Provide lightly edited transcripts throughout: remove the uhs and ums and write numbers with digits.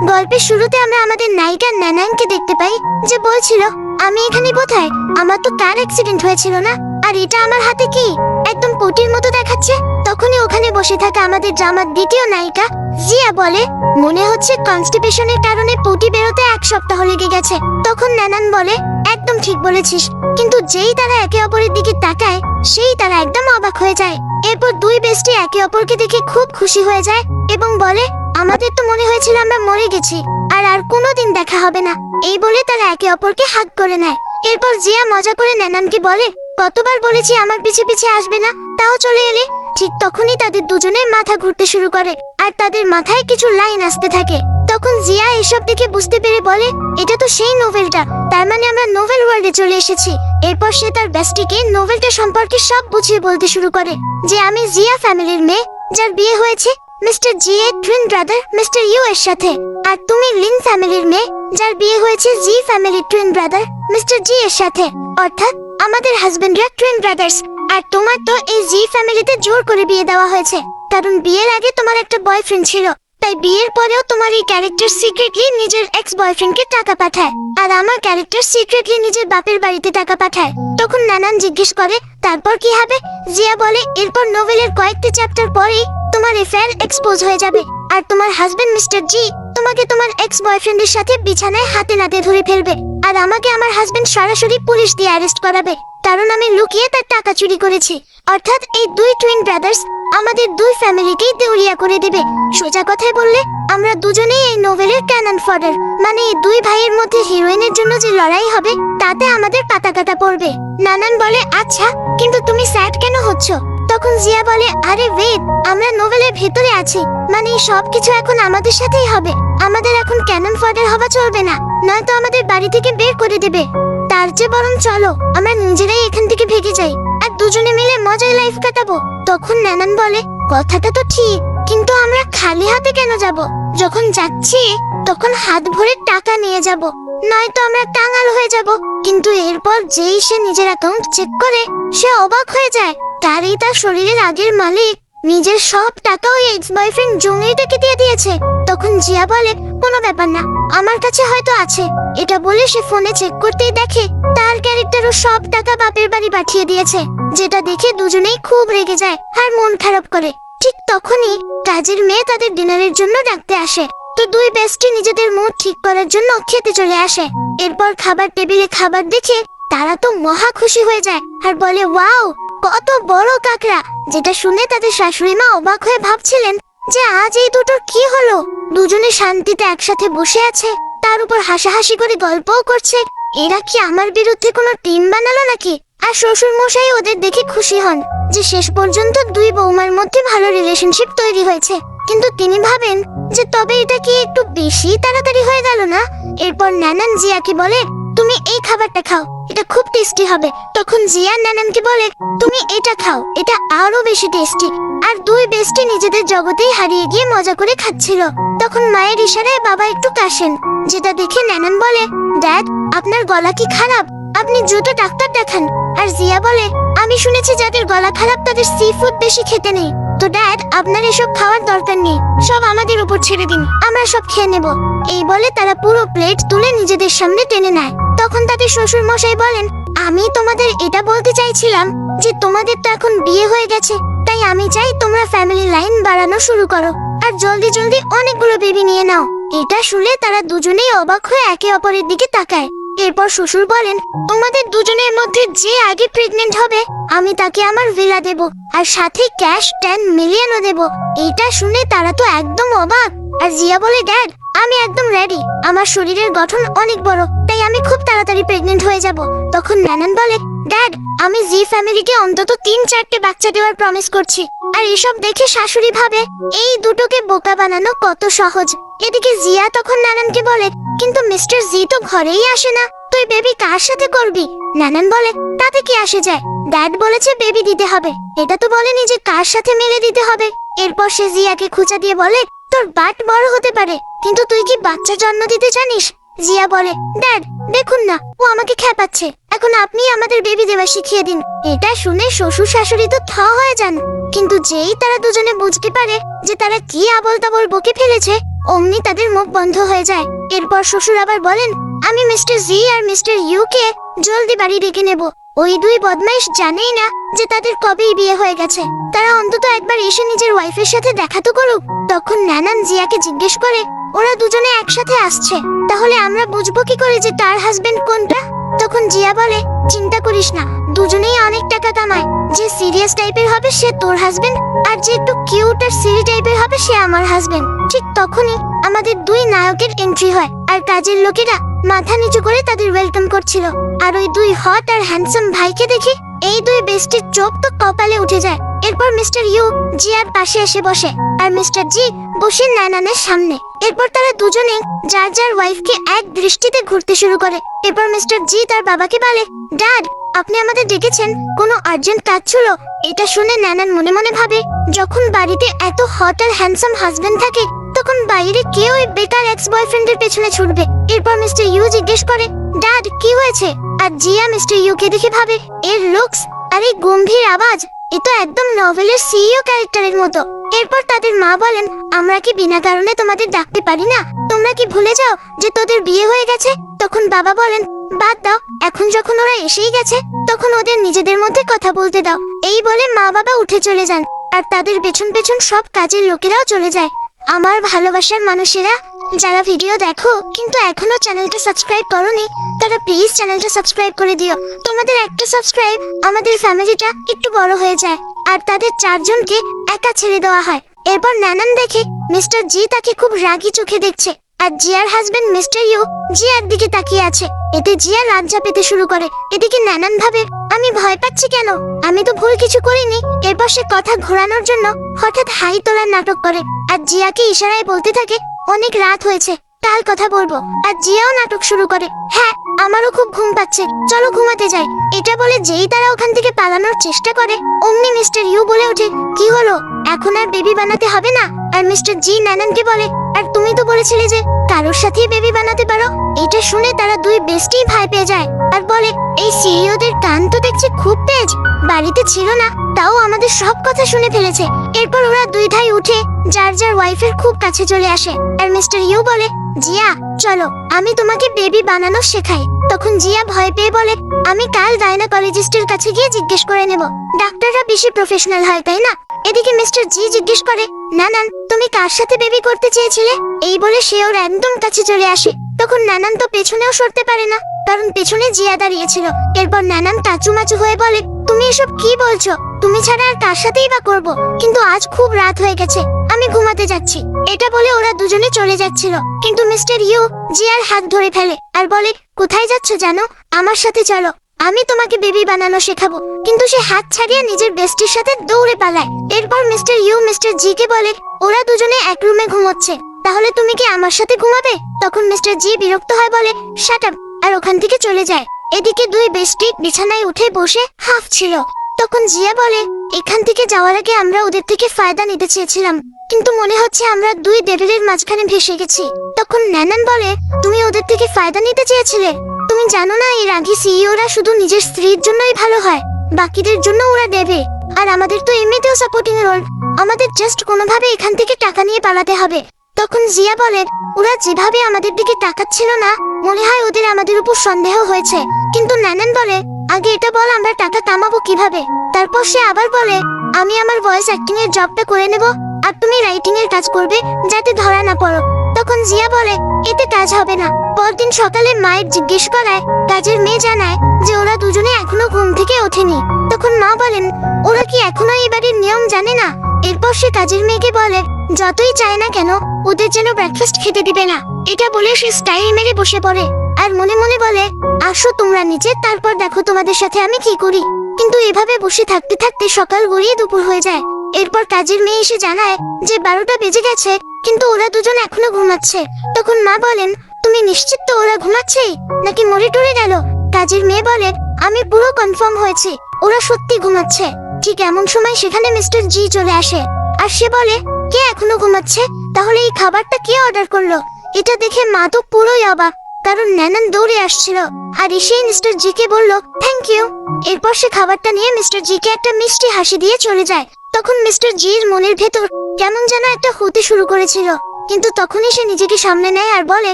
গল্পের শুরুতে আমরা আমাদের নায়িকা নানানকে দেখতে পাই, যে বলছিল আমি এখানে কোথায়, আমার তো কার অ্যাক্সিডেন্ট হয়েছিল না, আর এটা আমার হাতে কি, একদম পটির মতো দেখাচ্ছে। তখনই ওখানে বসে থাকা আমাদের ড্রামার দ্বিতীয় নায়িকা জিয়া বলে, মনে হচ্ছে কনস্টিপেশনের কারণে পটি বেরোতে 1 সপ্তাহ লেগে গেছে। তখন নানান বলে, একদম ঠিক বলেছিস। কিন্তু যেই তারা একে অপরের দিকে তাকায়, সেই তারা একদম অবাক হয়ে যায়। এরপর দুই বেস্টি একে অপরকে দেখে খুব খুশি হয়ে যায় এবং বলে, আমাদের তো মনে হয়েছিল আমরা মরে গেছি, আর কোনোদিন দেখা হবে না। এই বলে তারা একে অপরকে হাগ করে নেয়। এরপর জিয়া মজা করে নানানকে বলে, কতবার বলেছি আমার পিছে পিছে আসবে না, তাও চলে এলে। ঠিক তখনই তাদের দুজনের মাথা ঘুরতে শুরু করে, আর তাদের মাথায় কিছু লাইন আসতে থাকে। তখন জিয়া এসব দেখে বুঝতে পেরে বলে, এটা তো সেই নোভেলটা, তার মানে আমরা নোভেল ওয়ার্ল্ডে চলে এসেছি। এরপর সে তার বেস্টিকে নোভেলটা সম্পর্কে সব বুঝিয়ে বলতে শুরু করে, যে আমি জিয়া ফ্যামিলির মেয়ে, যার বিয়ে হয়েছে মিস্টার জি এর টুইন ব্রাদার মিস্টার ইউ এর সাথে, আর তুমি লিন ফ্যামিলির মেয়ে, যার বিয়ে হয়েছে জি ফ্যামিলির টুইন ব্রাদার মিস্টার জি এর সাথে। অর্থাৎ আমাদের হাজবেন্ডরা টুইন ব্রাদার্স। আর তোমার তো এই জি ফ্যামিলিতে জোর করে বিয়ে দেওয়া হয়েছে, কারণ বিয়ের আগে তোমার একটা বয়ফ্রেন্ড ছিল, তাই বিয়ের পরেও তোমার এই ক্যারেক্টার সিক্রেটলি নিজের এক্স বয়ফ্রেন্ডকে টাকা পাঠায়, আর আমার ক্যারেক্টার সিক্রেটলি নিজের বাপের বাড়িতে টাকা পাঠায়। তখন নানান জিজ্ঞেস করে, তারপর কি হবে? জিয়া বলে, এরপর নোভেলের কয়েকটি চ্যাপ্টার পরেই তোমার এফেয়ার এক্সপোজ হয়ে যাবে, আর তোমার হাজবেন্ড মিস্টার জি তোমাকে তোমার এক্স বয়ফ্রেন্ডের সাথে বিছানায় হাতে নাতে ধরে ফেলবে, আর আমাকে আমার হাজবেন্ড সরাসরি পুলিশ দিয়ে অ্যারেস্ট করাবে, কারণ আমি লুকিয়ে তার টাকা চুরি করেছি। অর্থাৎ এই দুই টুইন ব্রাদার্স আমাদের দুই ফ্যামিলিকেই দেউলিয়া করে দেবে। সোজা কথায় বললে আমরা দুজনেই এই নোভেলের ক্যানন ফডার, মানে এই দুই ভাইয়ের মধ্যে হিরোইনের জন্য যে লড়াই হবে তাতে আমাদের পাতা কাটা পড়বে। নানান বলে, আচ্ছা, কিন্তু তুমি স্যাড কেন হচ্ছ? তখন জিয়া বলে, আরে ওয়েট, আমরা নোভেলের ভেতরে আছি, মানে সব কিছু এখন আমাদের সাথেই হবে, আমাদের এখন ক্যানন ফডার হওয়া চলবে না, নয়তো আমাদের বাড়ি থেকে বের করে দেবে। তার চেয়ে বরং চলো আমরা নিজেরাই এখান থেকে ভেগে যাই, আর দুজনে মিলে মজায় লাইফ কাটাবো। তখন নানান বলে, কথাটা তো ঠিক, কিন্তু আমরা খালি হাতে কেন যাব? যখন যাচ্ছি তখন হাত ভরে টাকা নিয়ে যাব, নয়তো আমরা কাঙাল হয়ে যাব। কিন্তু এরপর যেই সে নিজের অ্যাকাউন্ট চেক করে, সে অবাক হয়ে যায়, তারই তার শরীরের আগের মালিক নিজের সব টাকা ওই এক্স বয়ফ্রেন্ড জঙ্গিটাকে দিয়ে দিয়েছে। তখন জিয়া বলে, কোনো ব্যাপার না, আমার কাছে হয়তো আছে। এটা বলে সে ফোনে চেক করতেই দেখে তার ক্যারেক্টারও সব টাকা বাপের বাড়ি পাঠিয়ে দিয়েছে, যেটা দেখে দুজনেই খুব রেগে যায় আর মন খারাপ করে। ঠিক তখনই কাজের মেয়ে তাদের ডিনারের জন্য ডাকতে আসে, তো দুই বেস্টি নিজেদের মুড ঠিক করার জন্য খেতে চলে আসে। এরপর খাবার টেবিলে খাবার দেখে তারা তো মহা খুশি হয়ে যায় আর বলে, ওয়াও, কত বড় কাকড়া, যেটা শুনে তাদের শাশুড়ি মা অবাক হয়ে ভাবছিলেন যে আজ এই দুটোর কি হলো। দুজনে শান্তিতে একসাথে বসে আছে, তার উপর হাসাহাসি করে গল্পও করছে। এরা কি আমার বিরুদ্ধে কোনো টিম বানালো নাকি? আর শ্বশুর মশাই ওদের দেখে খুশি হন যে শেষ পর্যন্ত দুই বৌমার মধ্যে ভালো রিলেশনশিপ তৈরি হয়েছে। কিন্তু তিনি ভাবেন যে তবে এটা কি একটু বেশি তাড়াতাড়ি হয়ে গেল না? এরপর নানান জিয়াকে বলে, তুমি এই খাবারটা খাও, এটা খুব টেস্টি হবে। তখন জিয়া নানানকে বলে, তুমি এটা খাও, এটা আরো বেশি টেস্টি। আর দুই বেস্টি নিজেদের জগতেই হারিয়ে গিয়ে মজা করে খাচ্ছিল। তখন মায়ের ইশারায় বাবা একটু কাশেন, যেটা দেখে নানান বলে, ড্যাড, আপনার গলা কি খারাপ? আপনি দ্রুত ডাক্তার দেখান। আর জিয়া বলে, আমি শুনেছি যাদের গলা খারাপ তাদের সি ফুড বেশি খেতে নেই। তো ড্যাড, আপনার এসব খাওয়ার দরকার নেই, সব আমাদের উপর ছেড়ে দিন, আমরা সব খেয়ে নেব। এই বলে তারা পুরো প্লেট তুলে নিজেদের সামনে টেনে নেয়। তখন তাদের শ্বশুর মশাই বলেন, আমি তোমাদের এটা বলতে চাইছিলাম যে তোমাদের তো এখন বিয়ে হয়ে গেছে, তাই আমি চাই তোমরা ফ্যামিলি লাইন বাড়ানো শুরু করো আর জলদি জলদি অনেকগুলো বেবি নিয়ে নাও। এটা শুনে তারা দুজনেই অবাক হয়ে একে অপরের দিকে তাকায়। এরপর শ্বশুর বলেন, তোমাদের দুজনের মধ্যে যে আগে প্রেগনেন্ট হবে আমি তাকে আমার ভিলা দেব, আর সাথে ক্যাশ 10 মিলিয়নও দেব। এটা শুনে তারা তো একদম অবাক। আর জিয়া বলে, ড্যাড, আমি একদম রেডি, আমার শরীরের গঠন অনেক বড়, তাই আমি খুব তাড়াতাড়ি প্রেগনেন্ট হয়ে যাব। তখন নানান বলে, ড্যাড, আমি জি ফ্যামিলিকে অন্তত 3-4টে বাচ্চা দেওয়ার প্রমিস করছি। আর এসব দেখে শাশুড়ি ভাবে এই দুটোকে বোকা বানানো কত সহজ। এদিকে জিয়া তখন নানানকে বলে, কিন্তু মিস্টার জি তো ঘরেই আসে না, তুই বেবি কার সাথে করবি? নানান বলে, তাতে কি আসে যায়, ড্যাড বলেছে বেবি দিতে হবে, এটা তো বলেনি যে কার সাথে মেলে দিতে হবে। এরপর সে জিয়াকে খুঁচা দিয়ে বলে, তোর বাট বড় হতে পারে, কিন্তু তুই কি বাচ্চা জন্ম দিতে জানিস? জিয়া বলে, ড্যাড, দেখুন না, ও আমাকে খেপাচ্ছে, এখন আপনি আমাদের বেবি দেওয়া শিখিয়ে দিন। এটা শুনে শ্বশুর শাশুড়ি তো থ হয়ে যান, কিন্তু যেই তারা দুজনে বুঝতে পারে যে তারা কি আবল তাবল বকে ফেলেছে, অমনি তাদের মুখ বন্ধ হয়ে যায়। এরপর শ্বশুর আবার বলেন, আমি মিস্টার জি আর মিস্টার ইউ কে জলদি বাড়ি ডেকে নেব। ওই দুই বদমাইশ জানেই না যে তাদের কবেই বিয়ে হয়ে গেছে। তারা অন্তত একবার এসে নিজের ওয়াইফের সাথে দেখা তো করুক। তখন নানান জিয়াকে জিজ্ঞেস করে, ওরা দুজনে একসাথে আসছে, তাহলে আমরা বুঝবো কি করে যে তার হাজবেন্ড কোনটা? তখন জিয়া বলে, চিন্তা করিস না, দুজনেই অনেক টাকা কামায়। যে সিরিয়াস টাইপের হবে সে তোর হাজবেন্ড, আর যে একটু কিউট আর সিলি টাইপের হবে সে আমার হাজবেন্ড। ঠিক তখনই আমাদের দুই নায়কের এন্ট্রি হয়, আর কাজের লোকেরা মাথা নিচু করে তাদের ওয়েলকাম করছিল। আর ওই দুই হট আর হ্যান্ডসাম ভাইকে দেখে এই দুই বেস্টির চোখ তো কপালে উঠে যায়। এরপর মিস্টার ইউ জিয়ার পাশে এসে বসে, আর মিস্টার জি বসে নানানের সামনে। এরপর তারা দুজনে যার যার ওয়াইফকে এক দৃষ্টিতে ঘুরতে শুরু করে। এরপর মিস্টার জি তার বাবাকে বলে, ড্যাড, আপনি আমাদের ডেকেছেন, কোনো আর্জেন্ট কাজ ছিল? এটা শুনে নানান মনে মনে ভাবে, যখন বাড়িতে এত হট আর হ্যান্ডসাম হাজবেন্ড থাকে তখন বাইরে কেউ ওই বেকার এক্স বয়ফ্রেন্ডের পেছনে ছুটবে। এরপর মিস্টার ইউ জিজ্ঞেস করে, ড্যাড কি হয়েছে? আর জিয়া মিস্টার ইউ কে দেখে ভাবে, এর লুকস আর এই গম্ভীর আওয়াজ, এ তো একদম নভেলের সিইও ক্যারেক্টারের মতো। এরপর তাদের মা বলেন, আমরা কি বিনা কারণে তোমাদের ডাকতে পারি না? তোমরা কি ভুলে যাও যে তোদের বিয়ে হয়ে গেছে? তখন বাবা বলেন, বাদ দাও, এখন যখন ওরা এসেই গেছে তখন ওদের নিজেদের মধ্যে কথা বলতে দাও। এই বলে মা বাবা উঠে চলে যান, আর তাদের পেছন পেছন সব কাজের লোকেরাও চলে যায়। আমার ভালোবাসার মানুষেরা, যারা ভিডিও দেখো কিন্তু এখনো চ্যানেলটা সাবস্ক্রাইব করোনি, তারা প্লিজ চ্যানেলটা সাবস্ক্রাইব করে দিও। তোমাদের একটা সাবস্ক্রাইব আমাদের ফ্যামিলিটা একটু বড় হয়ে যায়, আর তাদের চারজনকে একা ছেড়ে দেওয়া হয়। এরপর নানান দেখে মিস্টার জি তাকে খুব রাগী চোখে দেখছে, আর জিয়ার হাজবেন্ড মিস্টার ইউ জিয়ার দিকে তাকিয়ে আছে। এতে জিয়া লজ্জা পেতে শুরু করে। এদিকে নানান ভাবে, আমি ভয় পাচ্ছি কেন? আমি তো ভুল কিছু করিনি। এরপর সে কথা ঘোরানোর জন্য হঠাৎ হাই তোলার নাটক করে, আর জিয়াকে ইশারায় বলতে থাকে, অনেক রাত হয়েছে, কাল কথা বলবো। আর জিয়াও নাটক শুরু করে, হ্যাঁ আমারও খুব ঘুম পাচ্ছে, চলো ঘুমাতে যাই। এটা বলে যেই তারা ওখান থেকে পালানোর চেষ্টা করে অমনি মিস্টার ইউ বলে ওঠে, কি হলো, এখন আর বেবি বানাতে হবে না? আর মিস্টার জি নানানকে বলে, আর তুমি তো বলেছিলে যে কারোর সাথেই বেবি বানাতে পারো। এটা শুনে তারা দুই বেস্টি ভয় পেয়ে যায়, আর বলে, এই সিইওদের কান তো দেখছি খুব তেজ, বাড়িতে ছিল না তাও আমাদের সব কথা শুনে ফেলেছে। এরপর ওরা দুই ভাই উঠে যার যার ওয়াইফের খুব কাছে চলে আসে, আর মিস্টার ইউ বলে, জিয়া চলো আমি তোমাকে বেবি বানানো শেখাই। তখন জিয়া ভয় পেয়ে বলে, আমি কাল গাইনোকোলজিস্টের কাছে গিয়ে জিজ্ঞেস করে নেব, ডাক্তাররা বেশি প্রফেশনাল হয় তাই না? এদিকে মিস্টার জি জিজ্ঞেস করে, নানান তুমি কার সাথে বেবি করতে চেয়েছিলে? এই বলে সে ওর একদম কাছে চলে আসে। তখন নানান তো পেছনেও সরতে পারে না, কারণ পেছনে জিয়া দাঁড়িয়েছিল। এরপর নানান কাচুমাচু হয়ে বলে, তুমি এসব কি বলছো? তুমি ছাড়া আর কার সাথেই বা করবো? কিন্তু আজ খুব রাত হয়ে গেছে, আমি ঘুমাতে যাচ্ছি। এটা বলে ওরা দুজনে চলে যাচ্ছিল, কিন্তু মিস্টার ইউ জিয়ার হাত ধরে ফেলে আর বলে, কোথায় যাচ্ছ জানো? আমার সাথে চলো, আমি তোমাকে বেবি বানানো শেখাবো। কিন্তু সে হাত ছাড়িয়ে নিজের বেস্টির সাথে দৌড়ে পালায়। এরপর মিস্টার ইউ মিস্টার জি কে বলে, ওরা দুজনে এক রুমে ঘুমোচ্ছে, তাহলে তুমি কি আমার সাথে ঘুমাবে? তখন মিস্টার জি বিরক্ত হয় বলে, শাট আপ, আর ওখান থেকে চলে যায়। এদিকে দুই বেস্টি বিছানায় উঠে বসে হাঁফছিল। তখন জিয়া বলে, এখান থেকে যাওয়ার আগে আমরা ওদের থেকে ফায়দা নিতে চেয়েছিলাম, কিন্তু মনে হচ্ছে আমরা দুই ডেভিলের মাঝখানে ভেসে গেছি। তখন নানান বলে, তুমি ওদের থেকে ফায়দা নিতে চেয়েছিলে? তুমি জানো না এই রাগী সিইওরা শুধু নিজের স্ত্রীর জন্যই ভালো হয়, বাকিদের জন্য ওরা দেবে। আর আমাদের তো এমনিতেও সাপোর্টিং রোল, আমাদের জাস্ট কোনোভাবে এখান থেকে টাকা নিয়ে পালাতে হবে। তখন জিয়া বলে, ওরা যেভাবে আমাদের দিকে তাকাচ্ছিল না, মনে হয় ওদের আমাদের উপর সন্দেহ হয়েছে। কিন্তু নানান বলে, আগে এটা বল আমরা টাকা কামাবো কিভাবে? তারপর সে আবার বলে, আমি আমার ভয়েস অ্যাক্টিং এর জবটা করে নেব, আর তুমি রাইটিং এর কাজ করবে যাতে ধরা না পড়ো। তখন জিয়া বলে, এতে কাজ হবে না। পরদিন সকালে মায়ের জিজ্ঞেস করায় কাজের মেয়ে জানায় যে ওরা দুজনে এখনো ঘুম থেকে ওঠেনি। তখন মা বলেন, ওরা কি এখনো এই বাড়ির নিয়ম জানে না? এরপর সে কাজের মেয়েকে বলে, যতই চায় না কেন ওদের যেন ব্রেকফাস্ট খেতে দিবে না। এটা বলে সে স্টাইল মেরে বসে পড়ে, আর মনে মনে বলে, আসো তোমরা নিচে, তারপর দেখো তোমাদের সাথে আমি কি করি। কিন্তু এভাবে বসে থাকতে থাকতে সকাল গড়িয়ে দুপুর হয়ে যায়। এরপর কাজের মেয়ে এসে জানায় যে 12টা বেজে গেছে, কিন্তু ওরা দুজন এখনো ঘুমাচ্ছে। তখন মা বলেন, তুমি নিশ্চিত তো ওরা ঘুমাচ্ছেই, নাকি মরে টরে গেল? কাজের মেয়ে বলে, আমি পুরো কনফার্ম হয়েছি, ওরা সত্যি ঘুমাচ্ছে। ঠিক এমন সময় সেখানে মিস্টার জি চলে আসে, আর সে বলে, কে এখনো ঘুমাচ্ছে? তাহলে এই খাবারটা কে অর্ডার করলো? এটা দেখে মা তো পুরোই অবাক, কারণ নানান দৌড়ে আসছিল, আর এসেই মিস্টার জি কে বলল, থ্যাংক ইউ। এরপর সে খাবারটা নিয়ে মিস্টার জি কে একটা মিষ্টি হাসি দিয়ে চলে যায়। তখন মিস্টার জির মনের ভেতর কেমন যেন একটা হতে শুরু করেছিল। কিন্তু তখনই সে নিজেকে সামনে নেয় আর বলে,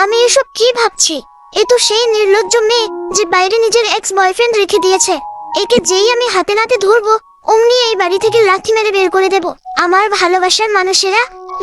আমি এসব কি ভাবছি? এ তো সেই নির্লজ্জ মেয়ে যে বাইরে নিজের এক্স বয়ফ্রেন্ড রেখে দিয়েছে। একে যেই আমি হাতে নাতে ধরবো অমনি এই বাড়ি থেকে লাথি মেরে বের করে দেব। আমার ভালোবাসার মানুষেরা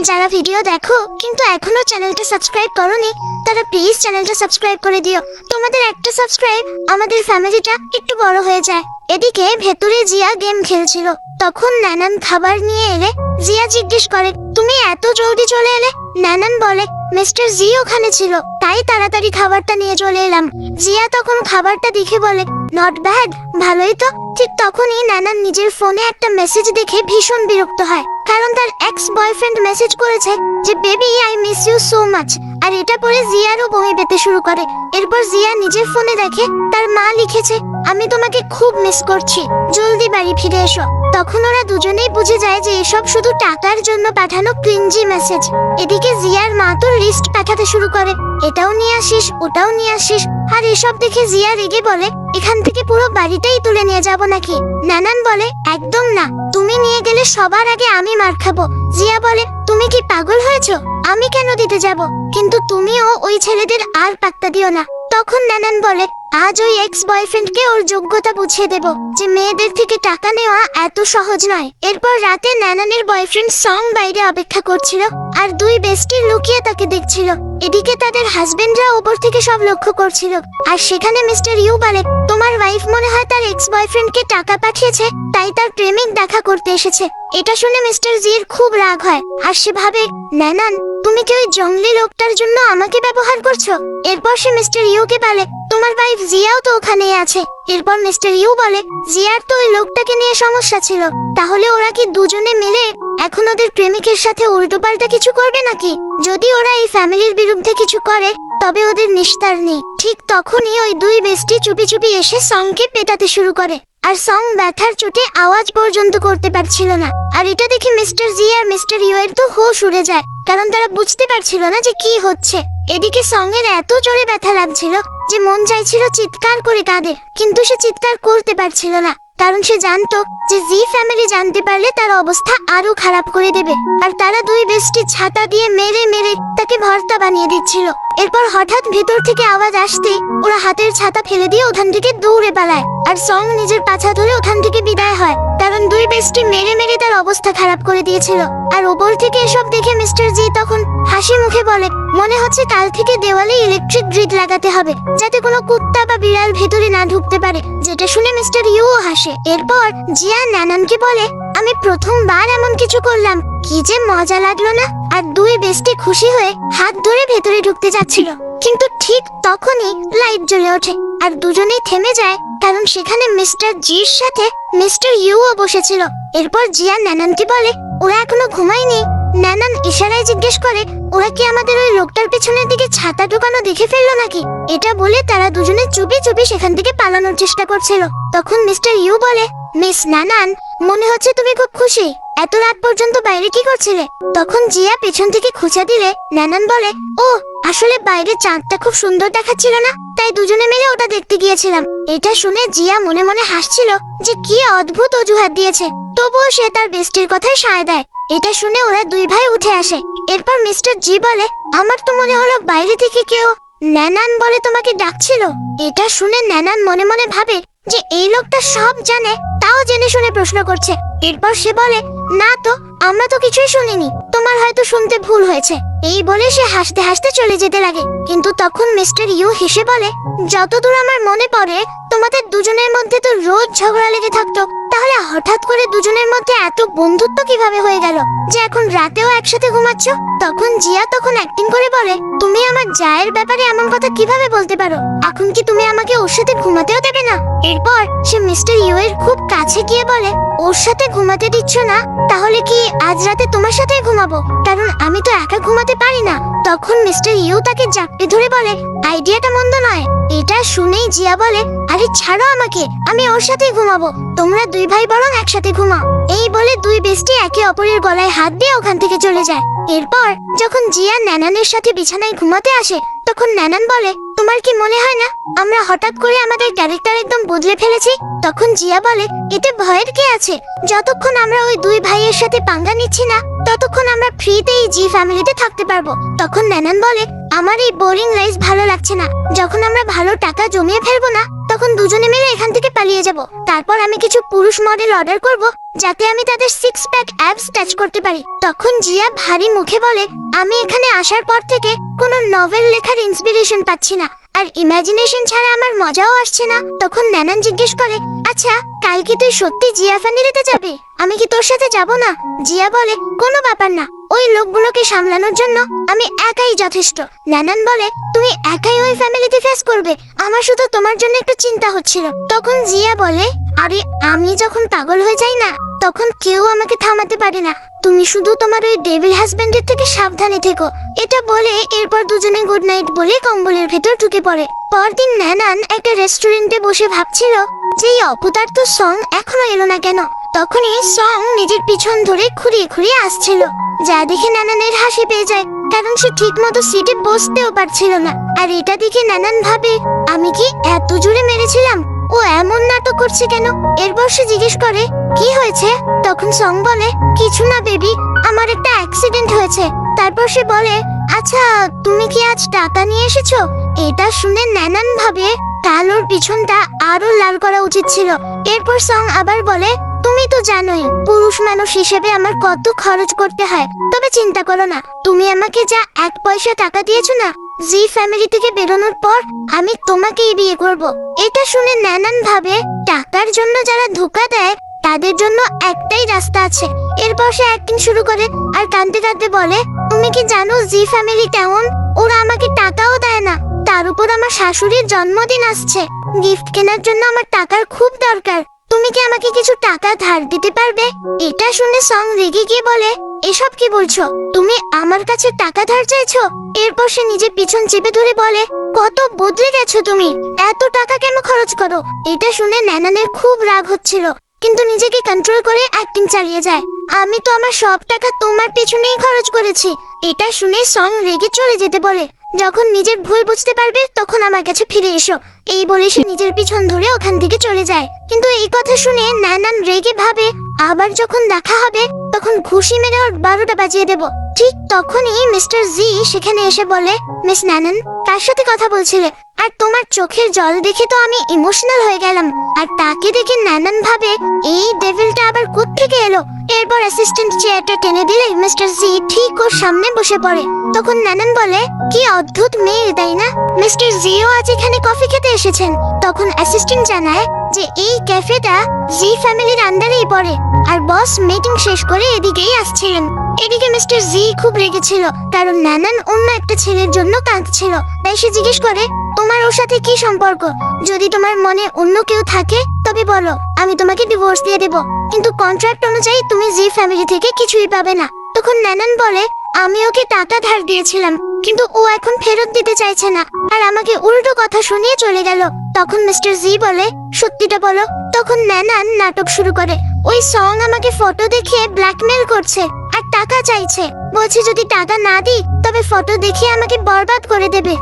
যারা ভিডিও দেখো কিন্তু এখনো চ্যানেলটা সাবস্ক্রাইব করোনি, তারা প্লিজ চ্যানেলটা সাবস্ক্রাইব করে দিও। তোমাদের একটা সাবস্ক্রাইব আমাদের ফ্যামিলিটা একটু বড় হয়ে যায়। এদিকে ভেতরে জিয়া গেম খেলছিল, তখন নানান খাবার নিয়ে এলে জিয়া জিজ্ঞেস করে, তুমি এত জলদি চলে এলে? নানান বলে, মিস্টার জি ওখানে ছিল তাই তাড়াতাড়ি খাবারটা নিয়ে চলে এলাম। জিয়া তখন খাবারটা দেখে বলে, নট ব্যাড, ভালোই তো। ঠিক তখনই নানান নিজের ফোনে একটা মেসেজ দেখে ভীষণ বিরক্ত হয়, কারণ তার এক্স বয়ফ্রেন্ড মেসেজ করেছে যে baby I miss you so much. আর এটা পরে জিয়ারও বমি পেতে শুরু করে। এরপর জিয়া নিজের ফোনে দেখে তার মা লিখেছে, আমি তোমাকে খুব মিস করছি, জলদি বাড়ি ফিরে এসো। তখন ওরা দুজনেই বুঝে যায় যে এসব শুধু টাকার জন্য পাঠানো ক্রিঞ্জি মেসেজ। এদিকে জিয়ার মা তো লিস্ট পাঠাতে শুরু করে, এটাও নিয়ে আসিস, ওটাও নিয়ে আসিস। আর এসব দেখে জিয়া রেগে বলে, এখান থেকে পুরো বাড়িটাই তুলে নিয়ে যাব নাকি? নানান বলে, একদম না, তুমি নিয়ে গেলে সবার আগে আমি মার খাবো। জিয়া বলে, তুমি কি পাগল হয়েছো? আমি কেন দিতে যাব? কিন্তু তুমিও ওই ছেলেদের আর পাত্তা দিও না। তখন নানান বলে, আজ ওই এক্স বয়ফ্রেন্ডকে ওর যোগ্যতা বুঝিয়ে দেব যে মেয়েদের থেকে টাকা নেওয়া এত সহজ নয়। এরপর রাতে নানানের বয়ফ্রেন্ড সং বাইরে অপেক্ষা করছিল আর দুই বেস্টি লুকিয়ে তাকে দেখছিল। এদিকে তাদের হাজবেন্ডরা উপর থেকে সব লক্ষ্য করছিল। আর সেখানে মিস্টার ইউ বলে, তোমার ওয়াইফ মনে হয় তার এক্স বয়ফ্রেন্ডকে টাকা পাঠিয়েছে, তাই তার প্রেমিক দেখা করতে এসেছে। এটা শুনে মিস্টার জির খুব রাগ হয় আর সে ভাবে, নানান তুমি কি ওই জঙ্গলি লোকটার জন্য আমাকে ব্যবহার করছো? এরপর সে মিস্টার ইউকে বলে, তোমার ওয়াইফ জিয়াও তো ওখানেই আছে। এরপর মিস্টার ইউ বলে, জিয়ার তো ওই লোকটাকে নিয়ে সমস্যা ছিল, তাহলে ওরা কি দুজনে মিলে এখন ওদের প্রেমিকের সাথে উল্টোপাল্টা কিছু করবে নাকি? যদি ওরা এই ফ্যামিলির বিরুদ্ধে কিছু করে তবে ওদের নিস্তার নেই। ঠিক তখনই ওই দুই বেস্টি চুপি চুপি এসে সংকে পেটাতে শুরু করে, আর সং ব্যথার চোটে আওয়াজ পর্যন্ত করতে পারছিল না। আর এটা দেখে মিস্টার জি আর মিস্টার ইউ এর তো হোশ উড়ে যায়, কারণ তারা বুঝতে পারছিল না যে কি হচ্ছে। এদিকে সং এর এত জোরে ব্যথা লাগছিল যে মন চাইছিল চিৎকার করে কাঁদে, কিন্তু সে চিৎকার করতে পারছিল না, কারণ সে জানতো যে জি ফ্যামিলি জানতে পারলে তার অবস্থা আরো খারাপ করে দেবে। আর তারা দুই বেস্টি ছাতা দিয়ে মেরে মেরে তাকে ভর্তা বানিয়ে দিচ্ছিল। এরপর হঠাৎ ভেতর থেকে আওয়াজ আসতে ওরা হাতের ছাতা ফেলে দিয়ে ওখান থেকে দৌড়ে পালায়, আর সং নিজের পাছা ধরে ওখান থেকে বিদায় হয়, কারণ দুই বেস্টি মেরে মেরে তার অবস্থা খারাপ করে দিয়েছিল। আর ওপর থেকে এসব দেখে মিস্টার জি তখন হাসি মুখে বলে, মনে হচ্ছে কাল থেকে দেওয়ালে ইলেকট্রিক গ্রিড লাগাতে হবে যাতে কোনো কুত্তা বা বিড়াল ভেতরে না ঢুকতে পারে, যেটা শুনে মিস্টার ইউও হাসে। এরপর জিয়া নানানকে বলে, আমি প্রথমবার এমন কিছু করলাম, কি যে মজা লাগলো না? আর দুই বেস্টি খুশি হয়ে হাত ধরে ভেতরে ঢুকতে যাচ্ছিল, কিন্তু ঠিক তখনই লাইট জ্বলে ওঠে আর দুজনেই থেমে যায়, কারণ সেখানে মিস্টার জির সাথে মিস্টার ইউও বসেছিল। এরপর জিয়া নানানকে বলে, ওরা এখনো ঘুমায়নি। নানান ইশারায় জিজ্ঞেস করে, ওরা কি আমাদের ওই লোকটার পেছনের দিকে ছাতা ঢোকানো দেখে ফেললো নাকি? এটা বলে তারা দুজনে চুপি চুপি সেখান থেকে পালানোর চেষ্টা করছিল। তখন মিস্টার ইউ বলে, মিস নানান, মনে হচ্ছে তুমি খুব খুশি, এত রাত পর্যন্ত বাইরে কি করছিলে? তখন জিয়া পেছন থেকে খুঁচা দিলে নানান বলে, ও আসলে বাইরে চাঁদটা খুব সুন্দর দেখাচ্ছিল না, তাই দুজনে মিলে ওটা দেখতে গিয়েছিলাম। এটা শুনে জিয়া মনে মনে হাসছিল যে কি অদ্ভুত অজুহাত দিয়েছে, তবুও সে তার বেস্টির কথায় সায় দেয়। এটা শুনে ওরা দুই ভাই উঠে আসে। এরপর মিস্টার জি বলে, আমার তো মনে হলো বাইরে থেকে কেউ নানান বলে তোমাকে ডাকছিল। এটা শুনে নানান মনে মনে ভাবে যে এই লোকটা সব জানে, তাও জেনে শুনে প্রশ্ন করছে। এরপর সে বলে, না তো, আমরা তো কিছুই শুনিনি, তোমার হয়তো শুনতে ভুল হয়েছে। এই বলে সে হাসতে হাসতে চলে যেতে লাগে। কিন্তু তখন মিস্টার ইউ হেসে বলে, যতদূর আমার মনে পড়ে তোমাদের দুজনের মধ্যে তো রোজ ঝগড়া লেগে থাকতো, তাহলে হঠাৎ করে দুজনের মধ্যে এত বন্ধুত্ব কিভাবে হয়ে গেল যে এখন রাতেও একসাথে ঘুমাচ্ছ? তখন জিয়া তখন অ্যাক্টিং করে বলে, তুমি আমার জায়ের ব্যাপারে এমন কথা কিভাবে বলতে পারো? এখন কি তুমি আমাকে ওর সাথে ঘুমাতেও দেবে না? এরপর সে মিস্টার ইউ এর খুব কাছে গিয়ে বলে, ওর সাথে ঘুমাতে দিচ্ছ না, তাহলে কি আজ রাতে তোমার সাথে ঘুমাবো, কারণ আমি তো একা ঘুমাতে পারি না। তখন মিস্টার ইউ তাকে জাপটে ধরে বলে, আইডিয়াটা মন্দ নয়। এটা শুনেই জিয়া বলে, আরে ছাড়ো আমাকে, আমি ওর সাথেই ঘুমাবো, তোমরা দুই ভাই বরং একসাথে ঘুমাও। এই বলে দুই বেস্টি একে অপরের গলায় হাত দিয়ে ওখান থেকে চলে যায়। এরপর যখন জিয়া নানানের সাথে বিছানায় ঘুমাতে আসে, তখন নানান বলে, তোমার তোমার কি মনে হয় না আমরা হঠাৎ করে আমাদের ক্যারেক্টার একদম বদলে ফেলেছি? তখন জিয়া বলে, এতে ভয়ের কি আছে? যতক্ষণ আমরা ওই দুই ভাইয়ের সাথে পাঙ্গা নিচ্ছি না ততক্ষণ আমরা ফ্রিতে এই জি ফ্যামিলিতে থাকতে পারবো। তখন নানান বলে, আমার এই বোরিং লাইফ ভালো লাগছে না। যখন আমরা ভালো টাকা জমিয়ে ফেলবো না তখন দুজনে মিলে এখান থেকে পালিয়ে যাব। তারপর আমি কিছু পুরুষ মডেল অর্ডার করব যাতে আমি তাদের 6 প্যাক অ্যাবস টাচ করতে পারি। তখন জিয়া ভারী মুখে বলে, আমি এখানে আসার পর থেকে কোনো নভেল লেখার ইন্সপিরেশন পাচ্ছি না, আর ইমাজিনেশন ছাড়া আমার মজাও আসছে না। তখন নানান জিজ্ঞেস করে, আচ্ছা কাল কি তুই সত্যি জিয়া ফ্যামিলিতে যাবে? আমি কি তোর সাথে যাব না? জিয়া বলে, কোনো ব্যাপার না, ওই লোকগুলোকে সামলানোর জন্য আমি একাই যথেষ্ট। নানান বলে, তুমি একাই ওই ফ্যামিলিতে ফেস করবে? আমার শুধু তোমার জন্য একটু চিন্তা হচ্ছিল। তখন জিয়া বলে, আরে আমি যখন পাগল হয়ে যাই না তখন কেউ আমাকে থামাতে পারে না। তুমি শুধু তোমার ওই ডেভিল হাজবেন্ডের থেকে সাবধানে থেকো। এটা বলে এরপর দুজনে গুড নাইট বলে কম্বলের ভেতর ঢুকে পড়ে। পরদিন নানান একটা রেস্টুরেন্টে বসে ভাবছিল যে এই অপদার্থ সং এখনো এলো না কেন। তখনই সং নিজের পিছন ধরে খুঁড়িয়ে খুঁড়িয়ে আসছিল, যা দেখে নানানের হাসি পেয়ে যায়, কারণ সে ঠিক মতো সিটে বসতেও পারছিল না। আর এটা দেখে নানান ভাবে, আমি কি এত জোরে মেরেছিলাম? ও এমন নাটক করছে কেন? এরপর সে জিজ্ঞেস করে, কি হয়েছে? তখন সং বলে, কিছু না বেবি, আমার একটা অ্যাক্সিডেন্ট হয়েছে। তারপর সে বলে, আচ্ছা তুমি কি আজ টাকা নিয়ে এসেছো? এটা শুনে নানান ভাবে কালোর পিছনটা আরো লাল করা উচিত ছিল। এরপর সং আবার বলে, তুমি তো জানোই পুরুষ মানুষ হিসেবে আমার কত খরচ করতে হয়। তবে চিন্তা করো না, তুমি আমাকে যা 1 পয়সা টাকা দিয়েছো না, জি ফ্যামিলি থেকে বেরোনোর পর আমি তোমাকেই বিয়ে করব। এটা শুনে নানান ভাবে টাকার জন্য যারা ধোঁকা দেয় তাদের জন্য একটাই রাস্তা আছে। এরপর সে অ্যাক্টিং শুরু করে আর কাঁদতে কাঁদতে বলে, তুমি কি জানো জি ফ্যামিলি কেমন? ওরা আমাকে টাকাও দেয় না, তার উপর আমার শাশুড়ির জন্মদিন আসছে, গিফট কেনার জন্য আমার টাকার খুব দরকার। তুমি কি আমাকে কিছু টাকা ধার দিতে পারবে? এটা শুনে সং রেগে গিয়ে বলে, এসব কি বলছো? তুমি আমার কাছে টাকা ধার চাইছো? এরপর সে নিজের পিছন চেপে ধরে বলে, কত বদলে গেছো তুমি, এত টাকা কেন খরচ করো? এটা শুনে নানানের খুব রাগ হচ্ছিল, কিন্তু নিজেকে কন্ট্রোল করে অ্যাক্টিং চালিয়ে যায়। আমি তো আমার সব টাকা তোমার পেছনেই খরচ করেছি। এটা শুনে সং রেগে চলে যেতে বলে, যখন নিজের ভুল বুঝতে পারবে তখন আমার কাছে ফিরে এসো। এই বলে সে নিজের পিছন ধরে ওখান থেকে চলে যায়। কিন্তু এই কথা শুনে নানান রেগে ভাবে, আবার যখন দেখা হবে তখন ঘুষি মেরে ওর 12টা বাজিয়ে দেব। ঠিক তখনই মিস্টার জি সেখানে এসে বলে, মিস নানান, কার সাথে কথা বলছিলে? আর তোমার চোখের জল দেখে তো আমি ইমোশনাল হয়ে গেলাম। আর তাকে দেখে নানান ভাবে, এই ডেভিলটা আবার কোত্থেকে এলো। এরপর অ্যাসিস্ট্যান্ট চেয়ারটা টেনে দিলে মিস্টার জি ঠিক ওর সামনে বসে পড়ে। তখন নানান বলে, কি অদ্ভুত মেয়ে তাই না? মিস্টার জিও আজ এখানে কফি খেতে এসেছেন। তখন অ্যাসিস্ট্যান্ট জানায় যে এই ক্যাফেটা জি ফ্যামিলির আন্ডারেই পড়ে, আর বস মিটিং শেষ করে এদিকেই আসছিলেন। এদিকে মিস্টার জি খুব রেগেছিল, কারণ নানান অন্য একটা ছেলের জন্য কাঁদছিল। তাই সে জিজ্ঞেস করে, তোমার ওর সাথে কি সম্পর্ক? যদি তোমার মনে অন্য কেউ থাকে তবে বলো, আমি তোমাকে ডিভোর্স দিয়ে দেব, কিন্তু কন্ট্রাক্ট অনুযায়ী তুমি জি ফ্যামিলি থেকে কিছুই পাবে না। তখন নানান বলে, আমি ওকে টাকা ধার দিয়েছিলাম, কিন্তু ও এখন ফেরত দিতে চাইছে না, আর আমাকে উল্টো কথা শুনিয়ে চলে গেল। তখন মিস্টার জি বলে, সত্যিটা বলো। তখন নানান নাটক শুরু করে, ওই সং আমাকে ফটো দেখিয়ে ব্ল্যাকমেল করছে আর টাকা চাইছে, বলছে যদি টাকা না দিই তবে ফটো দেখিয়ে আমাকে বরবাদ করে দেবে।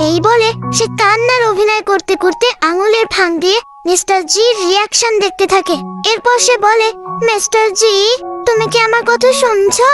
এই বলে সে কান্নার অভিনয় করতে করতে আঙুলের ফাঁক দিয়ে মিস্টার জি রিয়াকশন দেখতে থাকে। এরপর সে বলে, মিস্টার জি তুমি কি আমার কথা শুনছো?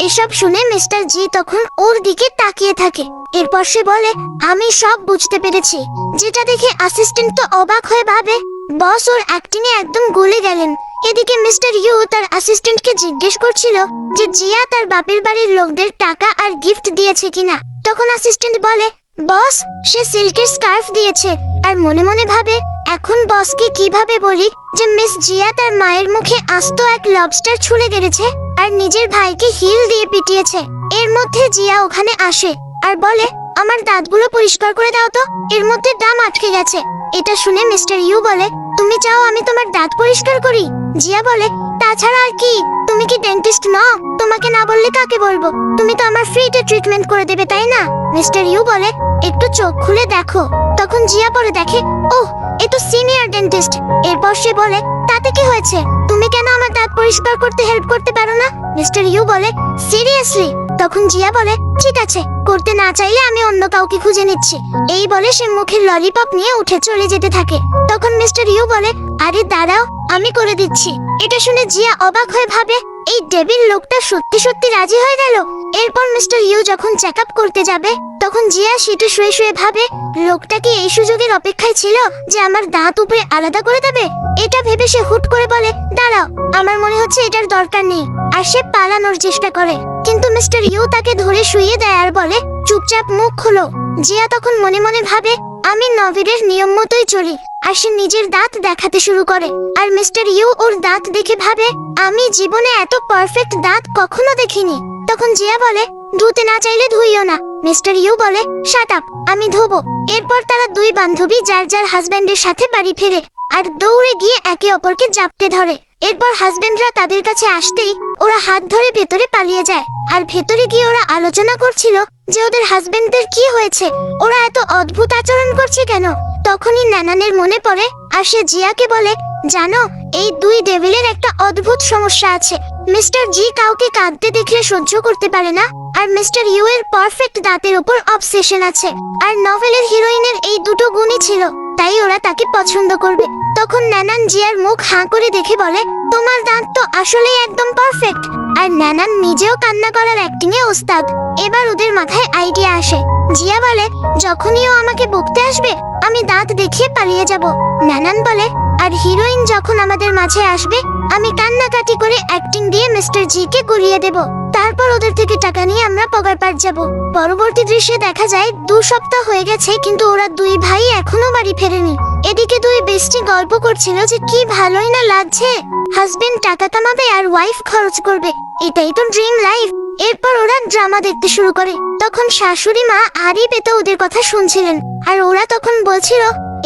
এসব শুনে মিস্টার জি তখন ওর দিকে তাকিয়ে থাকে। এরপর সে বলে, আমি সব বুঝতে পেরেছি। যেটা দেখে অ্যাসিস্ট্যান্ট তো অবাক হয়ে ভাবে, বস ওর অ্যাক্টিং এ একদম গলে গেলেন। এদিকে মিস্টার ইউ তার অ্যাসিস্ট্যান্টকে জিজ্ঞেস করছিল যে জিয়া তার বাপের বাড়ির লোকদের টাকা আর গিফট দিয়েছে কিনা। তখন অ্যাসিস্ট্যান্ট বলে, বস সে সিল্কের স্কার্ফ দিয়েছে। আর মনে মনে ভাবে, এখন বসকে কিভাবে বলি যে মিস জিয়া তার মায়ের মুখে আস্ত এক লবস্টার ছুঁড়ে গেড়েছে আর নিজের ভাইকে হিল দিয়ে পিটিয়েছে। এর মধ্যে জিয়া ওখানে আসে আর বলে, আমার দাঁতগুলো পরিষ্কার করে দাও তো, এর মধ্যে দাম আটকে গেছে। এটা শুনে মিস্টার ইউ বলে, তুমি চাও আমি তোমার দাঁত পরিষ্কার করি? জিয়া বলে, তাছাড়া আর কি, তুমি কি ডেন্টিস্ট নও? তোমাকে না বললে কাকে বলবো? তুমি তো আমার ফ্রিতে ট্রিটমেন্ট করে দেবে তাই না? মিস্টার ইউ বলে, একটু চোখ খুলে দেখো। তখন জিয়া পরে দেখে, ওহ এ তো সিনিয়র ডেন্টিস্ট। এরপর সে বলে, তাতে কি হয়েছে? তুমি কেন আমার দাঁত পরিষ্কার করতে হেল্প করতে পারো না? মিস্টার ইউ বলে, সিরিয়াসলি তখন জিয়া বলে ঠিক আছে, করতে না চাইলে আমি অন্য কাউকে খুঁজে নিচ্ছি। এই বলে সে মুখের ললিপপ নিয়ে উঠে চলে যেতে থাকে। তখন মিস্টার ইউ বলে আরে দাঁড়াও, আমি করে দিচ্ছি। এটা শুনে জিয়া অবাক হয়ে ভাবে এই ডেভিল লোকটা সত্যি সত্যি রাজি হয়ে গেল। এরপর মিস্টার ইউ যখন চেক আপ করতে যাবে তখন জিয়া সিটে শুয়ে শুয়ে ভাবে লোকটা কি এই সুযোগের অপেক্ষায় ছিল যে আমার দাঁত উপরে আলাদা করে দেবে। এটা ভেবে সে হুট করে বলে দাঁড়াও, আমার মনে হচ্ছে এটার দরকার নেই। আর সে পালানোর চেষ্টা করে, কিন্তু মিস্টার ইউ তাকে ধরে শুইয়ে দেয় আর বলে চুপচাপ মুখ খোলো। জিয়া তখন মনে মনে ভাবে আমি নভেলের নিয়ম মতোই চলি। আর সে নিজের দাঁত দেখাতে শুরু করে। আর মিস্টার ইউ ওর দাঁত দেখে ভাবে আমি জীবনে এত পারফেক্ট দাঁত কখনো দেখিনি। তখন জিয়া বলে ধুতে না চাইলে ধুইও না। মিস্টার ইউ বলে শাট আপ, আমি ধোবো। এরপর তারা দুই বান্ধবী যার যার হাজবেন্ডের সাথে বাড়ি ফেরে আর দৌড়ে গিয়ে একে অপরকে জাপটে ধরে। এরপর হাজবেন্ডরা তাদের কাছে আসতেই ওরা হাত ধরে ভেতরে পালিয়ে যায়। আর ভেতরে গিয়ে ওরা আলোচনা করছিল যে ওদের হাজবেন্ডদের কি হয়েছে, ওরা এত অদ্ভুত আচরণ করছে কেন। তখনই নানানের মনে পড়ে আর সে জিয়াকে বলে জানো, এই দুই ডেভিলের একটা অদ্ভুত সমস্যা আছে। মিস্টার জি কাউকে কাঁদতে দেখলে সহ্য করতে পারে না, আর মিস্টার ইউ এর পারফেক্ট দাঁতের উপর অবসেশন আছে। আর নভেলের হিরোইনের এই দুটো গুণই ছিল, তাই ওরা তাকে পছন্দ করবে। তখন নানান জিয়ার মুখ হাঁ করে দেখে বলে তোমার দাঁত তো আসলেই একদম পারফেক্ট। আর নানান নিজেও কান্না করার অ্যাক্টিং এ ওস্তাদ। এবার ওদের মাথায় আইডিয়া আসে। জিয়া বলে যখনই ও আমাকে বকতে আসবে আমি দাঁত দেখিয়ে পালিয়ে যাব। নানান বলে আর হিরোইন যখন আমাদের মাঝে আসবে আমি কান্নাকাটি করে অ্যাক্টিং দিয়ে মিস্টার জি কে গুলিয়ে দেব। তারপর ওদের থেকে টাকা নিয়ে আমরা পগার পার যাব। পরবর্তী দৃশ্যে দেখা যায় 2 সপ্তাহ হয়ে গেছে কিন্তু ওরা দুই ভাই এখনো বাড়ি ফেরেনি। এদিকে দুই বেস্টি গল্প করছিল যে কি ভালোই না লাগছে, হাজবেন্ড টাকা কামাবে আর ওয়াইফ খরচ করবে, এটাই তো ড্রিম লাইফ। এরপর ওরা ড্রামা দেখতে শুরু করে। তখন শাশুড়ি মা আড়ি পেতে ওদের কথা শুনছিলেন আর ওরা তখন বলছিল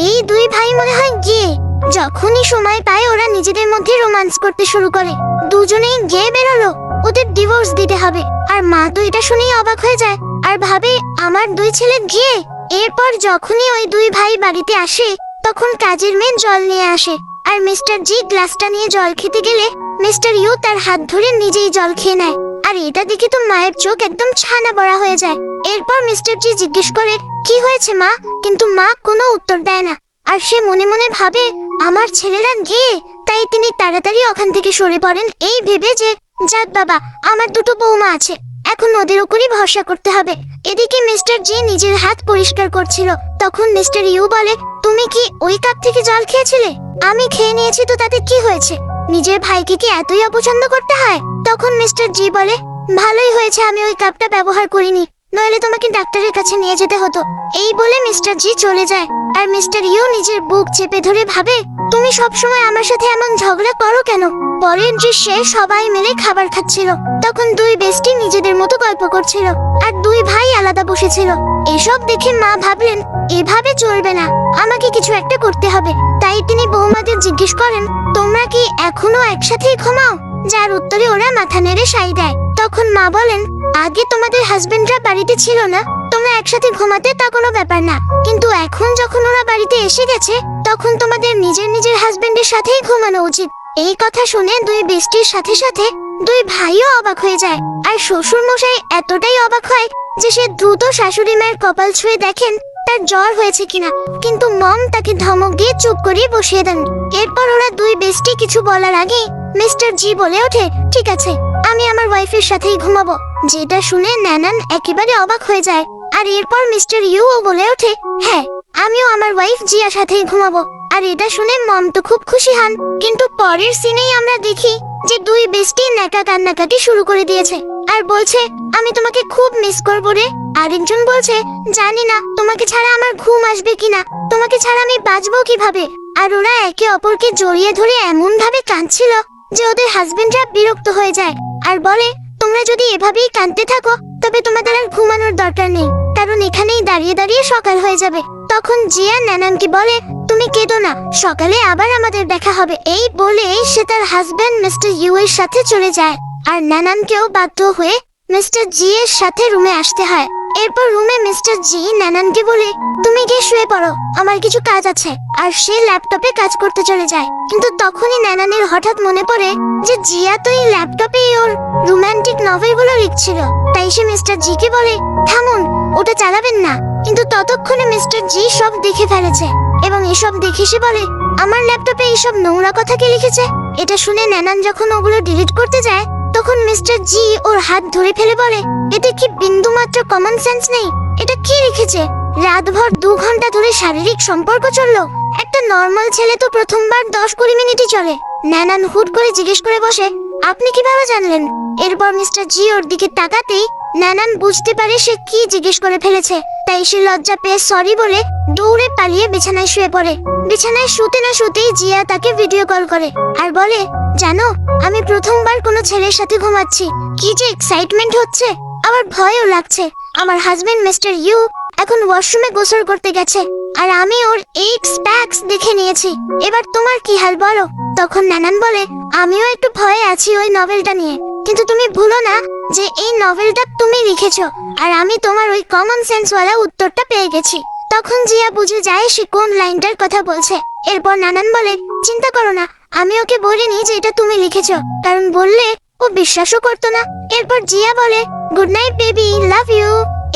এই দুই ভাই মনে হয় গিয়ে। যখনই সময় পায় ওরা নিজেদের মধ্যে রোমান্স করতে শুরু করে। দুজনেই গিয়ে বেরোলো, ওদের ডিভোর্স দিতে হবে। আর মা তো এটা শুনেই অবাক হয়ে যায় আর ভাবে আমার দুই ছেলে গিয়ে। এরপর যখনই ওই দুই ভাই বাড়িতে আসে তখন কাজের মেয়ে জল নিয়ে আসে আর মিস্টার জি গ্লাসটা নিয়ে জল খেতে গেলে মিস্টার ইউ তার হাত ধরে নিজেই জল খেয়ে নেয়। আর এটা দেখে তো মায়ের চোখ একদম ছানা বড়া হয়ে যায়। এরপর মিস্টার জি জিজ্ঞেস করে কি হয়েছে মা, কিন্তু মা কোনো উত্তর দেয় না। আর সে মনে মনে ভাবে আমার ছেলেরা গিয়ে, তাই তিনি তাড়াতাড়ি ওখান থেকে সরে পড়েন এই ভেবে যে যাক বাবা, আমার দুটো বৌমা আছে, এখন ওদের উপরই ভরসা করতে হবে। এদিকে মিস্টার জি নিজের হাত পরিষ্কার করছিল। তখন মিস্টার ইউ বলে তুমি কি ওই কাপ থেকে জল খেয়েছিলে? আমি খেয়ে নিয়েছি তো তাতে কি হয়েছে, নিজের ভাইকে কি এতই অপছন্দ করতে হয়? তখন মিস্টার জি বলে ভালোই হয়েছে আমি ওই কাপটা ব্যবহার করিনি, নইলে তোমাকে ডাক্তারের কাছে নিয়ে যেতে হতো। এই বলে মিস্টার জি চলে যায়। আর মিস্টার ইউ নিজের বুক চেপে ধরে ভাবে তুমি সবসময় আমার সাথে এমন ঝগড়া করো কেন। পরের দৃশ্যে সবাই মিলে খাবার খাচ্ছিল। তখন দুই বেস্টি নিজেদের মতো গল্প করছিল আর দুই ভাই আলাদা বসেছিল। এসব দেখে মা ভাবলেন এভাবে চলবে না, আমাকে কিছু একটা করতে হবে। তাই তিনি বৌমাদের জিজ্ঞেস করেন তোমরা কি এখনো একসাথেই ঘুমাও? যার উত্তরে ওরা মাথা নেড়ে সাই দেয়। তখন মা বলেন আগে তোমাদের হাজবেন্ডরা বাড়িতে ছিল না, তোমরা একসাথে ঘুমাতে তা কোনো ব্যাপার না, কিন্তু এখন যখন ওরা বাড়িতে এসে গেছে তখন তোমাদের নিজের নিজের হাজবেন্ডের সাথেই ঘুমানো উচিত। এই কথা শুনে দুই বেস্টির সাথে সাথে দুই ভাইও অবাক হয়ে যায়। আর শ্বশুর মশাই এতটাই অবাক হয় যে সে দ্রুত শাশুড়ি মায়ের কপাল ছুঁয়ে দেখেন তার জ্বর হয়েছে কিনা, কিন্তু মম তাকে ধমক দিয়ে চুপ করিয়ে বসিয়ে দেন। এরপর ওরা দুই বেস্টি কিছু বলার আগেই মিস্টার জি বলে ওঠে ঠিক আছে, আমি আমার ওয়াইফের সাথেই ঘুমাবো। যেটা শুনে নানান একেবারে অবাক হয়ে যায়। আর এরপর মিস্টার ইউ বলে ওঠে হ্যাঁ, আমিও আমার ওয়াইফ জিয়ার সাথেই ঘুমাবো। আর এটা শুনে মম তো খুব খুশি হন। কিন্তু পরের সিনেই আমরা দেখি যে দুই বেস্টি নেকা কান্নাকাটি শুরু করে দিয়েছে আর বলছে আমি তোমাকে খুব মিস করবো রে। আরেকজন বলছে জানি না তোমাকে ছাড়া আমার ঘুম আসবে কিনা, তোমাকে ছাড়া আমি বাঁচবো কিভাবে। আর ওরা একে অপরকে জড়িয়ে ধরে এমন ভাবে কাঁদছিল যে ওদের হাজবেন্ডরা বিরক্ত হয়ে যায় আর বলে তোমরা যদি এভাবেই কাঁদতে থাকো তবে তোমাদের আর ঘুমানোর দরকার নেই, কারণ এখানেই দাঁড়িয়ে দাঁড়িয়ে সকাল হয়ে যাবে। তখন জিয়া নানানকে বলে তুমি কেঁদো না, সকালে আবার আমাদের দেখা হবে। এই বলে সে তার হাজবেন্ড মিস্টার ইউ এর সাথে চলে যায় আর নানানকেও বাধ্য হয়ে মিস্টার জি এর সাথে রুমে আসতে হয়। এরপর রুমে মিস্টার জি নানানকে বলে, তুমি গিয়ে শুয়ে পড়ো, আমার কিছু কাজ আছে। আর সে ল্যাপটপে কাজ করতে চলে যায়। কিন্তু তখনই নানানের হঠাৎ মনে পড়ে যে জিয়া তো এই ল্যাপটপে ওর রোমান্টিক নভেলগুলো লিখছিল। তাই সে মিস্টার জি কে বলে, থামুন, ওটা চালাবেন না। কিন্তু ততক্ষণে মিস্টার জি সব দেখে ফেলেছে এবং এসব দেখে সে বলে, আমার ল্যাপটপে এইসব নোংরা কথা কে লিখেছে? এটা শুনে নানান যখন ওগুলো ডিলিট করতে যায় তখন মিস্টার জি ওর হাত ধরে ফেলে বলে, এতে কি বিন্দুমাত্র কমন সেন্স নেই? এটা কি লিখেছে? রাতভর 2 ঘন্টা ধরে শারীরিক সম্পর্ক চললো। একটা নর্মাল ছেলে তো প্রথমবার 10-20 মিনিটই চলে। নানান হুট করে জিজ্ঞেস করে বসে, আপনি কিভাবে জানলেন? এরপর মিস্টার জি ওর দিকে তাকাতেই নানান বুঝতে পারে সে কি জিজ্ঞেস করে ফেলেছে। তাই সে লজ্জা পেয়ে সরি বলে দৌড়ে পালিয়ে বিছানায় শুয়ে পড়ে। বিছানায় শুতে না শুতেই জিয়া তাকে ভিডিও কল করে আর বলে, জানো, আমি প্রথমবার কোনো ছেলের সাথে ঘুমাচ্ছি। কি যে এক্সাইটমেন্ট হচ্ছে, আবার ভয়ও লাগছে। আমার হাজবেন্ড মিস্টার ইউ এখন ওয়াশরুমে গোসল করতে গেছে আর আমি ওর 8 প্যাকস দেখে নিয়েছি। এবার তোমার কি হাল বলো? তখন নানান বলে, আমিও একটু ভয়ে আছি ওই নভেলটা নিয়ে। কিন্তু তুমি ভুলো না যে এই নভেলটা তুমি লিখেছো আর আমি তোমার ওই কমন সেন্সওয়ালা উত্তরটা পেয়ে গেছি। তখন জিয়া বুঝে যায় সে কোন লাইনটার কথা বলছে। এরপর নানান বলে, চিন্তা করো না, আমি ওকে বলিনি যে এটা তুমি লিখেছো, কারণ বললে ও বিশ্বাসও করতো না। এরপর জিয়া বলে, good night baby, love you.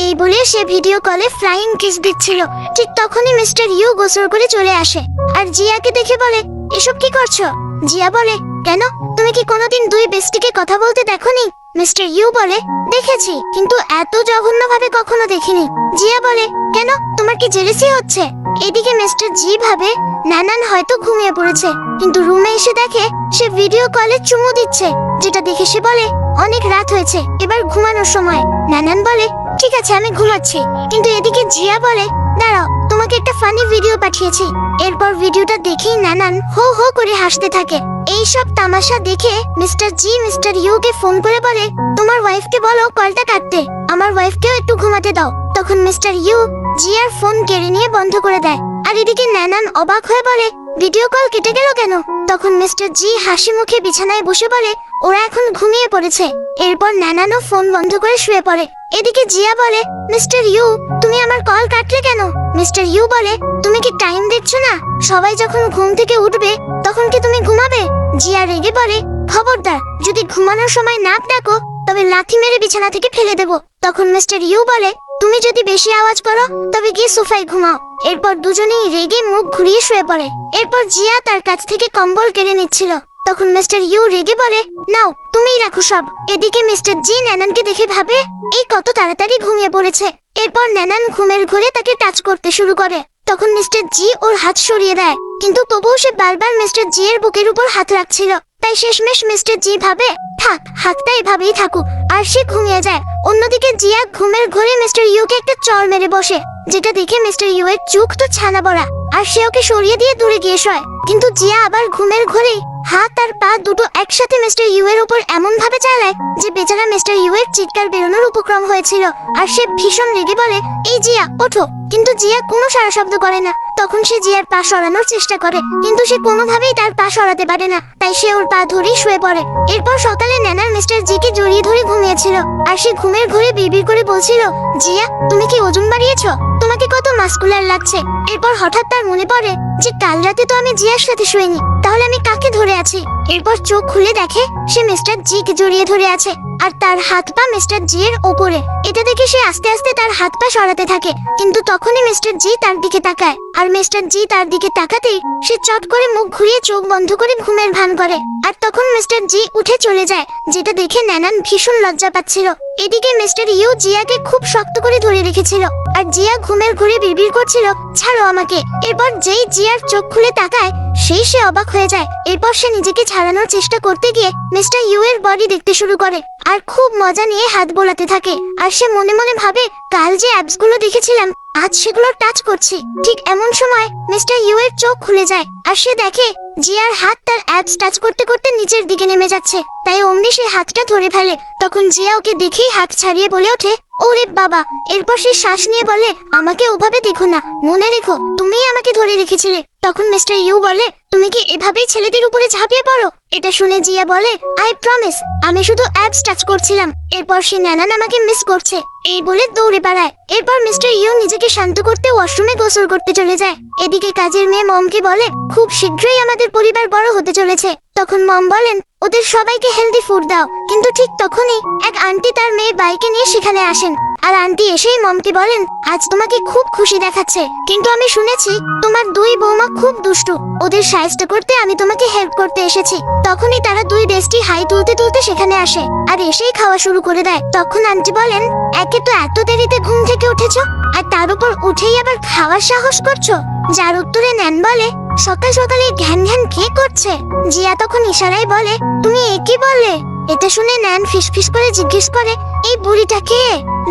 এই বলে সে ভিডিও কলে ফ্লাইং কিস দিচ্ছিল। ঠিক তখনই মিস্টার ইউ গোসল করে চলে আসে আর জিয়াকে দেখে বলে, এসব কি করছো? জিয়া বলে, কেন, তুমি কি কোনোদিন 2 বেস্টিকে কথা বলতে দেখোনি? মিস্টার ইউ বলে, দেখেছি, কিন্তু এত জঘন্যভাবে কখনো দেখিনি। জিয়া বলে, কেন, তোমার কি জেলেসি হচ্ছে? এদিকে মিস্টার জি ভাবে নানান হয়তো ঘুমিয়ে পড়েছে, কিন্তু রুমে এসে দেখে সে ভিডিও কলে চুমু দিচ্ছে, যেটা দেখে সে বলে, অনেক রাত হয়েছে, এবার ঘুমানোর সময়। নানান বলে, ঠিক আছে, আমি ঘুমাচ্ছি। কিন্তু এদিকে জিয়া বলে, দাঁড়াও, তোমাকে একটা ফানি ভিডিও পাঠিয়েছি। এরপর ভিডিওটা দেখেই নানান হো হো করে হাসতে থাকে। এই সব তামাশা দেখে মিস্টার জি মিস্টার ইউ কে ফোন করে বলে, তোমার ওয়াইফকে বলো কলটা কাটতে, আমার ওয়াইফকেও একটু ঘুমাতে দাও। তখন মিস্টার ইউ জিয়ার ফোন কেড়ে নিয়ে বন্ধ করে দেয়। আর এদিকে নানান অবাক হয়ে বলে, ভিডিও কল কেটে গেল কেন? তখন মিস্টার জি হাসি মুখে বিছানায় বসে বলে, ওরা এখন ঘুমিয়ে পড়েছে। এরপর নানানও ফোন বন্ধ করে শুয়ে পড়ে। এদিকে জিয়া বলে, মিস্টার ইউ, তুমি আমার কল কাটলে কেন? মিস্টার ইউ বলে, তুমি কি টাইম দেখছো না? সবাই যখন ঘুম থেকে উঠবে তখন কি তুমি ঘুমাবে? জিয়া রেগে বলে, খবরদার, যদি ঘুমানোর সময় নাক ডাকো তবে লাথি মেরে বিছানা থেকে ফেলে দেব। তখন মিস্টার ইউ বলে, তুমি যদি বেশি আওয়াজ করো তবে গিয়ে সোফায় ঘুমাও। এরপর দুজনেই রেগে মুখ ঘুরিয়ে শুয়ে পড়ে। এরপর জিয়া তার কাছ থেকে কম্বল কেড়ে নিচ্ছিল। তখন মিস্টার ইউ রেগে বলে, নাও, তুমিই রাখো সব। এদিকে মিস্টার জি নানানকে দেখে ভাবে, এই কত তাড়াতাড়ি ঘুমিয়ে পড়েছে। এরপর নানান ঘুমের ঘোরে তাকে টাচ করতে শুরু করে। তখন মিস্টার জি ওর হাত সরিয়ে দেয়, কিন্তু তবুও সে বারবার মিস্টার জি এর বুকের উপর হাত রাখছিল। তাই শেষমেশ মিস্টার জি ভাবে, থাক, হাতটা এভাবেই থাকুক, আর সে ঘুমিয়ে যায়। অন্যদিকে জিয়া ঘুমের ঘোরে মিস্টার ইউকে একটা চড় মেরে বসে, যেটা দেখে মিস্টার ইউ এর চোখ তো ছানা বড়া, আর সে ওকে সরিয়ে দিয়ে দূরে গিয়ে শয়। কিন্তু জিয়া আবার ঘুমের ঘোরে হাত আর পা দুটো একসাথে মিস্টার ইউ এর উপর এমন ভাবে চালায় যে বেচারা মিস্টার ইউ এর চিৎকার বেরোনোর উপক্রম হয়েছিল। আর সে ভীষণ রেগে বলে, এই জিয়া, ওঠো। কিন্তু জিয়া কোনো সারা শব্দ করে না। তখন সে জিয়ার পা সরানোর চেষ্টা করে, কিন্তু সে কোনোভাবেই তার পা সরাতে পারে না। তাই সে ওর পা ধরেই শুয়ে পড়ে। এরপর সকালে নানার মিস্টার জি কে জড়িয়ে ধরে ঘুমিয়েছিল, আর সে ঘুমের ঘোরে বিড়বিড় করে বলছিল, জিয়া, তুমি কি ওজন বাড়িয়েছো? তোমাকে কত মাস্কুলার লাগছে। এরপর হঠাৎ তার মনে পড়ে যে কাল রাতে তো আমি জিয়ার সাথে শুইনি, তাহলে আমি কাকে ধরে আছি? এরপর চোখ খুলে দেখে সে মিস্টার জি কে জড়িয়ে ধরে আছে, আর তার হাত পা মিস্টার জি এর ওপরে। এটা দেখে সে আস্তে আস্তে তার হাত পা সরাতে থাকে, কিন্তু তখনই মিস্টার জি তার দিকে তাকায়। আর মিস্টার জি তার দিকে তাকাতেই সে চট করে মুখ ঘুরিয়ে চোখ বন্ধ করে ঘুমের ভান করে। আর তখন মিস্টার জি উঠে চলে যায়, যেটা দেখে নানান ভীষণ লজ্জা পাচ্ছিল। এদিকে মিস্টার ইউ জিয়াকে খুব শক্ত করে ধরে রেখেছিল, আর জিয়া ঘুমের ঘুরে বিড়বিড় করছিল, ছাড়ো আমাকে। এরপর যেই জিয়ার চোখ খুলে তাকায় সে অবাক হয়ে যায়। এরপর সে নিজেকে ছাড়ানোর চেষ্টা করতে গিয়ে মিস্টার ইউ এর বডি দেখতে শুরু করে, আর খুব মজা নিয়ে হাত বোলাতে থাকে। আর সে মনে মনে ভাবে, কাল যে অ্যাবস গুলো দেখেছিলাম আজ সেগুলো টাচ করছি। ঠিক এমন সময় মিস্টার ইউ এর চোখ খুলে যায়, আর সে দেখে জিয়ার হাত তার অ্যাবস টাচ করতে করতে নিচের দিকে নেমে যাচ্ছে। তাই অমনি সে হাতটা ধরে ফেলে। তখন জিয়া ওকে দেখেই হাত ছাড়িয়ে বলে ওঠে, ওরে বাবা। এরপর সে শ্বাস নিয়ে বলে, আমাকে ওভাবে দেখো না, মনে রেখো তুমিই আমাকে ধরে রেখেছিলে। তখন মিস্টার ইউ বলে, তুমি কি এভাবেই ছেলেদের উপরে ঝাঁপিয়ে পড়ো? এটা শুনে জিয়া বলে, আই প্রমিস, আমি শুধু অ্যাবস টাচ করছিলাম। এরপর সে নানান আমাকে মিস করছে এই বলে দৌড়ে পালায়। এরপর মিস্টার ইউ নিজেকে শান্ত করতে ওয়াশরুমে গোসল করতে চলে যায়। এদিকে কাজের মেয়ে মমকে বলে, খুব শীঘ্রই আমাদের পরিবার বড় হতে চলেছে। তখন মম বলেন, ওদের সবাইকে হেলদি ফুড দাও। কিন্তু ঠিক তখনই এক আন্টি তার মেয়ে বাইকে নিয়ে সেখানে আসেন। আর আন্টি এসেই মমকে বলেন, আজ তোমাকে খুব খুশি দেখাচ্ছে, কিন্তু আমি শুনেছি তোমার দুই বৌমা খুব দুষ্টু। ওদের সাহায্য করতে আমি তোমাকে হেল্প করতে এসেছি। তখনই তারা দুই বেস্টি হাই তুলতে তুলতে সেখানে আসে আর এসেই খাওয়া শুরু করে দেয়। তখন আন্টি বলেন, একে তো এত দেরিতে ঘুম থেকে উঠেছো, আর তার উপর উঠেই আবার খাওয়ার সাহস করছো। যার উত্তরে ন্যান বলে, সকাল সকালে ঘ্যান ঘ্যান কে করছে? জিয়া তখন ইশারায় বলে, তুমি এ কি বললে? এটা শুনে ন্যান ফিসফিস করে জিজ্ঞেস করে, এই বুড়িটা কে?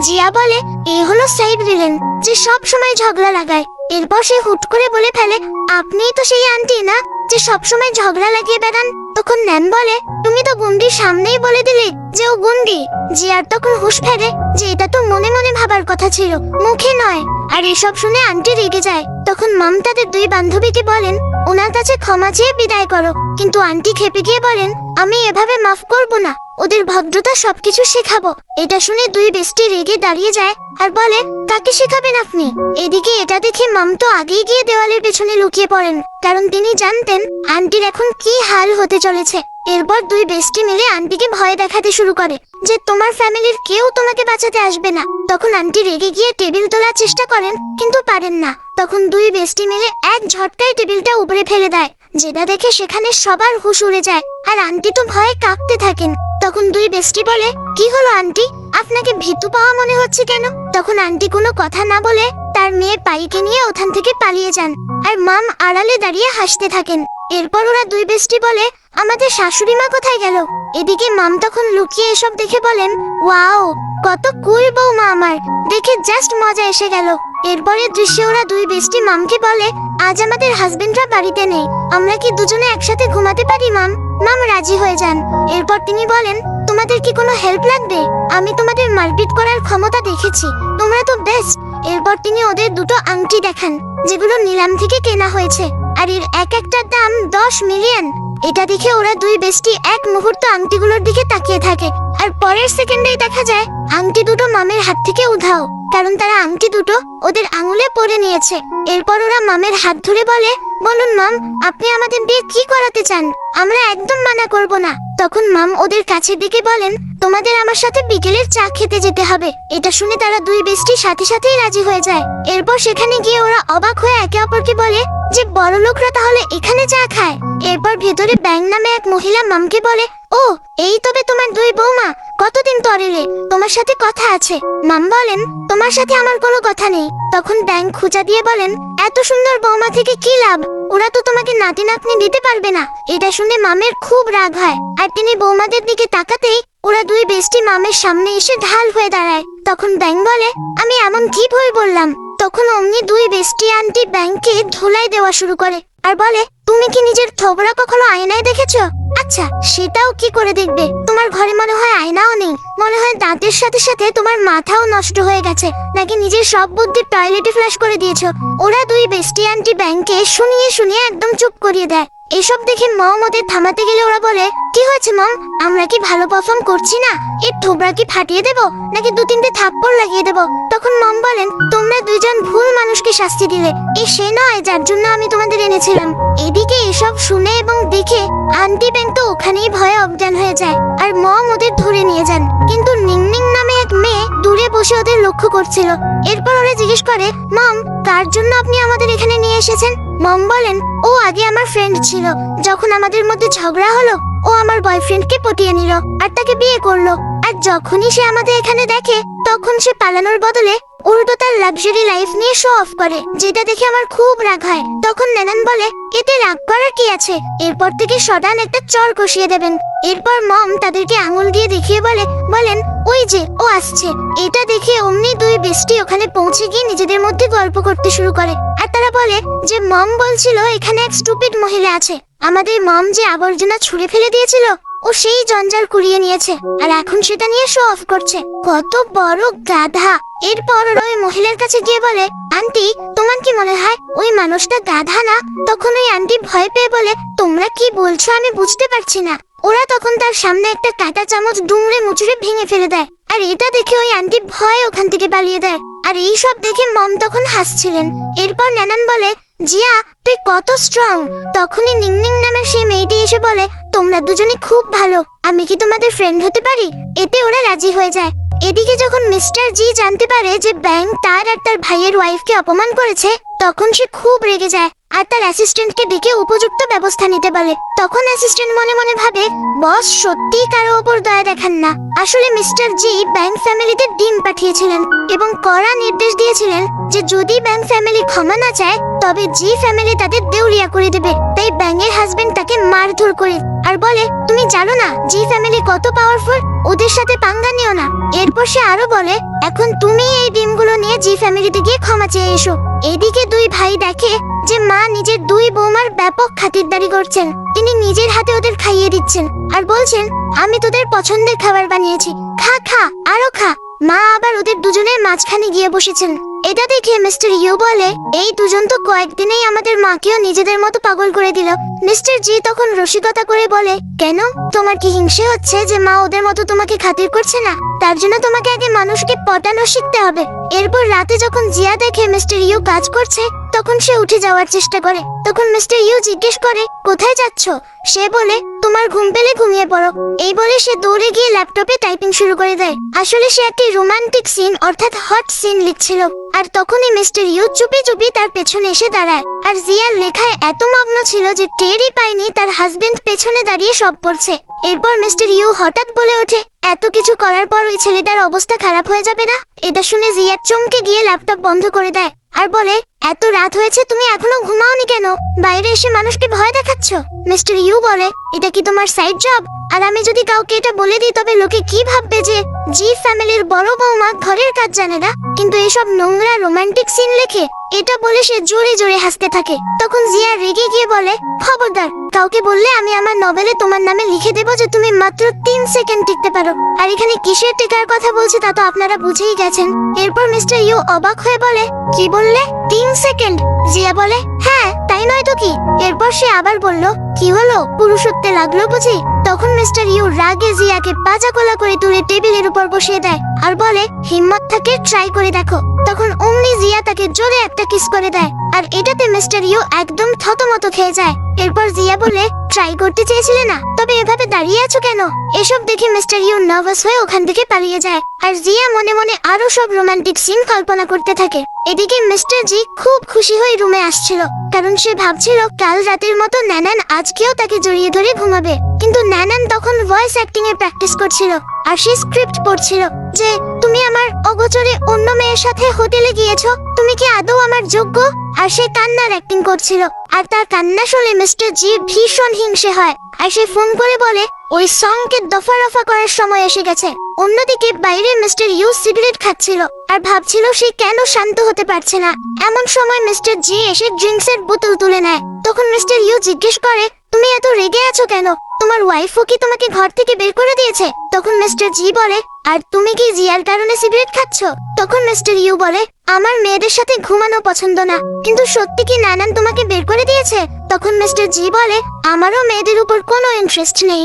জিয়া বলে, এই হলো সাইড ভিলেন, যে সব সময় ঝগড়া লাগায়। এরপর সে হুট করে বলে ফেলে, আপনিই তো সেই আন্টি না যে সব সময় ঝগড়া লাগিয়ে বেড়ান? তখন ন্যান বলে, তুমি তো গুন্ডির সামনেই বলে দিলে যে ও গুন্ডি। জিয়ার তখন হুঁশ ফেরে যে এটা তো মনে মনে ভাবার কথা ছিল, মুখে নয়। আর এসব শুনে আন্টি রেগে যায়। তখন মম তাদের দুই বান্ধবীকে বলেন, ওনার কাছে ক্ষমা চেয়ে বিদায় করো। কিন্তু আন্টি খেপে গিয়ে বলেন, আমি এভাবে মাফ করব না, ওদের ভদ্রতা সবকিছু শেখাবো। এটা শুনে দুই বেস্টি রেগে দাঁড়িয়ে যায় আর বলে, কাকে শেখাবেন আপনি? এদিকে এটা দেখে মম তো আগেই গিয়ে দেওয়ালের পেছনে লুকিয়ে পড়েন, কারণ তিনি জানতেন আন্টির এখন কি হাল হতে চলেছে। এরপর দুই বেস্টি মিলে আন্টিকে ভয় দেখাতে শুরু করে যে তোমার ফ্যামিলির কেউ তোমাকে বাঁচাতে আসবে না। তখন আন্টি রেগে গিয়ে টেবিল তোলার চেষ্টা করেন, কিন্তু পারেন না। তখন দুই বেস্টি মিলে এক ঝটকায় টেবিলটা উপরে ফেলে দেয়, যেটা দেখে সেখানে সবার হুঁশ উড়ে যায় আর আন্টি তো ভয়ে কাঁপতে থাকেন। তখন দুই বেস্টি বলে, কি হলো আন্টি, আপনাকে ভীতু পাওয়া মনে হচ্ছে কেন? তখন আন্টি কোনো কথা না বলে তার মেয়ে পাইকে নিয়ে ওখান থেকে পালিয়ে যান আর মম আড়ালে দাঁড়িয়ে হাসতে থাকেন। এরপর ওরা দুই বেস্টি বলে, আমাদের শাশুড়ি মা কোথায় গেল? এদিকে মম তখন লুকিয়ে এসব দেখে বলেন, ওয়াও, কত কুল বৌমা আমার, দেখে জাস্ট মজা এসে গেল। এরপরের দৃশ্যে ওরা দুই বেস্টি মামকে বলে, আজ আমাদের হাজবেন্ডরা বাড়িতে নেই, আমরা কি দুজনে একসাথে ঘুমাতে পারি মাম? মাম রাজি হয়ে যান। এরপর তিনি বলেন, তোমাদের কি কোনো হেল্প লাগবে? আমি তোমাদের মারপিট করার ক্ষমতা দেখেছি, তোমরা তো বেস্ট। এরপর তিনি ওদের দুটো আংটি দেখান, যেগুলো নিলাম থেকে কেনা হয়েছে, আর এর এক একটার দাম 10 মিলিয়ন। এটা দেখে ওরা দুই বেস্টি এক মুহূর্ত আংটিগুলোর দিকে তাকিয়ে থাকে, আর পরের সেকেন্ডেই দেখা যায় আংটি দুটো মামের হাত থেকে উধাও, কারণ তারা আংটি দুটো ওদের আঙুলে পরে নিয়েছে। এরপর ওরা মামের হাত ধরে বলে, বলুন মাম, আপনি আমাদের বিয়ে কি করাতে চান? আমরা একদম মানা করব না। তখন মাম ওদের কাছের দিকে বলেন, তোমাদের আমার সাথে বিকেলের চা খেতে যেতে হবে। এটা শুনে তারা দুই বেস্টি সাথে সাথেই রাজি হয়ে যায়। এরপর সেখানে গিয়ে ওরা অবাক হয়ে একে অপরকে বলে যে বড় লোকরা তাহলে এখানে চা খায়। এরপর ভেতরে ব্যাং নামে এক মহিলা মামকে বলে, ও এই তবে তোমার দুই বৌমা, কতদিন পর এলে, তোমার সাথে কথা আছে। মাম বলেন, তোমার সাথে আমার কোনো কথা নেই। তখন ব্যাং খুঁজা দিয়ে বলেন, এত সুন্দর বৌমা থেকে কি লাভ, ওরা তো তোমাকে নাতি নাতনি দিতে পারবে না। এটা শুনে মামের খুব রাগ হয়, আর তিনি বৌমাদের দিকে তাকাতেই ওরা দুই বেস্টি মামের সামনে এসে ঢাল হয়ে দাঁড়ায়। তখন ব্যাং বলে, আমি এমন কি ভুল বললাম? তখন অমনি দুই বেস্টি আন্টি ব্যাংকে ধুলাই দেওয়া শুরু করে আর বলে, তুমি কি নিজের থোবরা কখনো আয়নায় দেখেছো? আচ্ছা, সেটাও কি করে দেখবে? তোমার ঘরে মনে হয় আয়নাও নেই, মনে হয় দাঁতের সাথে সাথে তোমার মাথাও নষ্ট হয়ে গেছে, নাকি নিজের সব বুদ্ধি টয়লেটে ফ্লাশ করে দিয়েছো? ওরা দুই বেস্টি আন্টি ব্যাংকে শুনিয়ে শুনিয়ে একদম চুপ করিয়ে দেয়। এসব দেখে মম ওদের থামাতে গেলে ওরা বলে, কি হয়েছে মম, আমরা কি ভালো পারফর্ম করছি না? এর থোবরা কি ফাটিয়ে দেবো, নাকি 2-3টে থাপ্পড় লাগিয়ে দেবো? তখন মম বলেন, তোমরা দুইজন ভুল মানুষকে শাস্তি দিলে, এ সে নয় যার জন্য আমি তোমাদের এনেছিলাম। এদিকে এসব শুনে এবং দেখে আন্টি ব্যাং তো ওখানেই ভয়ে অজ্ঞান হয়ে যায়, আর মম ওদের ধরে নিয়ে যান। কিন্তু নিংনিং নামে এক মেয়ে দূরে বসে ওদের লক্ষ্য করছিল। এরপর ওরা জিজ্ঞেস করে, মম, কার জন্য আপনি আমাদের এখানে নিয়ে এসেছেন? মম বলেন, ও আগে আমার ফ্রেন্ড ছিল, যখন আমাদের মধ্যে ঝগড়া হলো ও আমার বয়ফ্রেন্ডকে পটিয়ে নিল আর তাকে বিয়ে করলো। আর যখনই সে আমাদের এখানে দেখে তখন সে পালানোর বদলে উল্টো তার লাক্সারি লাইফ নিয়ে শো অফ করে, যেটা দেখে আমার খুব রাগ হয়। তখন নানান বলে, এতে রাগ করার কি আছে, এরপর থেকে সদান একটা চর কষিয়ে দেবেন। এরপর মম তাদেরকে আঙুল দিয়ে দেখিয়ে বলেন, ওই যে ও আসছে। এটা দেখে অমনি দুই বেস্টি ওখানে পৌঁছে গিয়ে নিজেদের মধ্যে গল্প করতে শুরু করে। আর তারা বলে যে মম বলছিল এখানে এক স্টুপিড মহিলা আছে, আমাদের মম যে আবর্জনা ছুঁড়ে ফেলে দিয়েছিল ও সেই জঞ্জাল কুড়িয়ে নিয়েছে আর এখন সেটা নিয়ে শো অফ করছে। কত বড় গাধা। এরপর ওরা ওই মহিলার কাছে গিয়ে বলে, আন্টি তোমার কি মনে হয় ওই মানুষটা গাধা না? তখন ওই আন্টি ভয় পেয়ে বলে, তোমরা কি বলছো আমি বুঝতে পারছি না। ওরা তখন তার সামনে একটা কাঁটা চামচ দুমড়ে মুচড়ে ভেঙে ফেলে দেয়। আর এটা দেখে ওই আন্টি ভয় ওখান থেকে পালিয়ে দেয়। আর এই সব দেখে মম তখন হাসছিলেন। এরপর নানান বলে, জিয়া তুই কত স্ট্রং। তখনই নিংনিং নামের সেই মেয়েটি এসে বলে, তোমরা দুজনে খুব ভালো, আমি কি তোমাদের ফ্রেন্ড হতে পারি? এতে ওরা রাজি হয়ে যায়। এদিকে যখন মিস্টার জি জানতে পারে যে ব্যাংক তার আর তার ভাইয়ের ওয়াইফকে অপমান করেছে, তখন সে খুব রেগে যায় আর তার অ্যাসিস্ট্যান্টকে ডেকে উপযুক্ত ব্যবস্থা নিতে বলে। তখন অ্যাসিস্ট্যান্ট মনে মনে ভাবে, বস সত্যিই কারো ওপর দয়া দেখান না। আসলে মিস্টার জি ব্যাংক ফ্যামিলিতে ডিম পাঠিয়েছিলেন এবং কড়া নির্দেশ দিয়েছিলেন যে যদি ব্যাংক ফ্যামিলি ক্ষমা না চায় তবে জি ফ্যামিলি তাদের দেউলিয়া করে দেবে। তাই ব্যাংকের হাজবেন্ড তাকে মারধর করে আর বলে, তুমি জানো না জি ফ্যামিলি কত পাওয়ারফুল, ওদের সাথে পাঙ্গা নিও না। এরপর সে আরো বলে, এখন তুমি এই ডিমগুলো নিয়ে জি ফ্যামিলিতে গিয়ে ক্ষমা চেয়ে এসো। এদিকে দুই ভাই দেখে যে মা নিজের দুই বৌমার ব্যাপক খাতিরদারি করছেন। তিনি নিজের হাতে ওদের খাইয়ে দিচ্ছেন আর বলছেন, আমি তোদের পছন্দের খাবার বানিয়েছি, খা খা আরো খা। মা আবার ওদের দুজনের মাঝখানে গিয়ে বসেছেন। এটা দেখে মিস্টার ইউ বলে, এই দুজন তো কয়েকদিনেই আমাদের মাকেও নিজেদের মতো পাগল করে দিল। মিস্টার জি তখন রসিকতা করে বলে, কেন তোমার কি হিংসে হচ্ছে যে মা ওদের মতো তোমাকে খাতির করছে না? তার জন্য তোমাকে আগে মানুষকে পটানো শিখতে হবে। এরপর রাতে যখন জিয়া দেখে মিস্টার ইউ কাজ করছে, তখন সে উঠে যাওয়ার চেষ্টা করে। তখন মিস্টার ইউ জিজ্ঞেস করে, কোথায় যাচ্ছ? সে বলে, তোমার ঘুম পেলে ঘুমিয়ে পড়ো। এই বলে সে দৌড়ে গিয়ে ল্যাপটপে টাইপিং শুরু করে দেয়। আসলে সে একটি রোমান্টিক সিন অর্থাৎ হট সিন লিখছিল। আর তখনই মিস্টার ইউ চুপি চুপি তার পেছনে এসে দাঁড়ায়। আর জিয়ার লেখায় এত মগ্ন ছিল যে টেরই পায়নি তার হাজবেন্ড পেছনে দাঁড়িয়ে সব পড়ছে। এরপর মিস্টার ইউ হঠাৎ বলে ওঠে, এত কিছু করার পর ওই ছেলেটার অবস্থা খারাপ হয়ে যাবে না? এটা শুনে জিয়া চমকে গিয়ে ল্যাপটপ বন্ধ করে দেয় আর বলে, এত রাত হয়েছে তুমি এখনো ঘুমাওনি কেন? বাইরে এসে মানুষকে ভয় দেখাচ্ছ? মিস্টার ইউ বলে, এটা কি তোমার সাইড জব? আর আমি যদি কাউকে এটা বলে দিই তবে লোকে কি ভাববে যে জি ফ্যামিলির বড় বৌমা ঘরের কাজ জানে না, কিন্তু এসব নোংরা রোমান্টিক সিন লেখে। এটা বলে সে জোরে জোরে হাসতে থাকে। তখন জিয়া রেগে গিয়ে বলে, খবরদার, কাউকে বললে আমি আমার নভেলে তোমার নামে লিখে দেবো যে তুমি মাত্র 3 সেকেন্ড টিকতে পারো। আর এখানে কিসের টিকার কথা বলছে তা তো আপনারা বুঝেই গেছেন। এরপর মিস্টার ইউ অবাক হয়ে বলে, কি বললে 3 সেকেন্ড? জিয়া বলে, হ্যাঁ তাই নয় তো কি। এরপর সে আবার বলল, কি হলো, পুরুষত্বে লাগলো বুঝি? তখন মিস্টার ইউ রাগে জিয়াকে পাজাকোলা করে তুলে টেবিলের উপর বসিয়ে দেয় আর বলে, হিম্মত থাকে ট্রাই করে দেখো। তখন অমনি জিয়া তাকে জোরে একটা কিস করে দেয় আর এটাতে মিস্টার ইউ একদম থতমত খেয়ে যায়। এরপর জিয়া বলে, ট্রাই করতে চেয়েছিলে না, তবে এভাবে দাঁড়িয়ে আছো কেন? এসব দেখে মিস্টার ইউ নার্ভাস হয়ে ওখান থেকে পালিয়ে যায় আর জিয়া মনে মনে আরো সব রোমান্টিক সিন কল্পনা করতে থাকে। এদিকে মিস্টার জি খুব খুশি হয়ে রুমে আসছিল, কারণ সে ভাবছিল কাল রাতের মতো নানান আজকেও তাকে জড়িয়ে ধরে ঘুমাবে। কিন্তু নানান তখন ভয়েস অ্যাক্টিং এ প্র্যাকটিস করছিল আর সে স্ক্রিপ্ট পড়ছিল যে, তুমি আমার অগোচরে অন্য মেয়ের সাথে হোটেলে গিয়েছো, তুমি কি আদৌ আমার যোগ্য? আর সে কান্নার অ্যাক্টিং করছিল আর তার কান্না শুনে মিস্টার জি ভীষণ হিংসে হয় আর সে ফোন করে বলে, ওই সংকে দফা রফা করার সময় এসে গেছে। অন্যদিকে বাইরে মিস্টার ইউ সিগারেট খাচ্ছিল আর ভাবছিল সে কেন শান্ত হতে পারছে না। এমন সময় মিস্টার জি এসে ড্রিঙ্কসের বোতল তুলে নেয়। তখন মিস্টার ইউ জিজ্ঞেস করে, তুমি এত রেগে আছো কেন? তোমার ওয়াইফও কি তোমাকে ঘর থেকে বের করে দিয়েছে? তখন মিস্টার জি বলে, আর তুমি কি জিয়ার কারণে সিগারেট খাচ্ছ? তখন মিস্টার ইউ বলে, আমার মেয়েদের সাথে ঘুমানো পছন্দ না, কিন্তু সত্যি কি নানান তোমাকে বের করে দিয়েছে? তখন মিস্টার জি বলে, আমারও মেয়েদের উপর কোনো ইন্টারেস্ট নেই।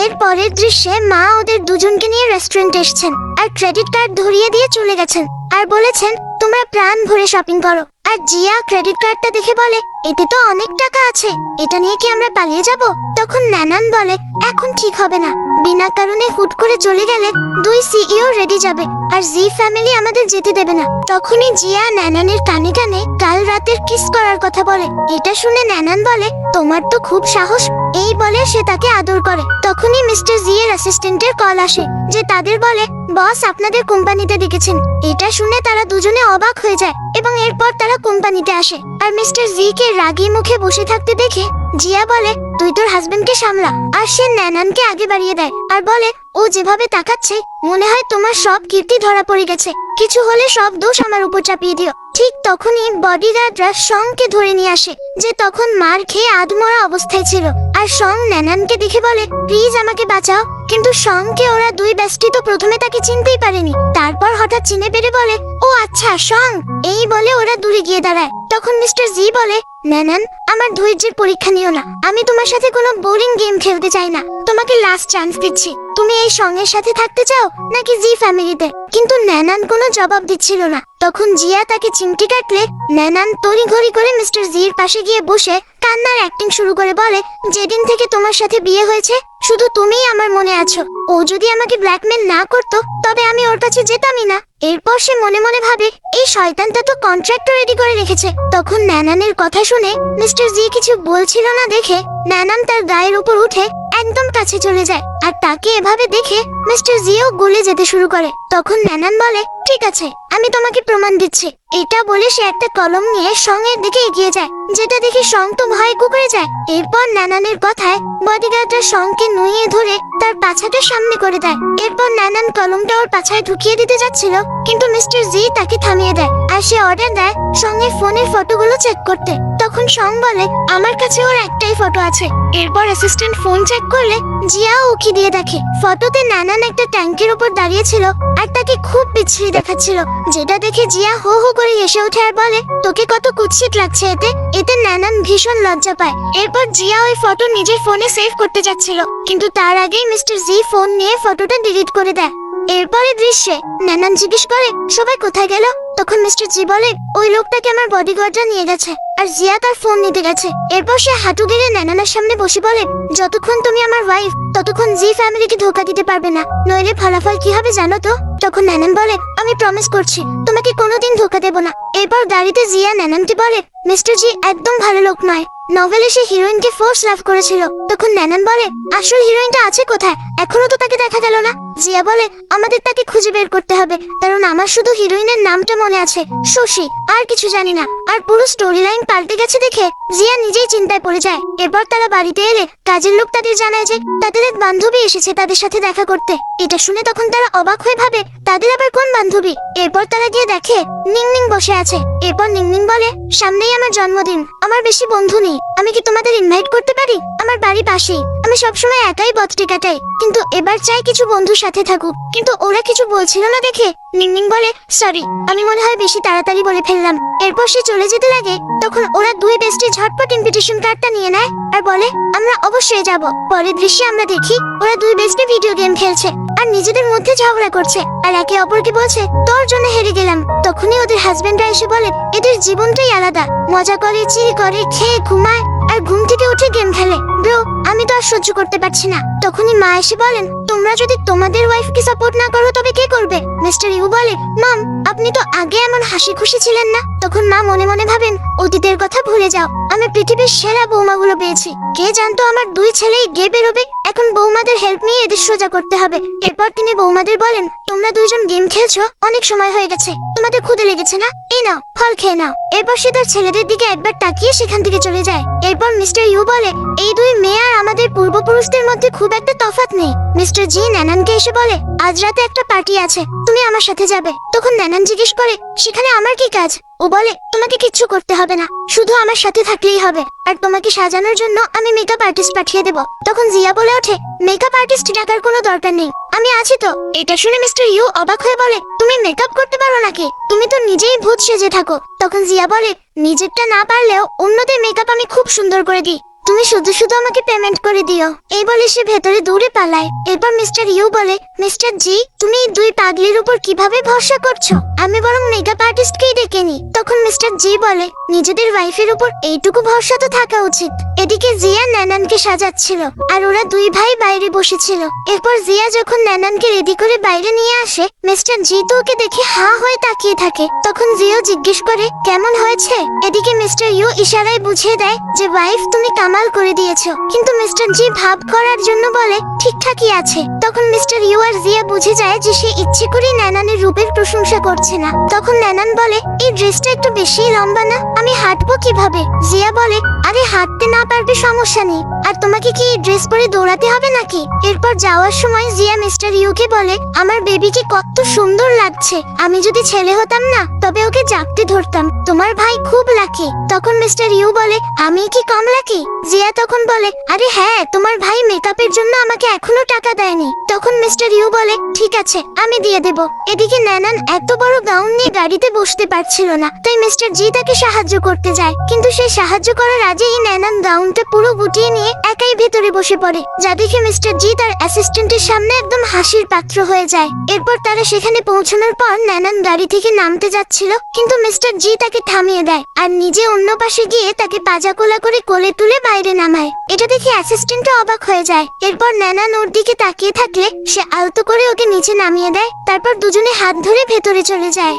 এর পরের দৃশ্যে মা ওদের দুজনকে নিয়ে রেস্টুরেন্টে এসেছেন আর ক্রেডিট কার্ড ধরিয়ে দিয়ে চলে গেছেন আর বলেছেন, তোমরা প্রাণ ভরে শপিং করো। আর জিয়া ক্রেডিট কার্ডটা দেখে বলে, এতে তো অনেক টাকা আছে, এটা নিয়ে কি আমরা পালিয়ে যাব? তখন নানান বলে, এখন ঠিক হবে না, বিনা কারণে হুট করে চলে গেলে 2 সিইও রেডি যাবে আর জি ফ্যামিলি আমাদের যেতে দেবে না। তখনই জিয়া নানানের কানে কানে কাল রাতের কিস করার কথা বলে। এটা শুনে নানান বলে, তোমার তো খুব সাহস। এই বলে সে তাকে আদর করে। তখনই মিস্টার জি এর অ্যাসিস্ট্যান্টের কল আসে যে তাদের বলে, বস আপনাদের কোম্পানিতে ডেকেছেন। এটা শুনে তারা দুজনে অবাক হয়ে যায় এবং এরপর তারা কোম্পানিতে আসে আর মিস্টার জি কে রাগী মুখে বসে থাকতে দেখে জিয়া বলে, তুই তোর হাজবেন্ডকে সামলা। আর সে নানানকে আগে বাড়িয়ে দেয় আর বলে, ও যেভাবে তাকাচ্ছে মনে হয় তোমার সব কীর্তি ধরা পড়ে গেছে, কিছু হলে সব দোষ আমার উপর চাপিয়ে দিও। ঠিক তখনই বডিগার্ডরা সংকে ধরে নিয়ে আসে যে তখন মার খেয়ে আধমরা অবস্থায় ছিল আর আর সং ন্যানানকে দেখে বলে প্লিজ আমাকে বাঁচাও। কিন্তু সংকে ওরা দুই বেস্টি তো প্রথমে তাকে চিনতেই পারেনি, তারপর হঠাৎ চিনে পেরে বলে ও আচ্ছা সং। এই বলে ওরা দূরে গিয়ে দাঁড়ায়। তখন মিস্টার জি বলে ন্যানান আমার ধৈর্যের পরীক্ষা নিও না, আমি তোমার সাথে কোনো বোরিং গেম খেলতে চাই না, তোমাকে লাস্ট চান্স দিচ্ছি। তুমি এই সঙ্গের সাথে থাকতে চাও নাকি জি ফ্যামিলিতে? কিন্তু ন্যানান কোনো জবাব দিচ্ছিল না। তখন জিয়া তাকে চিমটি কাটলে ন্যানান তড়িঘড়ি করে মিস্টার জির পাশে গিয়ে বসে কান্নার অ্যাক্টিং শুরু করে বলে যেদিন থেকে তোমার সাথে বিয়ে হয়েছে শুধু তুমিই আমার মনে আছো। ও যদি আমাকে ব্ল্যাকমেল না করতো তবে আমি ওর কাছে যেতামই না। এরপর সে মনে মনে ভাবে এই শয়তানটা তো কন্ট্রাক্ট রেডি করে রেখেছে। তখন ন্যানানের কথা শুনে মিস্টার জি কিছু বলছিল না দেখে ন্যানান তার গায়ের উপর উঠে একদম কাছে চলে যায়। আর তাকে এভাবে দেখে মিস্টার জিও গলে যেতে শুরু করে। তখন ন্যানান বলে ঠিক আছে আমি তোমাকে প্রমাণ দিচ্ছি। এটা বলে সে একটা কলম নিয়ে সঙ্গের দিকে এগিয়ে যায়, যেটা দেখে সং তো ভয়ে কুঁকড়ে যায়। এরপর ন্যানানের কথায় বডিগার্ডরা সংকে নুইয়ে ধরে তার পাছাটা সামনে করে দেয়। এরপর ন্যানান কলমটা ওর পাছায় ঢুকিয়ে দিতে যাচ্ছিল, কিন্তু মিস্টার জি তাকে থামিয়ে দেয় আর সে অর্ডার দেয় সঙ্গের ফোনের ফটোগুলো চেক করতে। তখন সং বলে আমার কাছে ওর একটাই ফটো আছে। এরপর অ্যাসিস্ট্যান্ট ফোন চেক করলে জিয়া উকি দিয়ে দেখে ফটোতে ন্যানান একটা ট্যাঙ্কের উপর দাঁড়িয়ে ছিল আর তাকে খুব বিচ্ছিরি দেখাচ্ছিল, যেটা দেখে জিয়া হো হো করে হেসে ওঠে আর বলে তোকে কত কুৎসিত লাগছে এতে। এতে ন্যানান ভীষণ লজ্জা পায়। এরপর জিয়া ওই ফটো নিজের ফোনে সেভ করতে যাচ্ছিল, কিন্তু তার আগেই মিস্টার জি ফোন নিয়ে ফটোটা ডিলিট করে দেয়। এরপরে দৃশ্যে ন্যানান জিজ্ঞেস করে সবাই কোথায় গেল? তখন মিস্টার জি বলে ওই লোকটাকে আমার বডিগার্ডরা নিয়ে গেছে আর জিয়া তার ফোন নিতে গেছে। এরপর সে হাঁটু গেড়ে ন্যানানের সামনে বসে বলে যতক্ষণ তুমি আমার ওয়াইফ ততক্ষণ জি ফ্যামিলিকে ধোকা দিতে পারবে না, নইলে ফলাফল কি হবে জানো তো? তখন ন্যানান বলে আমি প্রমিস করছি তোমাকে কোনোদিন ধোকা দেব না। এরপর গাড়িতে জিয়া ন্যানানকে বলে মিস্টার জি একদম ভালো লোক নয়, নভেলে সে হিরোইনকে ফোর্স লাভ করেছিল। তখন ন্যানান বলে আসল হিরোইনটা আছে কোথায়? এখনো তো তাকে দেখা গেল না। জিয়া বলে আমাদের তাকে খুঁজে বের করতে হবে, কারণ আমার শুধু হিরোইনের নামটা মনে আছে শশী, আর কিছু জানি না। আর পুরো স্টোরি লাইন পাল্টে গেছে দেখে জিয়া নিজেই চিন্তায় পড়ে যায়। এরপর তারা বাড়িতে এলে কাজের লোক তাদের জানায় যে তাদের এক বান্ধবী এসেছে তাদের সাথে দেখা করতে। এটা শুনে তখন তারা অবাক হয়ে ভাবে তাদের আবার কোন বান্ধবী? এরপর তারা গিয়ে দেখে নিংনিং বসে আছে। এরপর নিংনিং বলে সামনেই আমার জন্মদিন, আমার বেশি বন্ধু নেই, আমি কি তোমাদের ইনভাইট করতে পারি? আমার বাড়ি পাশেই, আমি সবসময় একাই বার্থডে কাটাই, কিন্তু এবার চাই কিছু বন্ধুর সাথে থাকুক। কিন্তু ওরা কিছু বলছিল না দেখে নিংনিং বলে সরি, আমি মনে হয় বেশি তাড়াতাড়ি বলে ফেললাম। এরপর সে চলে যেতে লাগে। তখন ওরা দুই বেস্টি ঝটপট ইনভিটেশন কার্ডটা নিয়ে নেয় আর বলে আমরা অবশ্যই যাব। পরের দৃশ্যে আমরা দেখি ওরা দুই বেস্টি ভিডিও গেম খেলছে আর নিজেদের মধ্যে ঝগড়া করছে আর একে অপরকে বলছে তোর জন্য হেরে গেলাম। তখনই ওদের হাজবেন্ডরা এসে বলে এদের জীবনটাই আলাদা, মজা করে, চিল করে, খেয়ে ঘুমায় আর ঘুম থেকে উঠে গেম খেলে। ব্রো আমি তো আর সহ্য করতে পারছি না। তখনই মা এসে বলেন তোমরা যদি তোমাদের ওয়াইফকে সাপোর্ট না করো তবে কে করবে? মিস্টার ইউ বলে মম আপনি তো আগে এমন হাসি খুশি ছিলেন না। তখন মা মনে মনে ভাবেন অতীতের কথা ভুলে যাও, আমি পৃথিবীর সেরা বৌমাগুলো পেয়েছি। কে জানতো আমার দুই ছেলেই গে বেরোবে। এখন বৌমাদের হেল্প নিয়ে এদের সোজা করতে হবে। এরপর তিনি বৌমাদের বলেন তোমরা দুইজন গেম খেলছো, অনেক সময় হয়ে গেছে, তোমাদের ক্ষুধে লেগেছে না? এই নাও ফল খেয়ে নাও। এরপর সে তার ছেলেদের দিকে একবার তাকিয়ে সেখান থেকে চলে যায়। এরপর মিস্টার ইউ বলে এই দুই মেয়ে আর আমাদের পূর্বপুরুষদের মধ্যে খুব একটা তফাৎ নেই। মিস্টার জি ন্যানানকে এসে বলে আজ রাতে একটা পার্টি আছে, তুমি আমার সাথে যাবে। তখন ন্যানান জিজ্ঞেস করে সেখানে আমার কি কাজ? ও বলে তোমাকে কিচ্ছু করতে হবে না, শুধু আমার সাথে থাকলেই হবে, আর তোমাকে সাজানোর জন্য আমি মেকআপ আর্টিস্ট পাঠিয়ে দেব। তখন জিয়া বলে ওঠে মেকআপ আর্টিস্ট ডাকার কোনো দরকার নেই, আমি আছি তো। এটা শুনে মিস্টার ইউ অবাক হয়ে বলে তুমি মেকআপ করতে পারো নাকি? তুমি তো নিজেই ভূত সেজে থাকো। তখন জিয়া বলে নিজেরটা না পারলেও অন্যদের মেকআপ আমি খুব সুন্দর করে দিই, তুমি শুধু শুধু আমাকে পেমেন্ট করে দিও। এই বলে সে ভেতরে দৌড়ে পালায়। এরপর মিস্টার ইউ বলে মিস্টার জি তুমি এই দুই পাগলির উপর কিভাবে ভরসা করছো? আমি বরং মেকআপ আর্টিস্টকেই ডেকে নি। তখন মিস্টার জি বলে নিজেদের ওয়াইফের উপর এইটুকু ভরসা তো থাকা উচিত। এদিকে জিয়া ন্যানানকে সাজাচ্ছিল আর ওরা দুই ভাই বাইরে বসেছিল। এরপর জিয়া যখন ন্যানানকে রেডি করে বাইরে নিয়ে আসে মিস্টার জি তো ওকে দেখে হা হয়ে তাকিয়ে থাকে। তখন জিও জিজ্ঞেস করে কেমন হয়েছে? এদিকে মিস্টার ইউ ইশারায় বুঝিয়ে দেয় যে ওয়াইফ তুমি কামাল করে দিয়েছো, কিন্তু মিস্টার জি ভাব করার জন্য বলে ঠিকঠাকই আছে। তখন মিস্টার ইউ আর জিয়া বুঝে যায় যে সে ইচ্ছে করে ন্যানানের রূপের প্রশংসা করছে না। তখন ন্যানান বলে এই ড্রেসটা একটু বেশি লম্বা না, আমি হাঁটবো কিভাবে? জিয়া বলে, আরে হাঁটতে না পারবে সমস্যা নেই, আর তোমাকে কি এই ড্রেস পরে দৌড়াতে হবে নাকি? এরপর যাওয়ার সময় জিয়া মিস্টার ইউকে বলে, আমার বেবিকে কত সুন্দর লাগছে, আমি যদি ছেলে হতাম না তবে ওকে জাপটে ধরতাম, তোমার ভাই খুব লাকি। তখন মিস্টার ইউ বলে, আমি কি কম লাকি? জিয়া তখন বলে, আরে হ্যাঁ, তোমার ভাই মেকআপের জন্য আমাকে এখনো টাকা দেয়নি। তখন মিস্টার ইউ বলে, ঠিক আছে আমি দিয়ে দেব। এদিকে নানান এত বড় গাউন নিয়ে গাড়িতে বসতে পারছিল না, তাই মিস্টার জি তাকে সাহায্য করতে যায়, কিন্তু সে সাহায্য করার আগেই নানান গাউনটা পুরো গুটিয়ে নিয়ে একাই ভেতরে বসে পড়ে, যা দেখে মিস্টার জি তার অ্যাসিস্ট্যান্টের সামনে একদম হাসির পাত্র হয়ে যায়। এরপর তারা সেখানে পৌঁছানোর পর নানান গাড়ি থেকে নামতে যাচ্ছিল, কিন্তু মিস্টার জি তাকে থামিয়ে দেয় আর নিজে অন্য পাশে গিয়ে তাকে পাজাকোলা করে কোলে তুলে বাইরে নামায়। এটা দেখে অ্যাসিস্ট্যান্টও অবাক হয়ে যায়। এরপর নানান ওর দিকে তাকিয়ে থাকলে সে আলতো করে ওকে নিচে নামিয়ে দেয়, তারপর দুজনে হাত ধরে ভেতরে চলে যায়।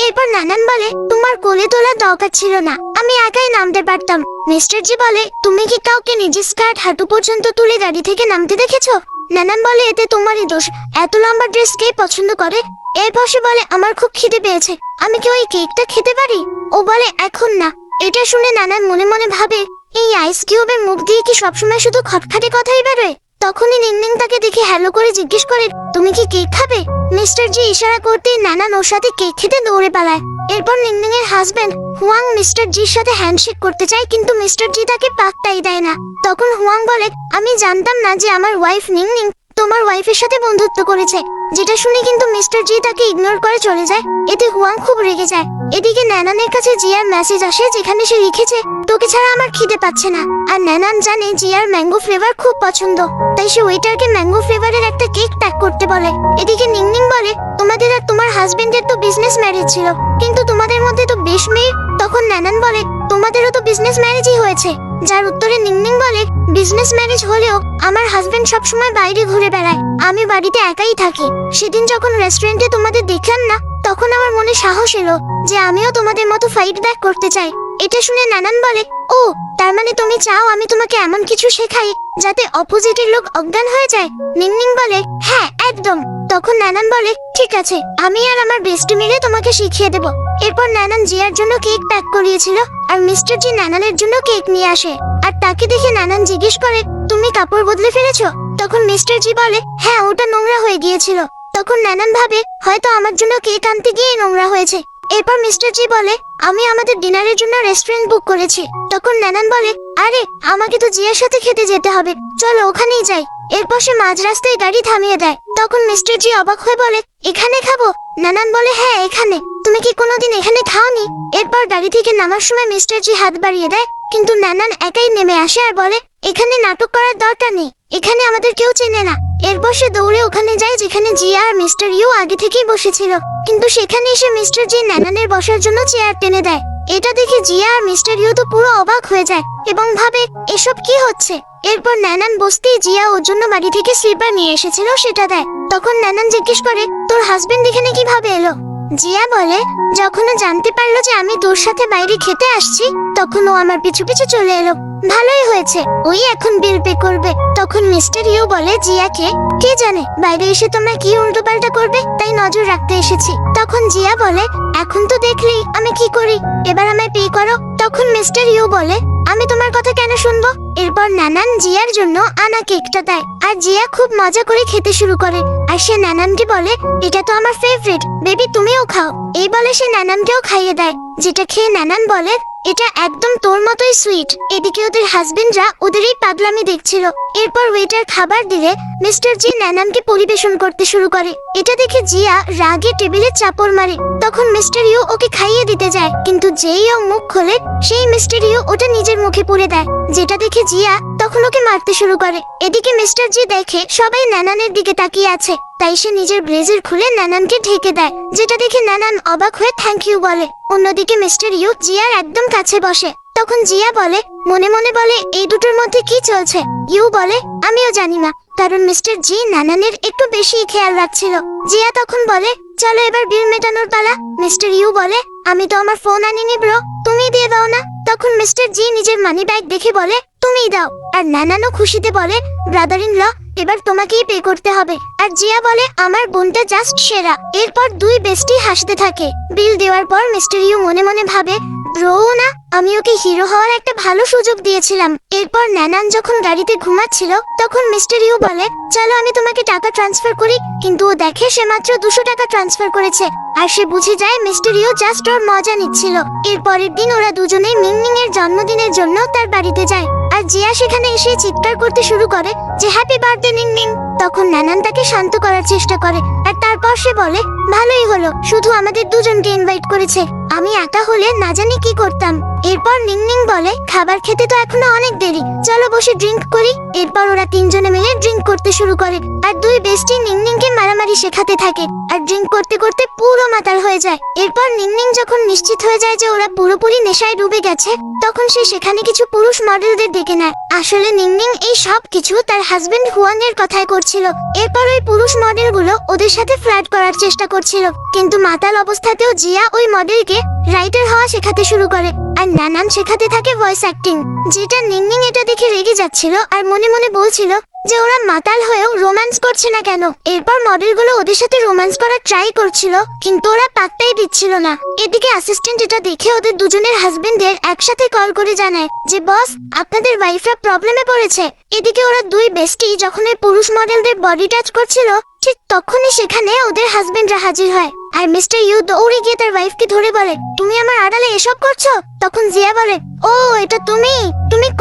এরপর নানান বলে, তোমার কোলে তোলার দরকার ছিল না, আমি একাই নামতে পারতাম। মিস্টার জি বলে, তুমি কি কাউকে নিজের স্কার্ট হাঁটু পর্যন্ত তুলে গাড়ি থেকে নামতে দেখেছো? নানান বলে, এতে তোমারই দোষ, এত লম্বা ড্রেস কে পছন্দ করে? এরপর সে বলে, আমার খুব খিদে পেয়েছে, আমি কি ওই কেকটা খেতে পারি? ও বলে, এখন না। এটা শুনে নানান মনে মনে ভাবে, এই আইস কিউবের মুখ দিয়ে কি সবসময় শুধু খটখাটে কথাই বেরোয়? তখনই নিংনিং তাকে দেখে হ্যালো করে জিজ্ঞেস করে, তুমি কি কেক খাবে? মিস্টার জি ইশারা করতেই নানান ওর সাথে কেক খেতে দৌড়ে পালায়। এরপর নিংনিং এর হাজবেন্ড হুয়াং মিস্টার জির সাথে হ্যান্ডশেক করতে চায়, কিন্তু মিস্টার জি তাকে পাত্তাই দেয় না। তখন হুয়াং বলে, আমি জানতাম না যে আমার ওয়াইফ নিংনিং তোমার ওয়াইফের সাথে বন্ধুত্ব করেছে। যেটা শুনে কিন্তু মিস্টার জি তাকে ইগনোর করে চলে যায়। এতে হুয়াং খুব রেগে যায়। এদিকে নানানের কাছে জিয়ার মেসেজ আসে, যেখানে সে লিখেছে, তোকে ছাড়া আমার খিদে পাচ্ছে না। আর নানান জানে জিয়ার ম্যাঙ্গো ফ্লেভার খুব পছন্দ, তাই সে ওয়েটারকে ম্যাঙ্গো ফ্লেভারের একটা কেক প্যাক করতে বলে। এদিকে নিংনিং বলে, তোমাদের আর তোমার হাজবেন্ডের তো বিজনেস ম্যারেজ ছিল, কিন্তু তোমাদের মধ্যে তো বেশ মেয়ে। তখন নানান বলে, তোমাদেরও তো বিজনেস ম্যারেজই হয়েছে। যার উত্তরে নিংনিং বলে, বিজনেস ম্যারেজ হলেও আমার হাজবেন্ড সবসময় বাইরে ঘুরে বেড়ায়, আমি বাড়িতে একাই থাকি। সেদিন যখন রেস্টুরেন্টে তোমাদের দেখলাম না, তখন আমার মনে সাহস এলো যে আমিও তোমাদের মতো ফাইট ব্যাক করতে চাই। এটা শুনে নানান বলে, ও তার মানে তুমি চাও আমি তোমাকে এমন কিছু শেখাই যাতে অপোজিটের লোক অজ্ঞান হয়ে যায়? নিংনিং বলে, হ্যাঁ একদম। তখন নানান বলে, ঠিক আছে, আমি আর আমার বেস্ট মিলে তোমাকে শিখিয়ে দেব। এরপর নানান জিয়ার জন্য কেক প্যাক করিয়েছিল, আর মিস্টার জি নানানের জন্য কেক নিয়ে আসে। আর তাকে দেখে নানান জিজ্ঞেস করে, তুমি কাপড় বদলে ফেলেছো? তখন মিস্টার জি বলে, হ্যাঁ, ওটা নোংরা হয়ে গিয়েছিল। তখন নানান ভাবে, হয়তো আমার জন্য কেক আনতে গিয়ে নোংরা হয়েছে। এরপর মিস্টার জি বলে, আমি আমাদের ডিনারের জন্য রেস্টুরেন্ট বুক করেছি। তখন নানান বলে, আরে আমাকে তো জিয়ার সাথে খেতে যেতে হবে, চলো ওখানেই যাই। এরপর সে মাঝ রাস্তায় গাড়ি থামিয়ে দেয়। তখন মিস্টার জি অবাক হয়ে বলে, এখানে খাবো? নানান বলে, হ্যাঁ এখানে, তুমি কি কোনোদিন এখানে খাওনি? এরপর গাড়ি থেকে নামার সময় মিস্টার জি হাত বাড়িয়ে দেয়, কিন্তু নানান একাই নেমে আসে আর বলে, এখানে নাটক করার দরকার নেই, এখানে আমাদের কেউ চেনে না। এরপর সে দৌড়ে ওখানে যায় যেখানে জিয়া আর মিস্টার ইউ আগে থেকেই বসেছিল, কিন্তু সেখানে এসে মিস্টার জি নানানের বসার জন্য চেয়ার টেনে দেয়। এটা দেখে জিয়া আর মিস্টার ইউ তো পুরো অবাক হয়ে যায় এবং ভাবে, এসব কি হচ্ছে? এরপর নানান বসতেই জিয়া ওর জন্য বাড়ি থেকে স্লিপার নিয়ে এসেছিল সেটা দেয়। তখন নানান জিজ্ঞেস করে, তোর হাজবেন্ড এখানে কিভাবে এলো? জিয়া বলে, যখন ও জানতে পারলো যে আমি তোর সাথে বাইরে খেতে আসছি, তখন ও আমার পিছু পিছু চলে এলো। ভালোই হয়েছে, ওই এখন বিল পে করবে। তখন মিস্টার ইউ বলে জিয়াকে, কে জানে বাইরে এসে তোমরা কি উল্টোপাল্টা করবে, তাই নজর রাখতে এসেছি। তখন জিয়া বলে, এখন তো দেখলি আমি কি করি, এবার আমায় পে করো। তখন মিস্টার ইউ বলে, আমি তোমার কথা কেন শুনবো? এরপর নানান জিয়ার জন্য আনা কেকটা দেয়, আর জিয়া খুব মজা করে খেতে শুরু করে। আর সে নানানকে বলে, এটা তো আমার ফেভারিট, বেবি তুমিও খাও। এই বলে সে নানানকেও খাইয়ে দেয়, যেটা খেয়ে নানান বলে, এটা একদম তোর মতোই সুইট। এদিকে ওদের হাজবেন্ডরা ওদের এই পাগলামি দেখছিল। এরপর ওয়েটার খাবার দিলে মিস্টার জি নানানকে পরিবেশন করতে শুরু করে। এটা দেখে জিয়া রাগে টেবিলে চাপড় মারে। তখন মিস্টার ইউ ওকে খাইয়ে দিতে যায়, কিন্তু যেই ও মুখ খোলে সেই মিস্টার ইউ ওটা নিজের মুখে পুরে দেয়, যেটা দেখে জিয়া তখন ওকে মারতে শুরু করে। এদিকে মিস্টার জি দেখে সবাই নানানের দিকে তাকিয়ে আছে, তাই সে নিজের ব্লেজার খুলে নানানকে ঢেকে দেয়, যেটা দেখে নানান অবাক হয়ে থ্যাংক ইউ বলে। অন্যদিকে মিস্টার ইউ জিয়ার একদম কাছে বসে। তখন জিয়া বলে, মনে মনে বলে, এই দুটোর মধ্যে কি চলছে? ইউ বলে, আমিও জানি না, কারণ মিস্টার জি নানানের একটু বেশি খেয়াল রাখছিল। জিয়া তখন বলে, চলো এবার বিল মেটানোর পালা। মিস্টার ইউ বলে, আমি তো আমার ফোন আনিনি ব্রো, তুমি দিয়ে দাও না। তখন মিস্টার জি নিজের মানি ব্যাগ দেখে বলে, তুমিই দাও। আর নানানও খুশিতে বলে, ব্রাদার ইন ল, এবার তোমাকেই পে করতে হবে। আর জিয়া বলে আমার বোনটা জাস্ট সেরা। এরপর দুই বেস্টি হাসতে থাকে। বিল দেওয়ার পর মিস্টার ইউ মনে মনে ভাবে, ব্রো না, আমি ওকে হিরো হওয়ার একটা ভালো সুযোগ দিয়েছিলাম। এরপর নানান যখন গাড়িতে ঘুমাচ্ছিল তখন মিস্টার ইউ বলে, চলো আমি তোমাকে টাকা ট্রান্সফার করি। কিন্তু ও দেখে সে মাত্র 200 টাকা ট্রান্সফার করেছে। আর সে বুঝে যায় মিস্টার ইউ জাস্ট ওর মজা নিচ্ছিল। এরপরের দিন ওরা দুজনেই মিংমিং এর জন্মদিনের জন্য তার বাড়িতে যায়। আর জিয়া সেখানে এসে চিৎকার করতে শুরু করে যে হ্যাপি বার্থডে নিংনিং। তখন নানান তাকে শান্ত করার চেষ্টা করে। আর তারপর সে বলে, ভালোই হলো, শুধু আমাদের দুজনকে ইনভাইট করেছে, আমি একা হলে না জানি কি করতাম। এরপর নিংনিং বলে, খাবার খেতে তো এখনো অনেক দেরি, চলো বসে ড্রিঙ্ক করি। এরপর ওরা তিনজনে মিলে ড্রিঙ্ক করতে শুরু করে। আর দুই বেস্টি নিংনিংকে মারামারি শেখাতে থাকে। আর ড্রিঙ্ক করতে করতে পুরো মাতাল হয়ে যায়। এরপর নিংনিং যখন নিশ্চিত হয়ে যায় যে ওরা পুরোপুরি নেশায় ডুবে গেছে তখন সে সেখানে কিছু পুরুষ মডেলদের ডেকে নেয়। আসলে নিংনিং এই সব কিছু তার হাজবেন্ড হুয়ানের কথায় করছিল। এরপর ওই পুরুষ মডেলগুলো ওদের সাথে ফ্লার্ট করার চেষ্টা করছিল। কিন্তু মাতাল অবস্থাতেও জিয়া ওই মডেলকে রাইটার হওয়া শেখাতে শুরু করে। আর নানান শেখাতে থাকে ভয়েস অ্যাক্টিং। যেটা নিংনিং এটা দেখে রেগে যাচ্ছিল আর মনে মনে বলছিল যে ওরা মাতাল হয়েও রোম্যান্স করছে না কেন। এরপর মডেলগুলো ওদের সাথে রোম্যান্স করার ট্রাই করছিল কিন্তু ওরা পাত্তাই দিচ্ছিল না। এদিকে অ্যাসিস্ট্যান্ট এটা দেখে ওদের দুজনের হাজবেন্ডদের একসাথে কল করে জানায় যে বস, আপনাদের ওয়াইফরা প্রবলেমে পড়েছে। এদিকে ওরা দুই বেস্টি যখন এই পুরুষ মডেলদের বডি টাচ করছিল ঠিক তখনই সেখানে ওদের হাজবেন্ডরা হাজির হয়। আর মিস্টার ইউ দৌড়ে গিয়ে তার ওয়াইফকে ধরে বলে, তুমি আমার আড়ালে এসব করছো? তখন জিয়া বলে, ও এটা তুমি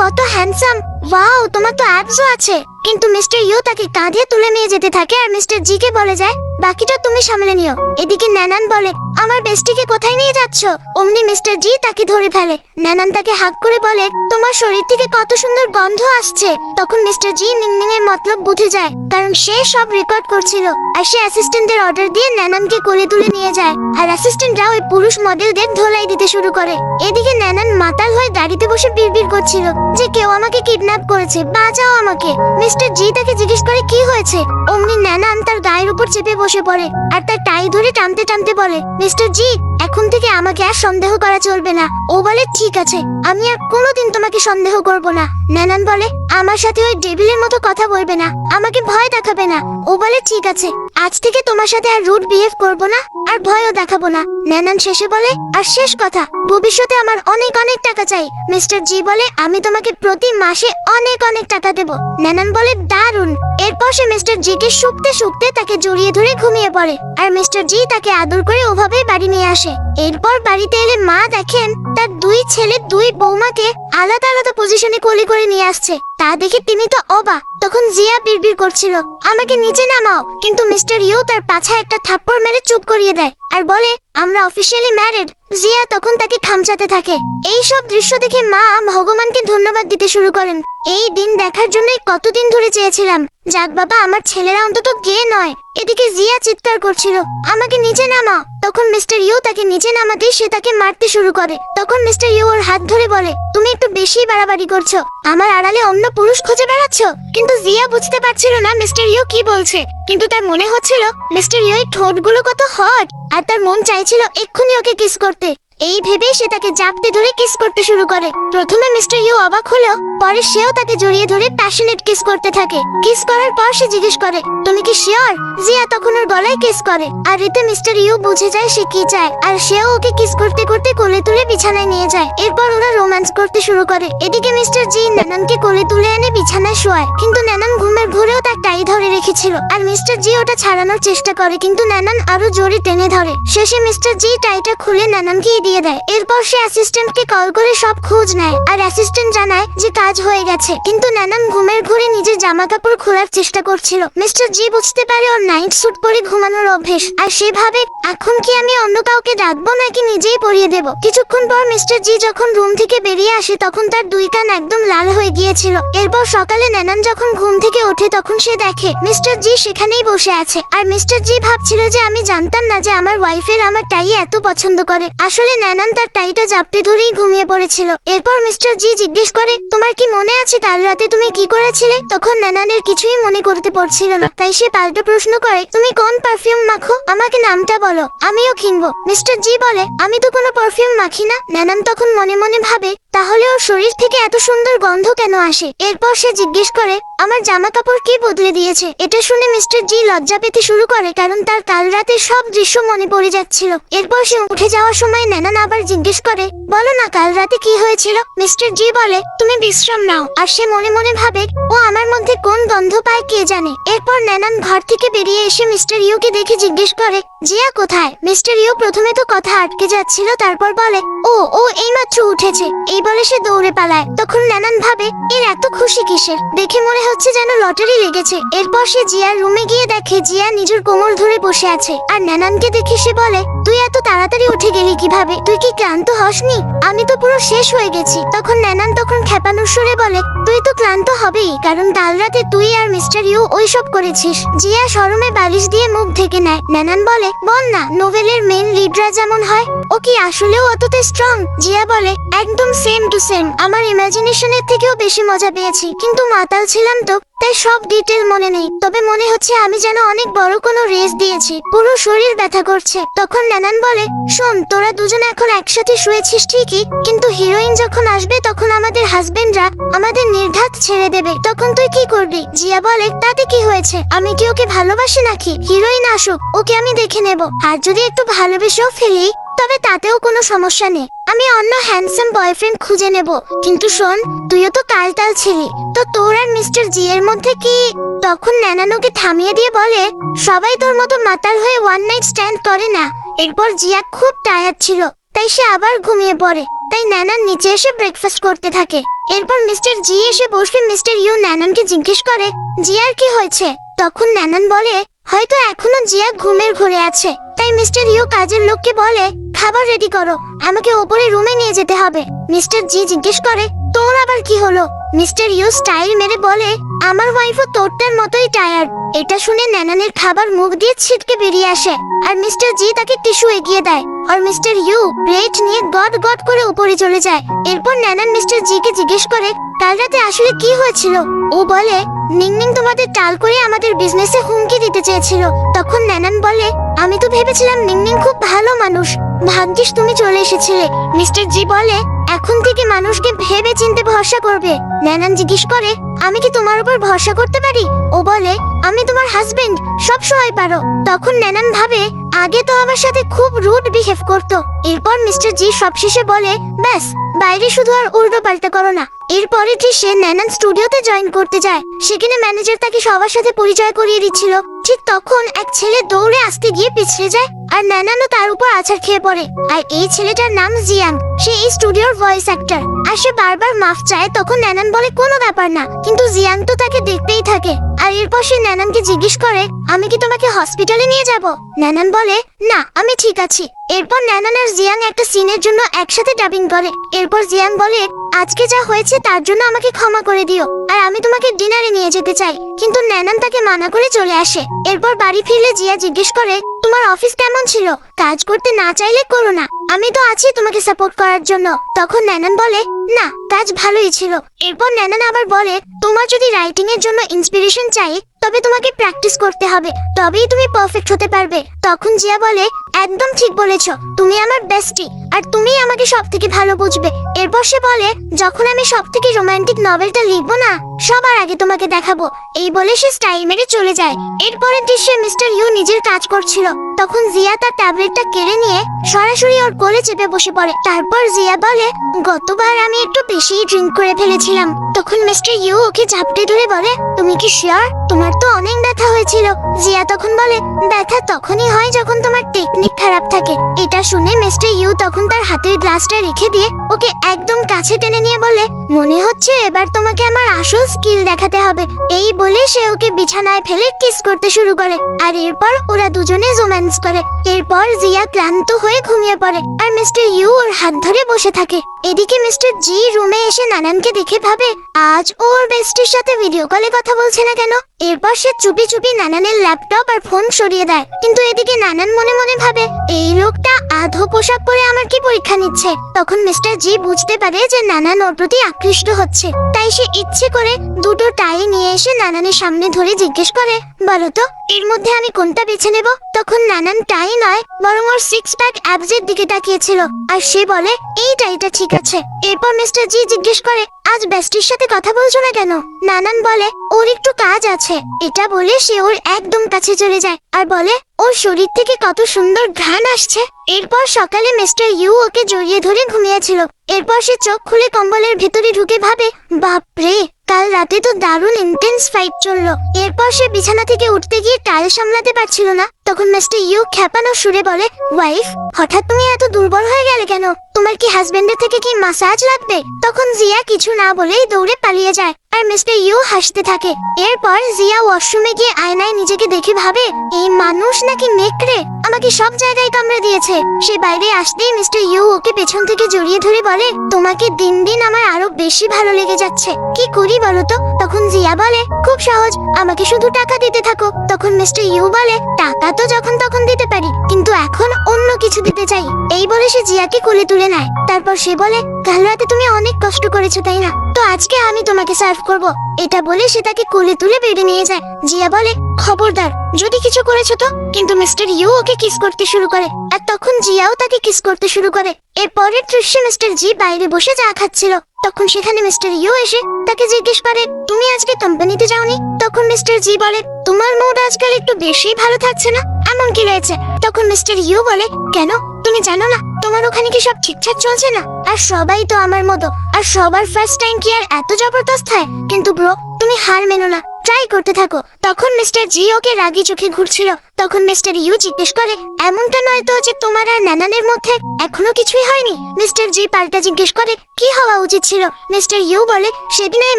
কত হ্যান্ডসাম, ওয়াও তোমার তো অ্যাবসও আছে। কিন্তু মিস্টার ইউ তাকে কাঁধে তুলে নিয়ে যেতে থাকে আর মিস্টার জি কে বলে যায়, বাকিটা তুমি সামলে নিও। এদিকে নানান বলে, আমার বেস্টিকে কোথায় নিয়ে যাচ্ছ? অমনি মিস্টার জি তাকে ধরে ফেলে। নানান তাকে হাত করে বলে, তোমার শরীর থেকে কত সুন্দর গন্ধ আসছে। তখন মিস্টার জি নিংনিং এর মতলব বুঝে যায়, কারণ সে সব রেকর্ড করছিল। আর সে অ্যাসিস্ট্যান্টদের অর্ডার দিয়ে নানানকে কোলে তুলে নিয়ে যায়। আর অ্যাসিস্ট্যান্টরা ওই পুরুষ মডেলদের ধোলাই দিতে শুরু করে। এদিকে নানান মাতাল হয়ে গাড়িতে বসে বিড়বিড় করছিল যে কেউ আমাকে কিডন্যাপ করেছে, বাঁচাও আমাকে। মিস্টার জি তাকে জিজ্ঞেস করে কি হয়েছে। অমনি নানান তার গায়ের উপর চেপে বসে পড়ে আর তার টাই ধরে টানতে টানতে বলে, মিস্টার জি এখন থেকে আমাকে আর সন্দেহ করা চলবে না। ও বলে, ঠিক আছে, আমি আর কোনোদিন তোমাকে সন্দেহ করব না। নানান বলে, আমার সাথে ওই ডেভিলের মতো কথা বলবে না, আমাকে ভয় দেখাবে না। ও বলে, ঠিক আছে, আজ থেকে তোমার সাথে আর রুড বিহেভ করব না আর ভয়ও দেখাবো না। নানান শেষে বলে, আর শেষ কথা, ভবিষ্যতে আমার অনেক অনেক টাকা চাই। মিস্টার জি বলে, আমি তোমাকে প্রতি মাসে অনেক অনেক টাকা দেব। নানান বলে, দারুণ। এরপর সে মিস্টার জি কে শুকতে শুকতে তাকে জড়িয়ে ধরে ঘুমিয়ে পড়ে। আর মিস্টার জি তাকে আদর করে ওভাবেই বাড়ি নিয়ে আসে। এরপর বাড়িতে এলে মা দেখেন তার দুই ছেলে দুই বৌমাকে আলাদা আলাদা পজিশনে কোলে করে নিয়ে আসছে। তা দেখে তিনি তো অবাক। তখন জিয়া বিড়বিড় করছিল, আমাকে নিচে নামাও। কিন্তু মিস্টার ইউ তার পাছায় একটা থাপ্পড় মেরে চুপ করিয়ে দেয় আর বলে, আমরা অফিসিয়ালি ম্যারিড। জিয়া তখন তাকে খামচাতে থাকে। এই সব দৃশ্য দেখে মা ভগবানকে ধন্যবাদ দিতে শুরু করেন। এই দিন দেখার জন্যই কতদিন ধরে চেয়েছিলাম। যাক বাবা, আমার ছেলেরা অন্তত গে নয়। এদিকে জিয়া চিৎকার করছিল, আমাকে নিচে নামাও। তখন মিস্টার ইউ তাকে নিচে নামাতেই সে তাকে মারতে শুরু করে। তখন মিস্টার ইউ ওর হাত ধরে বলে, তুমি একটু বেশি বাড়াবাড়ি করছো, আমার আড়ালে অন্য পুরুষ খুঁজে বেড়াচ্ছ। কিন্তু জিয়া বুঝতে পারছিল না মিস্টার ইউ কি বলছে। কিন্তু তার মনে হচ্ছিল মিস্টার ইউ এর ঠোঁটগুলো কত হট আর তার মন চাইছিল এক্ষুনি ওকে কিস করতে। এই ভেবেই সে তাকে জাপটে ধরে কিস করতে শুরু করে। প্রথমে মিস্টার ইউ অবাক হলেও পরে সেও তাকে জড়িয়ে ধরে প্যাশনেট কিস করতে থাকে। কিস করার পর সে জিজ্ঞেস করে, তুমি কি শিওর? জিয়া তখন ওর গলায় কিস করে। আর এতে মিস্টার ইউ বুঝে যায় সে কি চায়। আর সেও ওকে কিস করতে করতে কোলে তুলে বিছানায় নিয়ে যায়। এরপর ওরা রোম্যান্স করতে শুরু করে। এদিকে মিস্টার জি নানানকে কোলে তুলে এনে বিছানায় শোয়ায়। কিন্তু নানান ঘুমের ঘোরেও তার টাই ধরে রেখেছিল। আর মিস্টার জি ওটা ছাড়ানোর চেষ্টা করে কিন্তু নানান আরো জোরে টেনে ধরে। শেষে মিস্টার জি টাইটা খুলে নানানকে দিয়ে দেয়। এরপর সে অ্যাসিস্ট্যান্টকে কল করে সব খোঁজ নেয়। আর অ্যাসিস্ট্যান্ট জানায় যে কাজ হয়ে গেছে। কিন্তু নানান ঘুমের ঘোরে নিজের জামা কাপড় খোলার চেষ্টা করছিল। মিস্টার জি বুঝতে পারে ওর নাইট স্যুট পরে ঘুমানোর অভ্যেস। আর সে ভাবে, এখন কি আমি অন্য কাউকে ডাকবো নাকি নিজেই পরিয়ে দেব। কিছুক্ষণ পর মিস্টার জি যখন রুম থেকে বেরিয়ে আসে তখন তার দুই কান একদম লাল হয়ে গিয়েছিল। এরপর সকালে নানান যখন ঘুম থেকে ওঠে তখন সে দেখে মিস্টার জি সেখানেই বসে আছে। আর মিস্টার জি ভাবছিল যে আমি জানতাম না যে আমার ওয়াইফের আমার টাই এত পছন্দ করে। আসলে নানান তার টাইটা জাপটে ধরেই ঘুমিয়ে পড়েছিল। এরপর মিস্টার জি জিজ্ঞেস করে, তোমার কি মনে আছে কাল রাতে তুমি কি করেছিলে? তখন নানানের কিছুই মনে করতে পারছিল না। তাই সে পাল্টা প্রশ্ন করে, তুমি কোন পারফিউম মাখো? আমাকে নামটা বলো, আমিও কিনবো। মিস্টার জি বলে, আমি তো কোনো পারফিউম মাখি না। নানান তখন মনে মনে ভাবে, তাহলে ওর শরীর থেকে এত সুন্দর গন্ধ কেন আসে। এরপর সে জিজ্ঞেস করে, আমার জামা কাপড় কি বদলে দিয়েছে। এটা শুনে মিস্টার জি লজ্জা পেতে শুরু করে, কারণ তার কাল রাতে সব দৃশ্য মনে পড়ে যাচ্ছিল। এরপর সে উঠে যাওয়ার সময় নানান আবার জিজ্ঞেস করে, বলো না কাল রাতে কি হয়েছিল। মিস্টার জি বলে, তুমি বিশ্রাম নাও। আর সে মনে মনে ভাবে, ও আমার মধ্যে কোন গন্ধ পায় কে জানে। এরপর নানান ঘর থেকে বেরিয়ে এসে মিস্টার ইউকে দেখে জিজ্ঞেস করে, জিয়া কোথায়। মিস্টার ইউ প্রথমে তো কথা আটকে যাচ্ছিল, তারপর বলে, ও এইমাত্র উঠেছে। এই বলে সে দৌড়ে পালায়। তখন নানান ভাবে, এর এত খুশি কিসের, দেখে মনে হচ্ছে যেন লটারি লেগেছে। এরপর সে জিয়ার রুমে গিয়ে দেখে জিয়া নিজের কোমর ধরে বসে আছে। আর নানানকে দেখে সে বলে, তুই এত তাড়াতাড়ি উঠে গেলি কিভাবে, তুই কি ক্লান্ত হসনি। আমি তো পুরো শেষ হয়ে গেছি। তখন নানান তখন খেপানোর সুরে বলে, তুই তো ক্লান্ত হবেই, কারণ কাল রাতে তুই আর মিস্টার ইউ ওইসব করেছিস। জিয়া শরমে বালিশ দিয়ে মুখ ঢেকে নেয়। নানান বলে, বল না, নোভেলের মেন লিডরা যেমন হয় ও কি আসলেও অতটা স্ট্রং। জিয়া বলে, একদম সেম টু সেম। আমার ইমাজিনেশনের থেকেও বেশি মজা পেয়েছি, কিন্তু মাতাল ছিলাম তো, তাই সব ডিটেল মনে নেই। তবে মনে হচ্ছে আমি যেন অনেক বড় কোনো রেস দিয়েছি, পুরো শরীর ব্যথা করছে। তখন নানান বলে, শোন, তোরা দুজন এখন একসাথে শুয়েছিস ঠিকই, কিন্তু হিরোইন যখন আসবে তখন আমাদের হাজবেন্ডরা আমাদের নির্ঘাত ছেড়ে দেবে, তখন তুই কি করবি। জিয়া বলে, তাতে কি হয়েছে, আমি কি ওকে ভালোবাসি নাকি। হিরোইন আসুক, ওকে আমি দেখে নেব, আর যদি একটু ভালোবেসেও ফেলি তবে তাতেও কোনো সমস্যা নেই। আমি অন্য হ্যান্ডসাম বয়ফ্রেন্ড খুঁজে নেব। কিন্তু শোন, তুইও তো কালটাল ছিলি, তো তোর আর মিস্টার জি এর মধ্যে কি। তখন নানানুকে থামিয়ে দিয়ে বলে, সবাই তোর মতো মাতাল হয়ে ওয়ান নাইট স্ট্যান্ড করে না। এরপর জিয়া খুব টায়ার্ড ছিল, তাই সে আবার ঘুমিয়ে পড়ে। তাই নানান নিচে এসে ব্রেকফাস্ট করতে থাকে। এরপর মিস্টার জি এসে বসলে মিস্টার ইউ নানানকে জিজ্ঞেস করে, জিয়ার কি হয়েছে। তখন নানান বলে, হয়তো এখনো জিয়া ঘুমের ঘরে আছে। তাই মিস্টার ইউ কাজের লোককে বলে, খাবার রেডি করো, আমাকে ওপরে রুমে নিয়ে যেতে হবে। মিস্টার জি জিজ্ঞেস করে, তোর আবার কি হলো। মিস্টার ইউ স্টাইল মেরে বলে, আমার ওয়াইফও তোরটার মতোই টায়ার্ড। এটা শুনে নানানের খাবার মুখ দিয়ে ছিটকে বেরিয়ে আসে, আর মিস্টার জি তাকে টিস্যু এগিয়ে দেয়। আর মিস্টার ইউ প্লেট নিয়ে গট গট করে উপরে চলে যায়। এরপর নানান মিস্টার জি কে জিজ্ঞেস করে, কাল রাতে আসলে কি হয়েছিল। ও বলে, নিংনিং তোমাদের টাল করে আমাদের বিজনেসে হুমকি দিতে চেয়েছিল। তখন নানান বলে, আমি তো ভেবেছিলাম নিংনিং খুব ভালো মানুষ, ভাগ্যিস তুমি চলে এসেছিলে। মিস্টার জি বলে, এখন থেকে মানুষকে ভেবে চিনতে ভরসা করবে। নানান জিজ্ঞেস করে, আমি কি তোমার উপর ভরসা করতে পারি। ও বলে, আমি তোমার হাজবেন্ড, সব সময় পারো। তখন নানান ভাবে, আগে তো আমার সাথে খুব রুড বিহেভ করতো। এরপর মিস্টার জি সবশেষে বলে, ব্যাস, বাইরে শুধু আর উল্টো পাল্টা করো না। এরপরে সে নানান স্টুডিওতে জয়েন করতে যায়। সেখানে ম্যানেজার তাকে সবার সাথে পরিচয় করিয়ে দিচ্ছিল। ঠিক তখন এক ছেলে দৌড়ে আসতে গিয়ে পিছলে যায়, আর নানানও তার উপর আছাড় খেয়ে পড়ে। আর এই ছেলেটার নাম জিয়াং, সে এই স্টুডিওর ভয়েস অ্যাক্টর। আর সে বারবার মাফ চায়। তখন নানান বলে, কোনো ব্যাপার না, কিন্তু জিয়াং তো তাকে দেখতেই থাকে। আর এরপর সে নানানকে জিজ্ঞেস করে, আমি কি তোমাকে হসপিটালে নিয়ে যাব। নানান বলে, না, আমি ঠিক আছি। এরপর নানান আর জিয়াং একটা সিনের জন্য একসাথে ডাবিং করে। এরপর জিয়াং বলে, আজকে যা হয়েছে তার জন্য আমাকে ক্ষমা করে দিও, আর আমি তোমাকে ডিনারে নিয়ে যেতে চাই। কিন্তু নানান তাকে মানা করে চলে আসে। এরপর বাড়ি ফিরলে জিয়া জিজ্ঞেস করে, তোমার অফিস কেমন ছিল। কাজ করতে না চাইলে করো না, আমি তো আছি তোমাকে সাপোর্ট করার জন্য। তখন নানান বলে, না, কাজ ভালোই ছিল। এরপর নানান আবার বলে, তোমার যদি রাইটিং এর জন্য ইন্সপিরেশন চাই তবে তোমাকে প্র্যাকটিস করতে হবে, তবেই তুমি পারফেক্ট হতে পারবে। তখন জিয়া বলে, একদম ঠিক বলেছো, তুমি আমার বেস্টি, আর তুমি আমাকে সব থেকে ভালো বুঝবে। এরপর সে বলে, যখন আমি সব থেকে রোমান্টিক নভেলটা লিখবো না, সবার আগে তোমাকে দেখাবো। এই বলে সে স্টাইল মেরে চলে যায়। এরপরের দৃশ্যে মিস্টার ইউ নিজের কাজ করছিল। তখন জিয়া তার ট্যাবলেটটা কেড়ে নিয়ে সরাসরি ওর কোলে চেপে বসে পড়ে। তারপর জিয়া বলে, গতবার আমি একটু বেশি ড্রিঙ্ক করে ফেলেছিলাম। তখন মিস্টার ইউ ওকে ঝাপটে ধরে বলে, তুমি কি শিওর, তোমার তো অনেক ব্যথা হয়েছিল। জিয়া তখন বলে, ব্যথা তখনই হয় যখন তোমার টেকনিক খারাপ থাকে। এটা শুনে মিস্টার ইউ তখন তার হাতের গ্লাসটা রেখে দিয়ে ওকে একদম কাছে টেনে নিয়ে বলে, মনে হচ্ছে এবার তোমাকে আমার আসল স্কিল দেখাতে হবে। এই বলে সে ওকে বিছানায় ফেলে কিস করতে শুরু করে। আর এরপর ওরা দুজনে রোম্যান্স করে। এরপর জিয়া ক্লান্ত হয়ে ঘুমিয়ে পড়ে, আর মিস্টার ইউ ওর হাত ধরে বসে থাকে। এদিকে মিস্টার জি রুমে এসে নানানকে দেখে ভাবে, আজ ওর বেস্টির সাথে ভিডিও কলে কথা বলছে না কেন। এরপর সে চুপি চুপি নানানের ল্যাপটপ আর ফোন সরিয়ে দেয়। কিন্তু এদিকে নানান মনে মনে ভাবে, এই লোকটা আধো পোশাক পরে আমার কি পরীক্ষা নিচ্ছে। তখন মিস্টার জি বুঝতে পারে যে নানান ওর প্রতি আকৃষ্ট হচ্ছে। তাই তাই সে ইচ্ছে করে দুটো টাই নিয়ে এসে নানানের সামনে ধরে জিজ্ঞেস করে, বলো তো এর মধ্যে আমি কোনটা বেছে নেব? তখন নানান টাই নয় বরং ওর 6 প্যাক অ্যাবসের দিকে তাকিয়েছিল, আর সে বলে এই টাইটা ঠিক আছে। এরপর মিস্টার জি জিজ্ঞেস করে, আজ বেস্টির সাথে কথা বলছো না কেন? নানান বলে, ওর একটু কাজ আছে। এটা বলে সে ওর একদম কাছে চলে যায় আর বলে ওর শরীর থেকে কত সুন্দর ঘ্রাণ আসছে। এরপর সকালে মিস্টার ইউ ওকে জড়িয়ে ধরে ঘুমিয়েছিল। এরপর সে চোখ খুলে কম্বলের ভেতরে ঢুকে ভাবে, বাপরে কাল রাতে তো দারুণ ইন্টেন্স ফাইট চললো। এরপর সে বিছানা থেকে উঠতে গিয়ে টাল সামলাতে পারছিল না। তখন মিস্টার ইউ খেপানো সুরে বলে, ওয়াইফ হঠাৎ তুমি এত দুর্বল হয়ে গেলে কেন? তোমার কি হাজবেন্ডের থেকে কি মাসাজ লাগবে? তখন জিয়া কিছু না বলেই দৌড়ে পালিয়ে যায় আর মিস্টার ইউ হাসতে থাকে। এরপর জিয়া ওয়াশরুমে গিয়ে আয়নায় নিজেকে দেখে ভাবে, এই মানুষ নাকি নেকড়ে, আমাকে সব জায়গায় কামড়ে দিয়েছে। সে বাইরে আসতেই মিস্টার ইউ ওকে পেছন থেকে জড়িয়ে ধরে বলে, তোমাকে দিন দিন আমার আরো বেশি ভালো লেগে যাচ্ছে, কি করি বলো তো? তখন জিয়া বলে, খুব সহজ, আমাকে শুধু টাকা দিতে থাকো। তখন মিস্টার ইউ বলে, টাকা তো যখন তখন দিতে পারি, কিন্তু এখন অন্য কিছু দিতে চাই। এই বলে সে জিয়াকে কোলে তুলে নেয়। তারপর সে বলে, কাল রাতে তুমি অনেক কষ্ট করেছো তাই না? তো আজকে আমি তোমাকে সার্ভ করব। এটা বলে সে তাকে কোলে তুলে বেডে নিয়ে যায়। জিয়া বলে, খবরদার যদি কিছু করেছো তো। কিন্তু মিস্টার ইউ ওকে কিস করতে শুরু করে আর তখন জিয়াও তাকে কিস করতে শুরু করে। এর পরের দৃশ্যে মিস্টার জি বাইরে বসে চা খাচ্ছিল। তখন সেখানে মিস্টার ইউ এসে তাকে জিজ্ঞেস করে, তুমি আজকে কোম্পানিতে যাওনি? তখন মিস্টার জি বলে, তোমার মুড আজকাল একটু বেশি ভালো থাকছে না, এমন কি হয়েছে? তখন মিস্টার ইউ বলে, কেন তুমি জানো না তোমার ওখানে কি সব ঠিকঠাক চলছে না? আর সবাই তো আমার মতো, আর সবার ফার্স্ট টাইম কি আর এত জবরদস্ত হয়? কিন্তু ব্রো তুমি হার মেনো না, ট্রাই করতে থাকো। তখন মিস্টার জি ওকে রাগি চোখে ঘুরছিল। তখন মিস্টার ইউ জিজ্ঞেস করে, এমনটা নয় তো যে তোমার আর নানানের মধ্যে এখনো কিছুই হয়নি? মিস্টার জি পাল্টা জিজ্ঞেস করে, কি হওয়া উচিত ছিল? মিস্টার ইউ বলে, সেদিন এই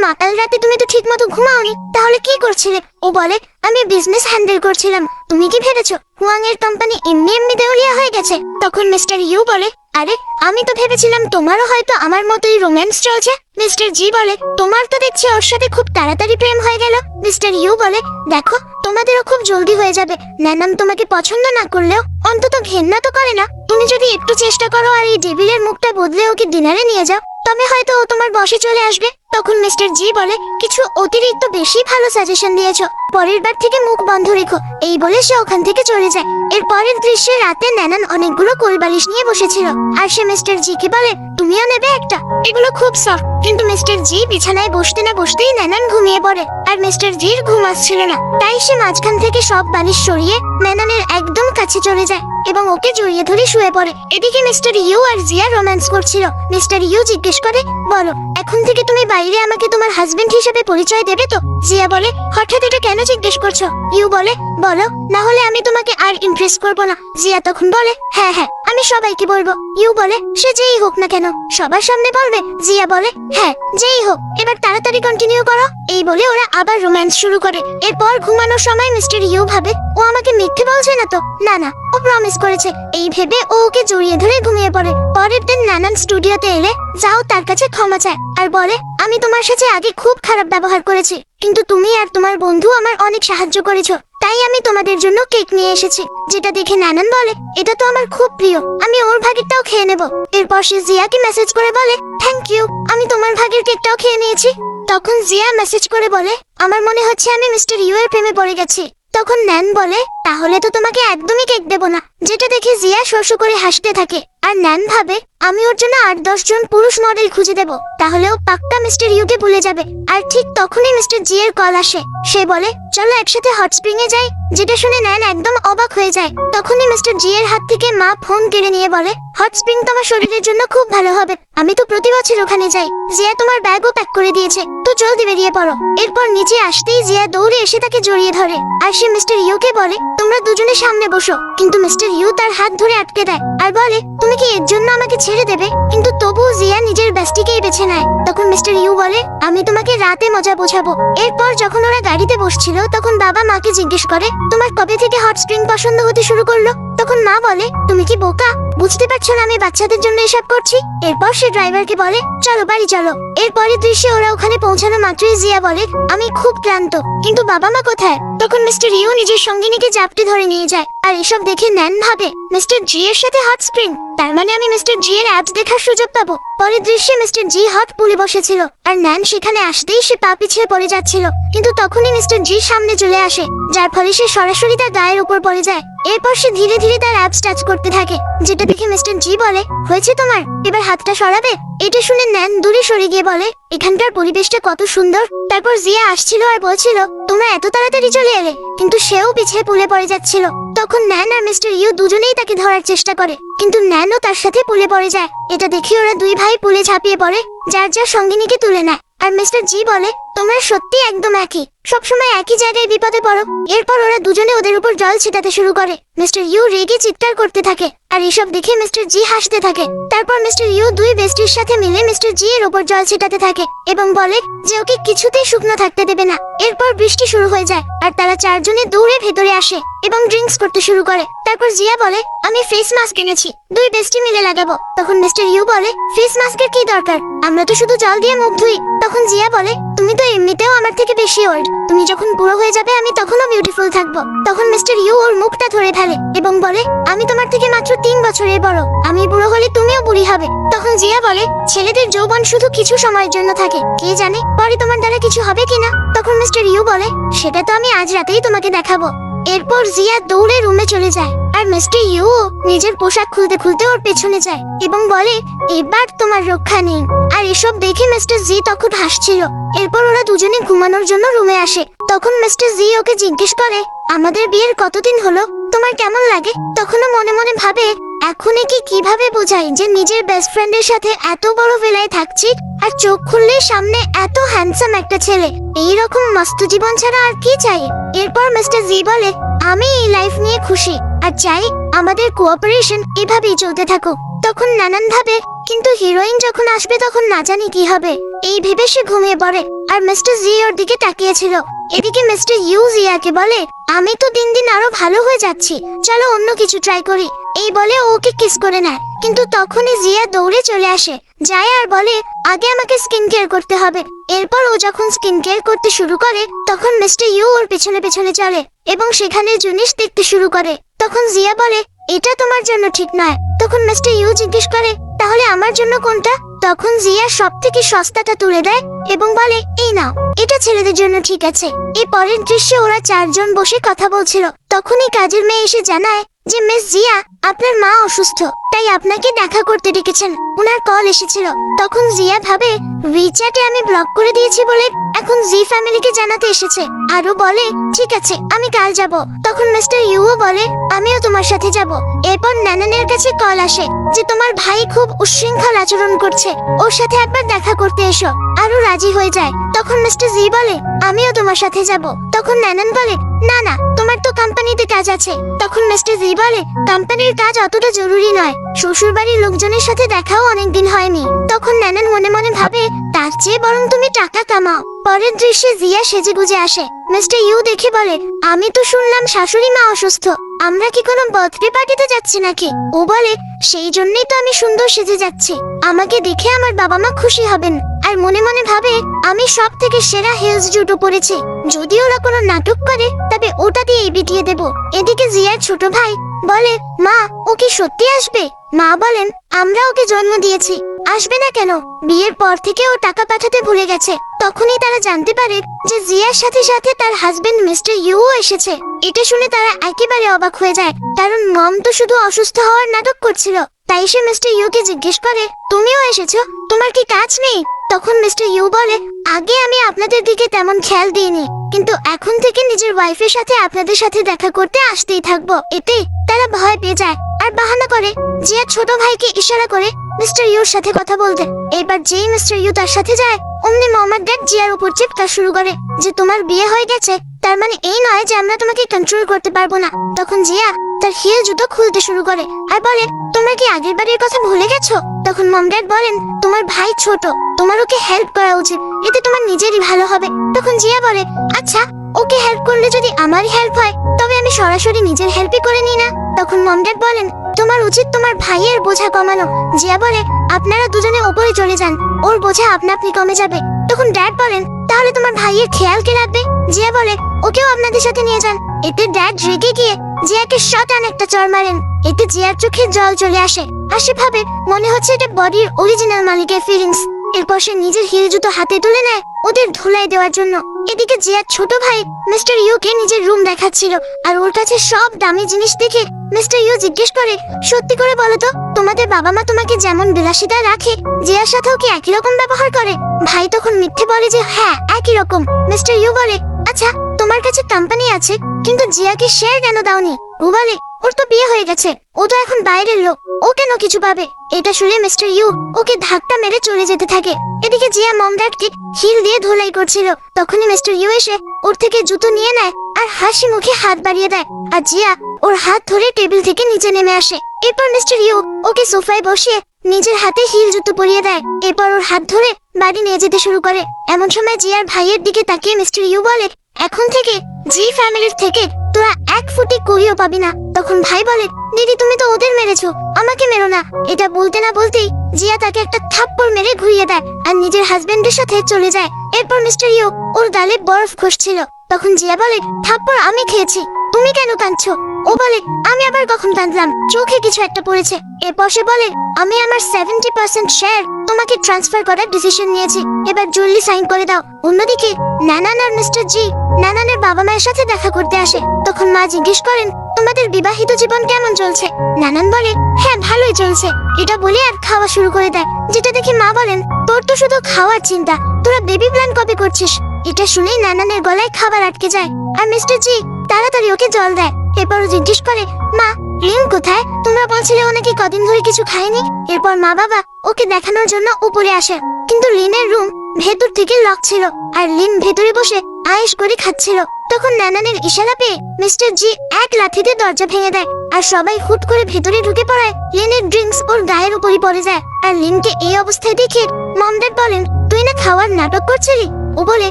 মাতাল রাতে তুমি তো ঠিক মতো ঘুমাওনি, তাহলে কি করছিলে? ও বলে, আমি বিজনেস হ্যান্ডেল করছিলাম। তুমি কি ভেবেছো হুয়াং এর কোম্পানি এমনি এমনি দেউলিয়া হয়ে গেছে? তখন মিস্টার ইউ বলে, আরে আমি তো ভেবেছিলাম তোমারও হয়তো আমার মতোই রোম্যান্স চলছে। মিস্টার জি বলে, তোমার তো দেখছি ওর সাথে খুব তাড়াতাড়ি প্রেম হয়ে গেল। মিস্টার ইউ বলে, দেখো তোমাদেরও খুব জলদি হয়ে যাবে। নানাম তোমাকে পছন্দ না করলেও অন্তত ঘেন্না তো করে না। তুমি যদি একটু চেষ্টা করো আর এই ডেভিলের মুখটা বদলে ওকে ডিনারে নিয়ে যাও, তবে হয়তো ও তোমার বসে চলে আসবে। তখন মিস্টার জি বলে, কিছু অতিরিক্ত বেশি ভালো সাজেশন দিয়েছো, পরের বার থেকে মুখ বন্ধ রেখো। এই বলে সে ওখান থেকে চলে যায়। এর পরের দৃশ্যে রাতে নানান অনেকগুলো কোলবালিশ নিয়ে বসেছিল আর সে মিস্টার জি কে বলে, তুমিও নেবে একটা, এগুলো খুব সফট। কিন্তু মিস্টার জি বিছানায় বসতে না বসতেই নানান ঘুমিয়ে পড়ে আর মিস্টার জির ঘুম আসছিল না। তাই সে মাঝখান থেকে সব বালিশ সরিয়ে নানানের একদম কাছে চলে যায় এবং ওকে জড়িয়ে ধরে শুয়ে পড়ে। এদিকে মিস্টার ইউ আর জিয়া রোম্যান্স করছিল। মিস্টার ইউ জিজ্ঞেস করে, বলো এখন থেকে তুমি বাইরে আমাকে তোমার হাজবেন্ড হিসেবে পরিচয় দেবে তো? জিয়া বলে, হঠাৎ এটা কেন জিজ্ঞেস করছো? ইউ বলে, বলো, না হলে আমি তোমাকে আর ইমপ্রেস করবো না। জিয়া তখন বলে, হ্যাঁ হ্যাঁ আমি সবাইকে বলবো। ইউ বলে, সে যেই হোক না কেন সবার সামনে বলবে? জিয়া বলে, হ্যাঁ যেই হোক, এবার তাড়াতাড়ি কন্টিনিউ করো। এই বলে ওরা আবার রোম্যান্স শুরু করে। এরপর ঘুমানোর সময় মিস্টার ইউ ভাবে, ও আমাকে মিথ্যে বলছে না তো? না না, ও প্রমিস করেছে। এই ভেবে ও ওকে জড়িয়ে ধরে ঘুমিয়ে পড়ে। পরের দিন নানান স্টুডিওতে এলে যাও তার কাছে ক্ষমা চায় আর বলে, আমি তোমার সাথে আগে খুব খারাপ ব্যবহার করেছি, কিন্তু তুমি আর তোমার বন্ধু আমার অনেক সাহায্য করেছো, তাই আমি তোমাদের জন্য কেক নিয়ে এসেছি। যেটা দেখে নানান বলে, এটা তো আমার খুব প্রিয়, আমি ওর ভাগেরটাও খেয়ে নেব। এরপর সে জিয়াকে মেসেজ করে বলে, থ্যাংক ইউ, আমি তোমার ভাগের কেকটাও খেয়ে নিয়েছি। তখন জিয়া মেসেজ করে বলে, আমার মনে হচ্ছে আমি মিস্টার ইউ এর প্রেমে পড়ে গেছি। তখন ন্যান বলে, তাহলে তো তোমাকে একদমই কেক দেব না। যেটা দেখে জিয়া শোষো করে হাসতে থাকে আর ন্যান ভাবে, আমি ওর জন্য 8-10 জন পুরুষ মডেল খুঁজে দেব, তাহলে ও পাক্কা মিস্টার ইউকে ভুলে যাবে। আর ঠিক তখনই মিস্টার জি এর কল আসে। সে বলে, চলো একসাথে হট স্প্রিং এ যাই। যেটা শুনে ন্যান একদম অবাক হয়ে যায়। তখনই মিস্টার জি এর হাত থেকে মা ফোন কেড়ে নিয়ে বলে, হট স্প্রিং তোমার শরীরের জন্য খুব ভালো হবে, আমি তো প্রতি বছর ওখানে যাই। জিয়া তোমার ব্যাগও প্যাক করে দিয়েছে, তো জলদি বেরিয়ে পড়ো। এরপর নিচে আসতেই জিয়া দৌড়ে এসে তাকে জড়িয়ে ধরে আর সে মিস্টার ইউকে বলে, তোমরা দুজনে সামনে বসো। কিন্তু মিস্টার ইউ তার হাত ধরে আটকে দেয় আর বলে, তুমি কি এর জন্য আমাকে ছেড়ে দেবে? কিন্তু তবুও জিয়া নিজের বেস্টিকেই বেছে নেয়। তখন মিস্টার ইউ বলে, আমি তোমাকে রাতে মজা বোঝাবো। এরপর যখন ওরা গাড়িতে বসছিল তখন বাবা মাকে জিজ্ঞেস করে, তোমার কবে থেকে হট স্প্রিং পছন্দ হতে শুরু করলো? তখন মা বলে, তুমি কি বোকা, বুঝতে পারছো না আমি বাচ্চাদের জন্য এসব করছি? এরপর সে ড্রাইভারকে বলে, চলো বাড়ি চলো। এরপরের দৃশ্যে ওরা ওখানে পৌঁছানো মাত্রই জিয়া বলে, আমি খুব ক্লান্ত, কিন্তু বাবা মা কোথায়? তখন মিস্টার ইউ নিজের সঙ্গিনীকে জাপটে ধরে নিয়ে যায় আর এসব দেখে ন্যান ভাবে মিস্টার জি এর সাথে হট স্প্রিং, তার মানে আমি মিস্টার জি এর অ্যাপস দেখার সুযোগ পাবো। পরের দৃশ্যে মিস্টার জি হট পুলে বসেছিল আর ন্যান সেখানে আসতেই সে পা পিছিয়ে পড়ে যাচ্ছিল, কিন্তু তখনই মিস্টার জি সামনে চলে আসে, যার ফলে সে সরাসরি তার গায়ের উপর পড়ে যায়। এরপর সে ধীরে ধীরে তার অ্যাপস টাচ করতে থাকে, যেটা দেখে মিস্টার জি বলে, হয়েছে তোমার, এবার হাতটা সরাবে। এটা শুনে ন্যান দূরে সরে গিয়ে বলে, এখানকার পরিবেশটা কত সুন্দর। তারপর জিয়া আসছিল আর বলছিল, তোমরা এত তাড়াতাড়ি চলে এলে, কিন্তু সেও পিছিয়ে পুলে পড়ে যাচ্ছিল। তখন ন্যান আর মিস্টার ইউ দুজনেই তাকে ধরার চেষ্টা করে, কিন্তু ন্যানও তার সাথে পুলে পড়ে যায়। এটা দেখে ওরা দুই ভাই পুলে ঝাঁপিয়ে পড়ে, যার যার সঙ্গিনীকে তুলে নেয়। আর মিস্টার জি বলে, তোমরা সত্যি একদম একই, সবসময় একই জায়গায় বিপদে পড়ো। এরপর ওরা দুজনে ওদের উপর জল ছিটাতে শুরু করে। মিস্টার ইউ রেগে চিৎকার করতে থাকে, আর এসব দেখে মিস্টার জি হাসতে থাকে। তারপর মিস্টার ইউ দুই বেস্টির সাথে মিলে মিস্টার জি এর উপর জল ছিটাতে থাকে এবং বলে যে ওকে কিছুতেই শুকনো থাকতে দেবে না। এরপর বৃষ্টি শুরু হয়ে যায় আর তারা চারজনে দৌড়ে ভেতরে আসে এবং ড্রিঙ্কস করতে শুরু করে। তারপর জিয়া বলে, আমি ফেস মাস্ক এনেছি, দুই বেস্টি মিলে লাগাবো। তখন মিস্টার ইউ বলে, ফেস মাস্কের কি দরকার, আমরা তো শুধু জল দিয়ে মুখ ধুই। তখন জিয়া বলে, তুমি তো এমনিতেও আমার থেকে বেশি ওল্ড, তুমি যখন বুড়ো হয়ে যাবে আমি তখনও বিউটিফুল থাকবো। তখন মিস্টার ইউ ওর মুখটা ধরে ফেলে এবং বলে, আমি তোমার থেকে মাত্র 3 বছরের বড়, আমি বুড়ো হলে তুমিও বুড়ি হবে। তখন জিয়া বলে, ছেলেদের যৌবন শুধু কিছু সময়ের জন্য থাকে, কে জানে পরে তোমার দ্বারা কিছু হবে কিনা। তখন মিস্টার ইউ বলে, সেটা তো আমি আজ রাতেই তোমাকে দেখাবো। এরপর জিয়া দৌড়ে রুমে চলে যায় আর মিস্টার ইউ নিজের পোশাক খুলতে খুলতে ওর পেছনে যায় এবং বলে, এবার তোমার রক্ষা নেই। আর এসব দেখে মিস্টার জি তখন হাসছিল। এরপর ওরা দুজনে ঘুমানোর জন্য রুমে আসে। তখন মিস্টার জি ওকে জিজ্ঞেস করে, আমাদের বিয়ের কতদিন হলো, তোমার কেমন লাগে? তখনও মনে মনে ভাবে, এখন একে কিভাবে বোঝাই যে নিজের বেস্ট ফ্রেন্ডের সাথে এত বড় ভেলায় থাকছি আর চোখ খুললে সামনে এত হ্যান্ডসাম একটা ছেলে, এইরকম মস্ত জীবন ছাড়া আর কি চাই। এরপর মিস্টার জি বলে, আমি এই লাইফ নিয়ে খুশি আর চাই আমাদের কোঅপারেশন এভাবেই চলতে থাকুক। তখন নানান ভাবে, কিন্তু হিরোইন যখন আসবে তখন না জানি কি হবে, এই ভেবে সে ঘুমিয়ে পড়ে। আর মিস্টার জি ওর দিকে তাকিয়েছিল। এদিকে মিস্টার ইউ জিয়াকে বলে, আমি তো দিন দিন আরো ভালো হয়ে যাচ্ছি, চলো অন্য কিছু ট্রাই করি। এই বলে ওকে কিস করে নেয়, কিন্তু তখনই জিয়া দৌড়ে চলে আসে, যায় আর বলে, আগে আমাকে স্কিন কেয়ার করতে হবে। এরপর ও যখন স্কিন কেয়ার করতে শুরু করে তখন মিস্টার ইউ ওর পেছনে পেছনে চলে এবং সেখানে জিনিস দেখতে শুরু করে। তখন জিয়া বলে, এটা তোমার জন্য ঠিক নয়। তখন মিস্টার ইউ জিজ্ঞেস করে, তাহলে আমার জন্য কোনটা? তখন জিয়া সব থেকে সস্তাটা তুলে দেয় এবং বলে, এই নাও, এটা ছেলেদের জন্য ঠিক আছে। এই পরের দৃশ্যে ওরা চারজন বসে কথা বলছিল। তখনই কাজের মেয়ে এসে জানায় যে মিস জিয়া, আপনার মা অসুস্থ, তাই আপনাকে দেখা করতে ডেকেছেন, ওনার কল এসেছিল। তখন জিয়া ভাবে, উইচ্যাটে আমি ব্লক করে দিয়েছি বলে এখন জি ফ্যামিলিকে জানাতে এসেছে। আরো বলে, ঠিক আছে আমি কাল যাব। তখন মিস্টার ইউও বলে, আমিও তোমার সাথে যাব। এরপর নানানের কাছে কল আসে যে তোমার ভাই খুব উচ্ছৃঙ্খল আচরণ করছে, ওর সাথে একবার দেখা করতে এসো। আরো রাজি হয়ে যায়। তখন মিস্টার জি বলে, আমিও তোমার সাথে যাব। তখন নানান বলে, না না, তোমার তো কোম্পানিতে কাজ আছে। তখন মিস্টার জি বলে, কোম্পানির কাজ অতটা জরুরি নয়, শ্বশুর বাড়ির লোকজনের সাথে দেখাও অনেকদিন হয়নি। তখন নানান মনে মনে ভাবে, তার চেয়ে বরং তুমি টাকা কামাও। পরের দৃশ্যে জিয়া সেজে গুজে আসে। মিস্টার ইউ দেখে বলে, আমি তো শুনলাম শাশুড়ি মা অসুস্থ, আমরা কি কোনো বার্থডে পার্টিতে যাচ্ছি নাকি? ও বলে, সেই জন্যই তো আমি সুন্দর সেজে যাচ্ছি, আমাকে দেখে আমার বাবা মা খুশি হবেন। আর মনে মনে ভাবে, আমি সব থেকে সেরা হিলস জুতো পরেছি, যদি ওরা কোনো নাটক করে তবে ওটা দিয়ে বিটিয়ে দেব। এদিকে জিয়ার ছোট ভাই বলে, মা ও কি সত্যি আসবে? মা বলেন, আমরা ওকে জন্ম দিয়েছি, আসবে না কেন? বিয়ের পর থেকে ও টাকা পাঠাতে ভুলে গেছে। তখনই তারা জানতে পারে যে জিয়ার সাথে সাথে তার হাজবেন্ড মিস্টার ইউও এসেছে। এটা শুনে তারা একেবারে অবাক হয়ে যায়, কারণ মম তো শুধু অসুস্থ হওয়ার নাটক করছিল। তাই সে মিস্টার ইউকে জিজ্ঞেস করে, তুমিও এসেছো, তোমার কি কাজ নেই? তখন মিস্টার ইউ বলে, আগে আমি আপনাদের দিকে তেমন খেয়াল দিইনি, কিন্তু এখন থেকে নিজের ওয়াইফের সাথে আপনাদের সাথে দেখা করতে আসতেই থাকবো। এতে তারা ভয় পেয়ে যায় আর বাহানা করে জিয়া ছোট ভাইকে ইশারা করে মিস্টার ইউর সাথে কথা বলতে। এবার যেই মিস্টার ইউ তার সাথে যায়, অমনি মোহাম্মদ ড্যাড জিয়ার উপর চিৎকার শুরু করে যে তোমার বিয়ে হয়ে গেছে, তার মানে এই নয় যে আমরা তোমাকে কন্ট্রোল করতে পারবো না। তখন জিয়া তার হিল জুতো খুলতে শুরু করে আর বলে, তোমরা কি আগের বাড়ির কথা ভুলে গেছো? তখন মম ড্যাড বলেন, তোমার ভাই ছোট, তোমার ওকে হেল্প করা উচিত, এতে তোমার নিজেরই ভালো হবে। তখন জিয়া বলে, আচ্ছা ওকে হেল্প করলে যদি আমারই হেল্প হয় তবে আমি সরাসরি নিজের হেল্পই করে নিই না। তখন মম ড্যাড বলেন, তোমার উচিত তোমার ভাইয়ের বোঝা কমানো। জিয়া বলে, আপনারা দুজনে ওপরে চলে যান, ওর বোঝা আপনা আপনি কমে যাবে। তখন ড্যাড বলেন, তাহলে তোমার ভাইয়ের খেয়াল কে রাখবে? জিয়া বলে, ওকেও আপনাদের সাথে নিয়ে যান। এতে ড্যাড রেগে গিয়ে জিয়াকে শটান একটা চড় মারেন। এতে জিয়ার চোখে জল চলে আসে, আর সে ভাবে মনে হচ্ছে এটা বডির অরিজিনাল মালিকের ফিলিংস। এরপর সে নিজের হিল জুতো হাতে তুলে নেয় ওদের ধুলাই দেওয়ার জন্য। এদিকে জিয়ার ছোট ভাই মিস্টার ইউকে নিজের রুম দেখাচ্ছিল, আর ওর কাছে সব দামি জিনিস দেখে মিস্টার ইউ জিজ্ঞেস করে, সত্যি করে বলো তো, তোমাদের বাবা মা তোমাকে যেমন বিলাসিতা রাখে জিয়ার সাথেও কি একই রকম ব্যবহার করে? ভাই তখন মিথ্যে বলে যে হ্যাঁ একই রকম। মিস্টার ইউ বলে, আচ্ছা তোমার কাছে কোম্পানি আছে, কিন্তু জিয়াকে শেয়ার কেন দাওনি? ও বলে, ওর তো বিয়ে হয়ে গেছে, ও তো এখন বাইরের লোক, ও কেন কিছু পাবে? এটা শুনে মিস্টার ইউ ওকে ধাক্কা মেরে চলে যেতে থাকে। এদিকে জিয়া মম ড্যাডকে হিল দিয়ে ধুলাই করছিল, তখনই মিস্টার ইউ এসে ওর থেকে জুতো নিয়ে নেয় আর হাসি মুখে হাত বাড়িয়ে দেয়, আর জিয়া ওর হাত ধরে টেবিল থেকে নিচে নেমে আসে। এরপর মিস্টার ইউ ওকে সোফায় বসিয়ে নিজের হাতে হিল জুতো পরিয়ে দেয়। এরপর ওর হাত ধরে বাড়ি নিয়ে যেতে শুরু করে। এমন সময় জিয়ার ভাইয়ের দিকে তাকিয়ে মিস্টার ইউ বলে, এখন থেকে জি ফ্যামিলির থেকে তোরা 1 ফুটি করিও পাবি না। তখন ভাই বলে, দিদি তুমি তো ওদের মেরেছো, আমাকে মেরো না। এটা বলতে না বলতেই জিয়া তাকে একটা থাপ্পড় মেরে ঘুরিয়ে দেয় আর নিজের হাজবেন্ডের সাথে চলে যায়। এরপর মিস্টার ইউ ওর গালে বরফ ঘষছিল, তখন জিয়া বলে, থাপ্পড় আমি খেয়েছি, তুমি কেন কাঁদছো? ও বলে, আমি আবার কখন কাঁদলাম, চোখে কিছু একটা পড়েছে। এরপর সে বলে, আমি আমার 70% শেয়ার তোমাকে ট্রান্সফার করার ডিসিশন নিয়েছি, এবার জলদি সাইন করে দাও। অন্যদিকে নানান আর মিস্টার জি নানানের বাবা মায়ের সাথে দেখা করতে আসে। তখন মা জিজ্ঞেস করেন, তোমাদের বিবাহিত জীবন কেমন চলছে? নানান বলে, হ্যাঁ ভালোই চলছে। এটা বলে আর খাওয়া শুরু করে দেয়, যেটা দেখে মা বলেন, তোর তো শুধু খাওয়ার চিন্তা, তোরা বেবি প্ল্যান কবে করছিস? এটা শুনেই নানানের গলায় খাবার আটকে যায়, আর মিস্টার জি তাড়াতাড়ি ওকে জল দেয়। এরপর জিজ্ঞেস করে, মা লিন কোথায়? তোমরা বলছিলে ও নাকি কদিন ধরে কিছু খায়নি। এরপর মা বাবা ওকে দেখানোর জন্য উপরে আসে, কিন্তু লিনের রুম ভেতর থেকে লক ছিল, আর লিন ভেতরে বসে আয়েশ করে খাচ্ছিল। তখন নানানের ইশারা পেয়ে মিস্টার জি এক লাঠিতে দরজা ভেঙে দেয়, আর সবাই হুট করে ভেতরে ঢুকে পড়ায় লিনের ড্রিঙ্কস ওর গায়ের উপরই পড়ে যায়। আর লিনকে এই অবস্থায় দেখে মম ড্যাড বলেন, তুই না খাওয়ার নাটক করছিলি? ও বলে,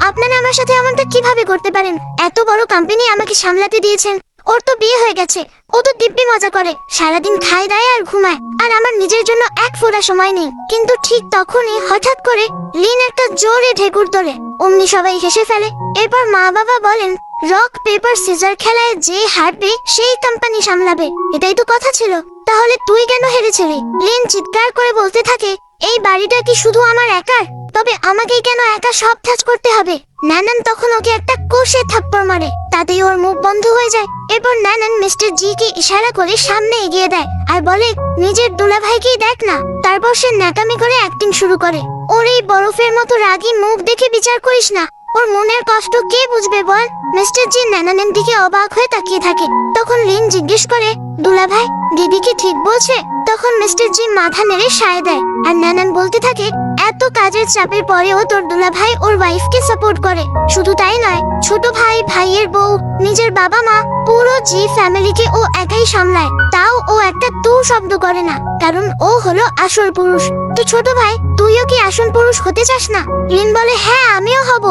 আপনারা আমার সাথে এমনটা কিভাবে করতে পারেন? এত বড় কোম্পানি আমাকে সামলাতে দিয়েছেন, ওর তো বিয়ে হয়ে গেছে, ও তো দিব্যি মজা করে, সারাদিন খায় দায় আর ঘুমায়, আর আমার নিজের জন্য এক ফোঁটা সময় নেই। কিন্তু ঠিক তখনই হঠাৎ করে লিন একটা জোরে ঢেকুর তোলে, অমনি সবাই হেসে ফেলে। এরপর মা বাবা বলেন, রক পেপার সিজার খেলায় যে হারবে সেই কোম্পানি সামলাবে, এটাই তো কথা ছিল, তাহলে তুই কেন হেরেছিলি? লিন চিৎকার করে বলতে থাকে, এই বাড়িটা কি শুধু আমার একার? তবে আমাকেই কেন একা সব কাজ করতে হবে? নানান তখন ওকে একটা কষে থাপ্পড় মারে, তাতেই ওর মুখ বন্ধ হয়ে যায়। এরপর নানান মিস্টার জি কে ইশারা করে সামনে এগিয়ে দেয় আর বলে, নিজের দুলাভাইকেই দেখ না। তারপর সে ন্যাকামি করে অ্যাক্টিং শুরু করে। ওর এই বরফের মতো রাগী মুখ দেখে বিচার করিস না, ওর মনের কষ্ট কে বুঝবে বল? মিস্টার জি নানানের দিকে অবাক হয়ে তাকিয়ে থাকে। তখন লিন জিজ্ঞেস করে, দুলাভাই দিদি কি ঠিক বলছে? তখন মিস্টার জি মাথা নেড়ে সায় দেয়, আর নানান বলতে থাকে, এত কাজের চাপের পরেও তোর দুলাভাই ওর ওয়াইফকে সাপোর্ট করে। শুধু তাই নয়, ছোট ভাই, ভাইয়ের বউ, নিজের বাবা মা, পুরো জি ফ্যামিলিকে ও একাই সামলায়, তাও ও একটা তু শব্দ করে না, কারণ ও হলো আসল পুরুষ। তো ছোট ভাই, তুইও কি আসল পুরুষ হতে চাস না? লিন বলে, হ্যাঁ আমিও হব।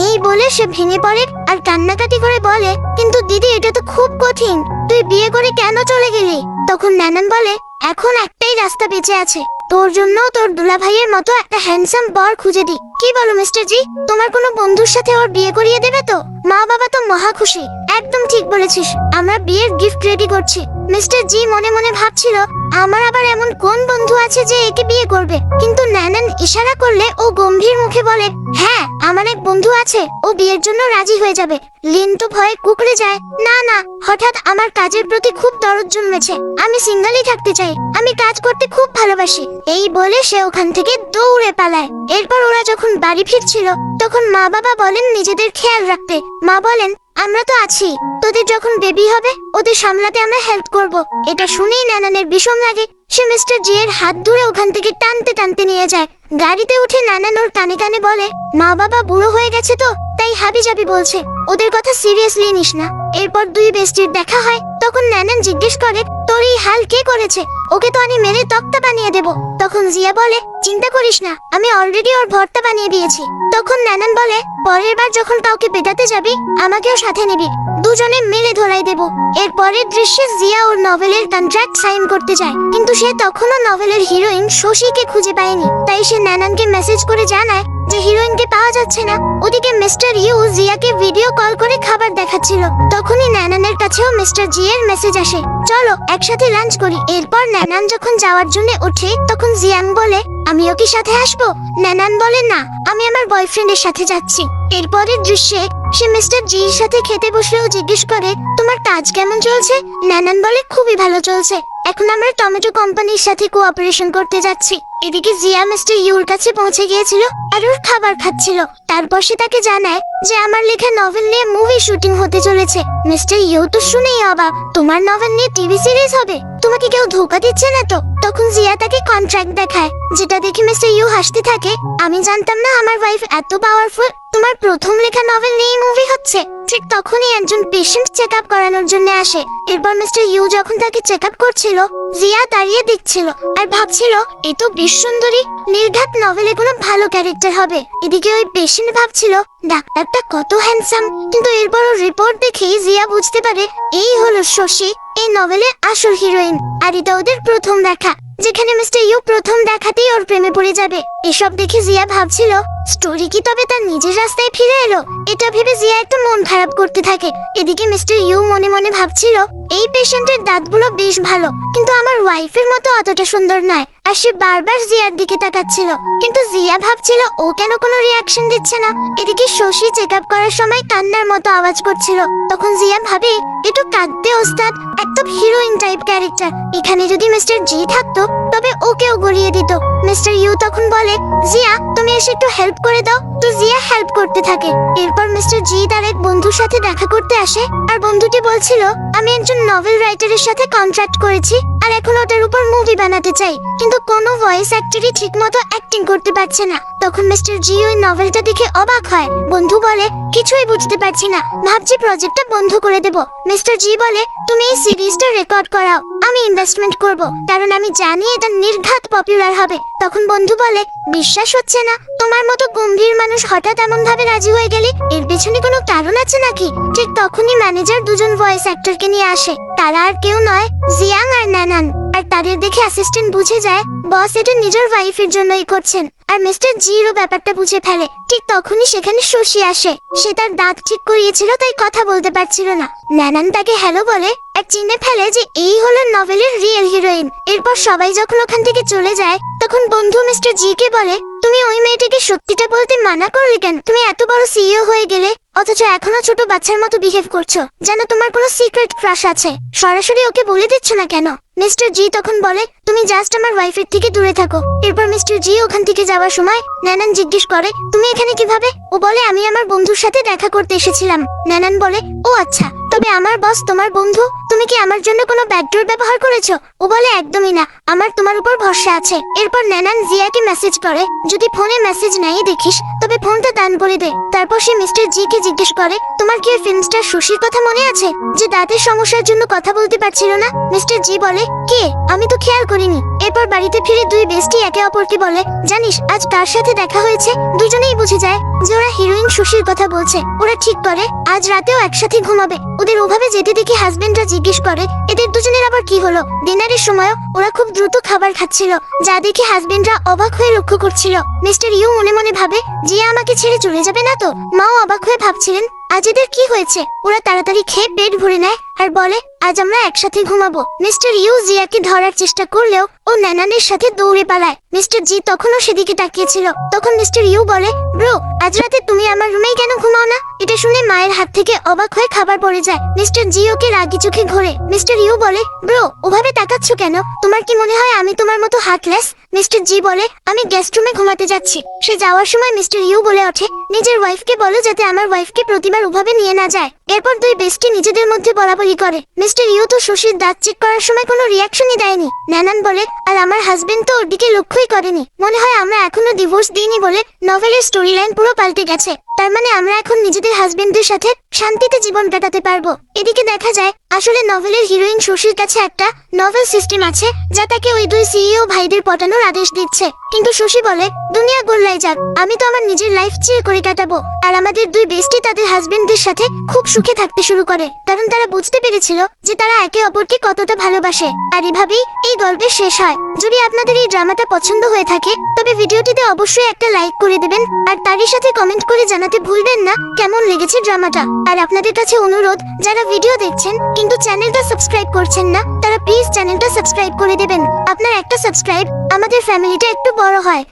এই বলে সে ভেঙে পড়ে আর কান্নাকাটি করে বলে, কিন্তু দিদি এটা তো খুব কঠিন, তুই বিয়ে করে কেন চলে গেলি? তখন নানান বলে, এখন একটাই রাস্তা বেঁচে আছে, তোর জন্য তোর দুলাভাইয়ের মতো একটা হ্যান্ডসাম বর খুঁজে দি। কি বলো মিস্টার জি, তোমার কোনো বন্ধুর সাথে ওর বিয়ে করিয়ে দেবে তো? মা বাবা তো মহা খুশি। একদম ঠিক বলেছিস, আমরা বিয়ের গিফট রেডি করছি। মিস্টার জি মনে মনে ভাবছিল, আমার আবার এমন কোন বন্ধু আছে যে একে বিয়ে করবে? কিন্তু নানান ইশারা করলে ও গম্ভীর মুখে বলে, হ্যাঁ আমার এক বন্ধু আছে, ও বিয়ের জন্য রাজি হয়ে যাবে। লিন তো ভয়ে কুকড়ে যায়, না না, হঠাৎ আমার কাজের প্রতি খুব দরদ জন্মেছে, আমি সিঙ্গেলই থাকতে চাই, আমি কাজ করতে খুব ভালোবাসি। এই বলে সে ওখান থেকে দৌড়ে পালায়। এরপর ওরা যখন বাড়ি ফিরছিল তখন মা বাবা বলেন নিজেদের খেয়াল রাখতে। মা বলেন, আমরা তো আছি, তোদের যখন বেবি হবে ওদের সামলাতে আমরা হেল্প করব। এটা শুনেই নানানের বিষম লাগে, সে মিস্টার জি এর হাত ধরে ওখান থেকে টানতে টানতে নিয়ে যায়। গাড়িতে উঠে নানান ওর কানে কানে বলে, মা বাবা বুড়ো হয়ে গেছে তো তাই হাবি জাবি বলছে, ওদের কথা সিরিয়াসলি নিস না। এরপর দুই বেস্টির দেখা হয়, তখন নানান জিজ্ঞেস করে, তোর এই হাল কে করেছে? ওকে তো আমি মেরে তক্তা বানিয়ে দেব। তখন জিয়া বলে, চিন্তা করিস না, আমি অলরেডি ওর ভর্তা বানিয়ে দিয়েছি। তখন নানান বলে, পরের বার যখন কাউকে পেটাতে যাবি আমাকেও সাথে নিবি, দুজনে মিলে ধরাই দেব। এর পরের দৃশ্যে জিয়া ওর নভেলের কন্ট্রাক্ট সাইন করতে যায়, কিন্তু সে তখনও নভেলের হিরোইন শশীকে খুঁজে পায়নি। তাই সে নানানকে মেসেজ করে জানায় যে হিরোইনকে পাওয়া যাচ্ছে না। ওদিকে মিস্টার ইউ জিয়াকে ভিডিও কল করে খাবার দেখাচ্ছিল। তখনই নানানের কাছেও মিস্টার জি এর মেসেজ আসে, চলো একসাথে লাঞ্চ করি। এরপর নানান যখন যাওয়ার জন্য ওঠে তখন জিয়াং বলে, আমিও কি সাথে আসবো? নানান বলে, না, আমি আমার বয়ফ্রেন্ডের সাথে যাচ্ছি। এরপরের দৃশ্যে সে মিস্টার জির সাথে খেতে বসলেও জিজ্ঞেস করে, তোমার কাজ কেমন চলছে? নানান বলে, খুবই ভালো চলছে, এখন আমরা টমেটো কোম্পানির সাথে কোঅপারেশন করতে যাচ্ছি। এদিকে জিয়া মিস্টার ইউর কাছে পৌঁছে গিয়েছিল আর ওর খাবার খাচ্ছিল। তারপর সে তাকে জানায় যে আমার লেখা নভেল নিয়ে মুভি শুটিং হতে চলেছে। মিস্টার ইউ তো শুনেই অবাক, তোমার নভেল নিয়ে টিভি সিরিজ হবে? তোমাকে কেউ ধোকা দিচ্ছে না তো? তখন জিয়া তাকে কন্ট্রাক্ট দেখায়, যেটা দেখে মিস্টার ইউ হাসতে থাকে, আমি জানতাম না আমার ওয়াইফ এত পাওয়ারফুল, তোমার প্রথম লেখা নভেল নিয়ে মুভি হচ্ছে। ঠিক তখনই একজন পেশেন্ট চেক আপ করানোর জন্য আসে। এরপর মিস্টার ইউ যখন তাকে চেক আপ করছিল, জিয়া দাঁড়িয়ে দেখছিল আর ভাবছিল, এ তো বেশ সুন্দরী, নির্ঘাত নভেলে কোনো ভালো ক্যারেক্টার হবে। এদিকে ওই পেশেন্ট ভাবছিল, ডাক্তারটা কত হ্যান্ডসাম। কিন্তু এরপরও রিপোর্ট দেখেই জিয়া বুঝতে পারে এই হলো শশী, এই নভেলের আসল হিরোইন। আর এটা ওদের প্রথম দেখা, যেখানে মিস্টার ইউ প্রথম দেখাতেই ওর প্রেমে পড়ে যাবে। এসব দেখে জিয়া ভাবছিল, স্টোরি কি তবে তার নিজের রাস্তায় ফিরে এলো? এটা ভেবে জিয়া একটু মন খারাপ করতে থাকে। এদিকে মিস্টার ইউ মনে মনে ভাবছিল, এই পেশেন্টের দাঁতগুলো বেশ ভালো, কিন্তু আমার ওয়াইফের মতো অতটা সুন্দর নয়। আর সে বারবার জিয়ার দিকে তাকাচ্ছিল, কিন্তু জিয়া ভাবছিল ও কেন কোনো রিয়াকশন দিচ্ছে না। এদিকে শশী চেক আপ করার সময় কান্নার মতো আওয়াজ করছিল। তখন জিয়া ভাবে, একটু কাঁদতে ওস্তাদ, একদম হিরোইন টাইপ ক্যারেক্টার। এখানে যদি মিস্টার জি থাকতো তবে ওকেও গড়িয়ে দিত। মিস্টার ইউ তখন বলে, জিয়া তুমি এসে একটু হেল্প করে দাও। তো জিয়া হেল্প করতে থাকে। এরপর মিস্টার জি তার এক বন্ধুর সাথে দেখা করতে আসে, আর বন্ধুটি বলছিল, আমি একজন নভেল রাইটারের সাথে কন্ট্রাক্ট করেছি আর এখন ওটার উপর মুভি বানাতে চাই, কিন্তু কোনো ভয়েস অ্যাক্টরই ঠিক মতো অ্যাক্টিং করতে পারছে না। তখন মিস্টার জি ওই নভেলটা দেখে অবাক হয়। বন্ধু বলে, কিছুই বুঝতে পারছি না, ভাবছি প্রজেক্টটা বন্ধ করে দেব। মিস্টার জি বলে, তুমি এই সিরিজটা রেকর্ড করাও, আমি ইনভেস্টমেন্ট করব, কারণ আমি জানি এটা নির্ঘাত পপুলার হবে। তখন বন্ধু বলে, বিশ্বাস হচ্ছে না, তোমার মতো গম্ভীর মানুষ হঠাৎ এমন ভাবে রাজি হয়ে গেলি, এর পেছনে কোনো কারণ আছে নাকি? ঠিক তখনই ম্যানেজার দুজন ভয়েস অ্যাক্টরকে নিয়ে আসে। তারা আর কেউ নয়, জিয়াং আর নানান। আর তাদের দেখে অ্যাসিস্ট্যান্ট বুঝে যায় বস এটা নিজের ওয়াইফের জন্যই করছেন। আর মিস্টার জিরো ব্যাপারটা বুঝে ফেলে। ঠিক তখনই সেখানে শশী আসে। সে তার দাঁত ঠিক করিয়েছিল, তাই কথা বলতে পারছিল না। নানান তাকে হ্যালো বলে আর চিনে ফেলে যে এই হলো নভেলের রিয়েল হিরোইন। এরপর সবাই যখন ওখান থেকে চলে যায় তখন বন্ধু মিস্টার জি কে বলে, তুমি ওই মেয়েটাকে সত্যিটা বলতে মানা করলে কেন? তুমি এত বড় সিইও হয়ে গেলে অথচ এখনো ছোট বাচ্চার মতো বিহেভ করছো, যেন তোমার কোনো সিক্রেট ক্রাশ আছে। সরাসরি ওকে বলে দিচ্ছ না কেন? মিস্টার জি তখন বলে, তুমি জাস্ট আমার ওয়াইফের থেকে দূরে থাকো। এরপর মিস্টার জি ওখান থেকে যাওয়ার সময় নানান জিজ্ঞেস করে, তুমি এখানে কিভাবে? ও বলে, আমি আমার বন্ধুর সাথে দেখা করতে এসেছিলাম। নানান বলে, ও আচ্ছা, তবে আমার বস তোমার বন্ধু, তুমি কি আমার জন্য কোনো ব্যাকডোর ব্যবহার করেছো? ও বলে, একদমই না, আমার তোমার উপর ভরসা আছে। এরপর নানান জিয়াকে মেসেজ করে, যদি ফোনে মেসেজ নাই দেখিস তবে ফোনটা দান করে দে। তারপর সে মিস্টার জি কে জিজ্ঞেস করে, তোমার কি ওই ফিল্ম স্টার শশীর কথা মনে আছে, যে দাঁতের সমস্যার জন্য কথা বলতে পারছিল না? মিস্টার জি বলে, কে? আমি তো খেয়াল করিনি। এরপর বাড়িতে ফিরে দুই বেস্টি একে অপরকে বলে, জানিস আজ কার সাথে দেখা হয়েছে? দুজনেই বুঝে যায় যে ওরা হিরোইন শশীর কথা বলছে। ওরা ঠিক করে আজ রাতেও একসাথে ঘুমাবে। ওদের ওভাবে যেতে দেখে হাজবেন্ডরা জিজ্ঞেস করে, এদের দুজনের আবার কি হলো? ডিনারের সময়ও ওরা খুব দ্রুত খাবার খাচ্ছিল, যা দেখে হাজবেন্ডরা অবাক হয়ে লক্ষ্য করছিল। মিস্টার ইউ মনে মনে ভাবে, জিয়া আমাকে ছেড়ে চলে যাবে না তো? মাও অবাক হয়ে ভাবছিলেন আজ এদের কি হয়েছে। ওরা তাড়াতাড়ি খেয়ে পেট ভরে নেয় আর বলে, আজ আমরা একসাথে ঘুমাবো। মিস্টার ইউ জিয়াকে ধরার চেষ্টা করলেও ও নানানের সাথে দৌড়ে পালায়। মিস্টার জি তখনও সেদিকে তাকিয়েছিল। তখন মিস্টার ইউ বলে, ব্রো, আজ রাতে তুমি আমার রুমেই কেন ঘুমাও না? এটা শুনে মায়ের হাত থেকে অবাক হয়ে খাবার পড়ে যায়। মিস্টার জি ওকে রাগি চোখে ঘোরে। মিস্টার ইউ বলে, ব্রো, ওভাবে তাকাচ্ছ কেন? তোমার কি মনে হয় আমি তোমার মতো হার্টলেস? মিস্টার জি বলে, আমি গেস্ট রুমে ঘুমাতে যাচ্ছি। সে যাওয়ার সময় মিস্টার ইউ বলে ওঠে, নিজের ওয়াইফকে বলো যাতে আমার ওয়াইফকে প্রতিবার ওভাবে নিয়ে না যায়। এরপর দুই বেস্টি নিজেদের মধ্যে বলাবলি করে। মিস্টার ইউ তো শশীর দাঁত চেক করার সময় কোনো রিয়াকশনই দেয়নি। নানান বলে, আর আমার হাজবেন্ড তো ওর দিকে লক্ষ্যই করেনি। মনে হয় আমরা এখনো ডিভোর্স দিইনি বলে নভেলের স্টোরি লাইন পুরো পাল্টে গেছে। তার মানে আমরা এখন নিজেদের হাজবেন্ডদের সাথে শান্তিতে জীবন কাটাতে পারবো। এদিকে দেখা যায় আসলে নভেলের হিরোইন শশীর কাছে একটা নভেল সিস্টেম আছে, যা তাকে ওই দুই সিইও ভাইদের পটানোর আদেশ দিচ্ছে। কিন্তু শশী বলে, দুনিয়া গোল্লাই যাক, আমি তো আমার নিজের লাইফ চিল করে কাটাবো। আর আমাদের দুই বেস্টি তাদের হাজবেন্ডদের সাথে খুব সুখে থাকতে শুরু করে, কারণ তারা বুঝতে পেরেছিল যে তারা একে অপরকে কতটা ভালোবাসে। আর এভাবেই এই গল্পের শেষ হয়। যদি আপনাদের এই ড্রামাটা পছন্দ হয়ে থাকে তবে ভিডিওটিতে অবশ্যই একটা লাইক করে দেবেন, আর তারই সাথে কমেন্ট করে জানাতে ভুলবেন না কেমন লেগেছে ড্রামাটা। আর আপনাদের কাছে অনুরোধ, যারা ভিডিও দেখছেন কিন্তু চ্যানেলটা সাবস্ক্রাইব করছেন না, তারা প্লিজ চ্যানেলটা সাবস্ক্রাইব করে দেবেন। আপনার একটা সাবস্ক্রাইব আমাদের ফ্যামিলিটা একটু বড় হয়।